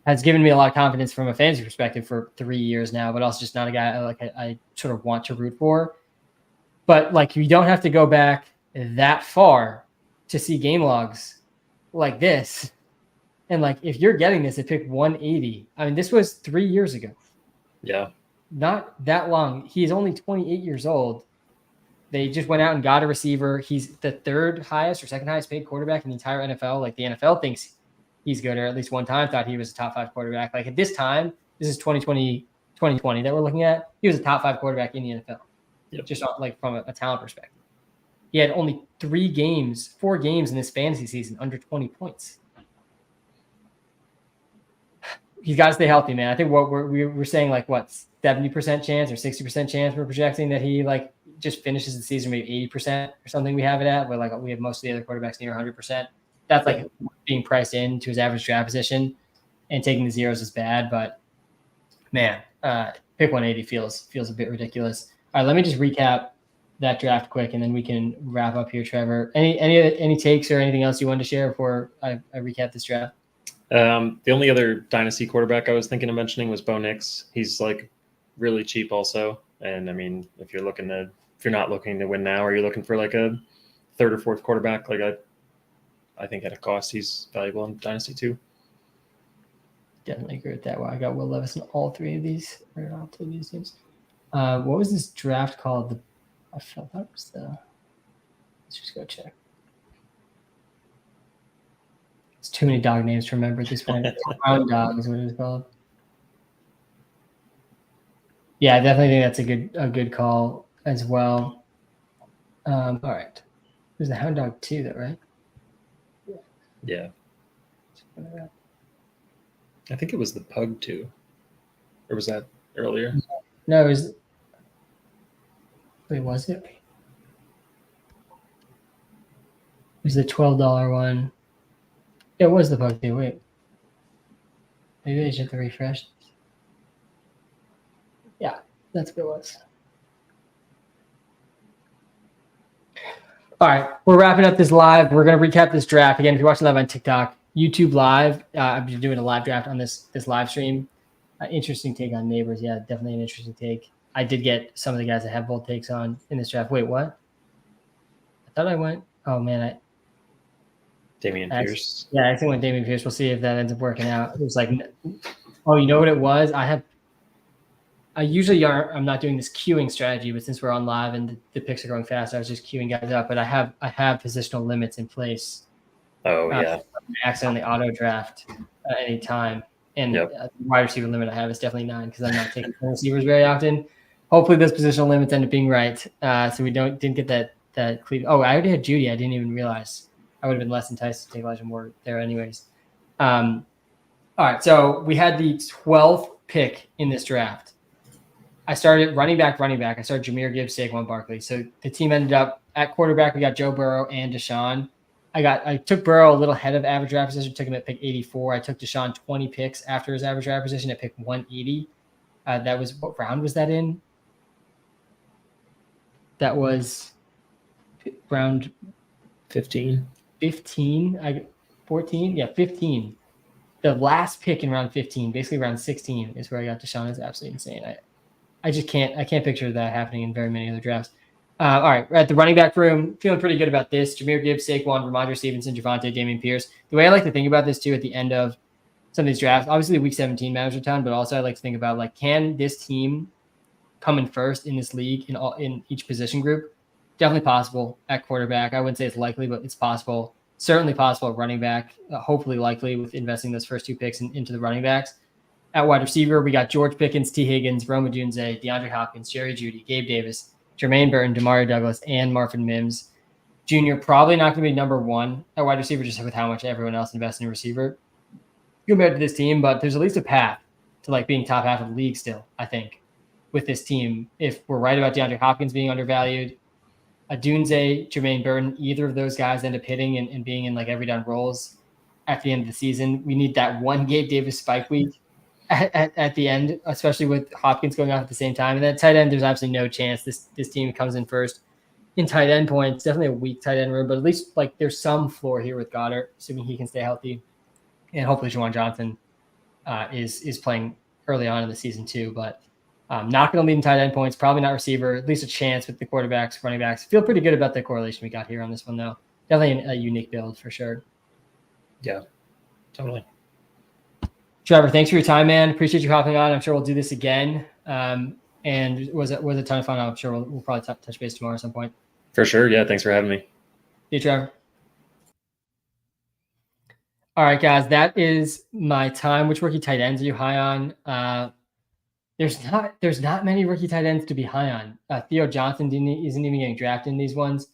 has given me a lot of confidence from a fantasy perspective for 3 years now, but also just not a guy I sort of want to root for. But like, you don't have to go back that far to see game logs like this. And like, if you're getting this at pick 180, I mean, this was 3 years ago. Yeah. Not that long. He's only 28 years old. They just went out and got a receiver. He's the third highest or second highest paid quarterback in the entire NFL. Like, the NFL thinks he's good, or at least one time thought he was a top 5 quarterback. Like, at this time, this is 2020 that we're looking at. He was a top 5 quarterback in the NFL. Yep. Just like from a talent perspective. He had only 4 games in this fantasy season under 20 points. He's got to stay healthy, man. I think what we're saying, like, what, 70% chance or 60% chance we're projecting that he like just finishes the season maybe 80% or something. We have it at, where like we have most of the other quarterbacks near 100%. That's like being priced into his average draft position, and taking the zeros is bad. But man, pick 180 feels a bit ridiculous. All right, let me just recap that draft quick, and then we can wrap up here. Trevor, any takes or anything else you wanted to share before I recap this draft? The only other dynasty quarterback I was thinking of mentioning was Bo Nix. He's like really cheap also. And I mean, if you're not looking to win now, or you're looking for like a third or fourth quarterback, like I think at a cost, he's valuable in dynasty too. Definitely agree with that. Well, I got Will Levis in all 3 of these, or all 2 of these teams. What was this draft called? I felt that was the. Let's just go check. It's too many dog names to remember at this point. Hound Dog is what it was called. Yeah, I definitely think that's a good call as well. All right. There's the Hound Dog 2, though, right? Yeah. I think it was the Pug 2. Or was that earlier? No, it was. Wait, was it? It was the $12 one. It was the Pug 2. Wait. Maybe they just have to refresh. Yeah, that's what it was. All right, we're wrapping up this live. We're going to recap this draft. Again, if you're watching live on TikTok, YouTube Live, I'm doing a live draft on this live stream. Interesting take on Neighbors. Yeah, definitely an interesting take. I did get some of the guys that have bold takes on in this draft. Wait, what? I thought I went. Oh, man. Dameon Pierce. Yeah, I think I went Dameon Pierce. We'll see if that ends up working out. It was like, oh, you know what it was? I'm not doing this queuing strategy, but since we're on live and the picks are going fast, I was just queuing guys up. But I have positional limits in place. Oh yeah. Accidentally auto draft at any time, and the wide receiver limit I have is definitely 9 because I'm not taking receivers very often. Hopefully, those positional limits end up being right, so we didn't get that Cleveland. Oh, I already had Judy. I didn't even realize. I would have been less enticed to take Elijah Moore there, anyways. All right, so we had the 12th pick in this draft. I started running back. I started Jahmyr Gibbs, Saquon Barkley. So the team ended up at quarterback. We got Joe Burrow and Deshaun. I took Burrow a little ahead of average draft position. Took him at pick 84. I took Deshaun 20 picks after his average draft position at pick 180. That was, what round was that in? That was round 15. 15. 14. Yeah, 15. The last pick in round 15, basically round 16, is where I got Deshaun. Is absolutely insane. I just can't picture that happening in very many other drafts. All right, we're at the running back room. Feeling pretty good about this. Jahmyr Gibbs, Saquon, Ramondre Stevenson, Javonte, Dameon Pierce. The way I like to think about this too at the end of some of these drafts, obviously week 17 matters a ton, but also I like to think about, like, can this team come in first in this league in each position group? Definitely possible at quarterback. I wouldn't say it's likely, but it's possible. Certainly possible at running back. Hopefully likely with investing those first 2 picks into the running backs. At wide receiver, we got George Pickens, T. Higgins, Rome Odunze, DeAndre Hopkins, Jerry Jeudy, Gabe Davis, Jermaine Burton, Demario Douglas, and Marvin Mims. Jr. probably not going to be number 1 at wide receiver, just with how much everyone else invests in a receiver compared to this team. But there's at least a path to like being top half of the league still, I think, with this team. If we're right about DeAndre Hopkins being undervalued, Odunze, Jermaine Burton, either of those guys end up hitting and being in like every down roles at the end of the season. We need that one Gabe Davis spike week at the end, especially with Hopkins going off at the same time. And then tight end, there's absolutely no chance this team comes in first in tight end points. Definitely a weak tight end room, but at least like there's some floor here with Goddard, assuming he can stay healthy, and hopefully Juwan Johnson is playing early on in the season too. But not going to lead in tight end points, probably not receiver. At least a chance with the quarterbacks, running backs. Feel pretty good about the correlation we got here on this one though. Definitely a unique build for sure. Yeah, totally. Trevor, thanks for your time, man. Appreciate you hopping on. I'm sure we'll do this again. And it was a ton of fun. I'm sure we'll probably touch base tomorrow at some point. For sure. Yeah. Thanks for having me. See you, Trevor. All right, guys, that is my time. Which rookie tight ends are you high on? There's not many rookie tight ends to be high on. Theo Johnson isn't even getting drafted in these ones.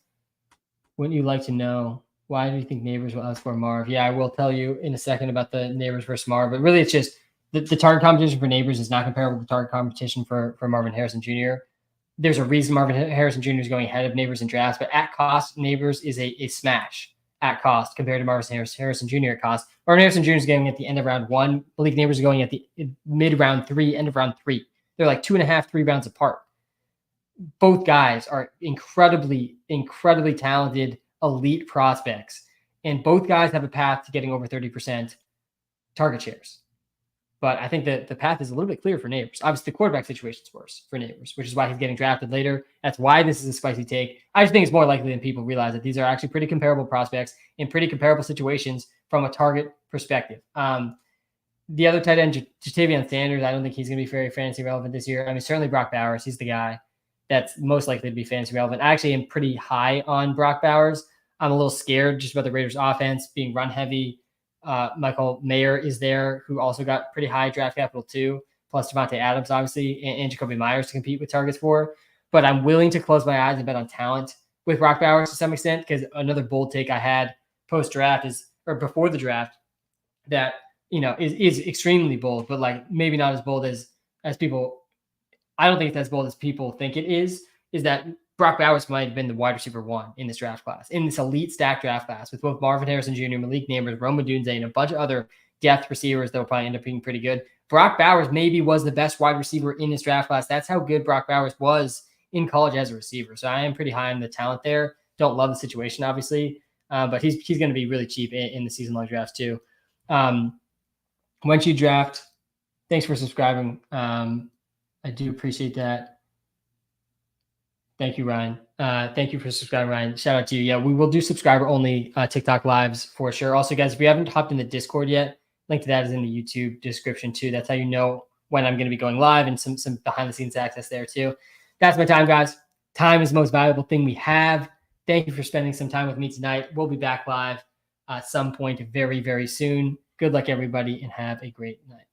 Wouldn't you like to know why do you think Neighbors will outscore Marv? Yeah, I will tell you in a second about the Neighbors versus Marv, but really it's just the target competition for Neighbors is not comparable to the target competition for Marvin Harrison Jr. There's a reason Marvin Harrison Jr. is going ahead of Neighbors in drafts, but at cost, Neighbors is a smash at cost compared to Marvin Harrison Jr. at cost. Marvin Harrison Jr. is going at the end of round 1. Malik Neighbors are going at the mid round 3, end of round 3. They're like 2.5, 3 rounds apart. Both guys are incredibly, incredibly talented, elite prospects. And both guys have a path to getting over 30% target shares. But I think that the path is a little bit clearer for Neighbors. Obviously, the quarterback situation is worse for Neighbors, which is why he's getting drafted later. That's why this is a spicy take. I just think it's more likely than people realize that these are actually pretty comparable prospects in pretty comparable situations from a target perspective. The other tight end, Jatavion Sanders, I don't think he's going to be very fantasy relevant this year. I mean, certainly Brock Bowers, he's the guy that's most likely to be fantasy relevant. I actually am pretty high on Brock Bowers. I'm a little scared just about the Raiders' offense being run heavy. Michael Mayer is there, who also got pretty high draft capital too, plus Devontae Adams, obviously, and Jacoby Myers to compete with targets for. But I'm willing to close my eyes and bet on talent with Brock Bowers to some extent, because another bold take I had post-draft or before the draft that, is extremely bold, but like maybe not as bold as people. I don't think it's as bold as people think it is that Brock Bowers might have been the wide receiver 1 in this draft class, in this elite stack draft class with both Marvin Harrison Jr., Malik Neighbors, Rome Odunze, and a bunch of other depth receivers that will probably end up being pretty good. Brock Bowers maybe was the best wide receiver in this draft class. That's how good Brock Bowers was in college as a receiver. So I am pretty high on the talent there. Don't love the situation, obviously, but he's going to be really cheap in the season-long drafts too. Once you draft, thanks for subscribing. I do appreciate that. Thank you, Ryan. Thank you for subscribing, Ryan. Shout out to you. Yeah, we will do subscriber-only TikTok lives for sure. Also, guys, if you haven't hopped in the Discord yet, link to that is in the YouTube description too. That's how you know when I'm going to be going live and some behind-the-scenes access there too. That's my time, guys. Time is the most valuable thing we have. Thank you for spending some time with me tonight. We'll be back live at some point very, very soon. Good luck, everybody, and have a great night.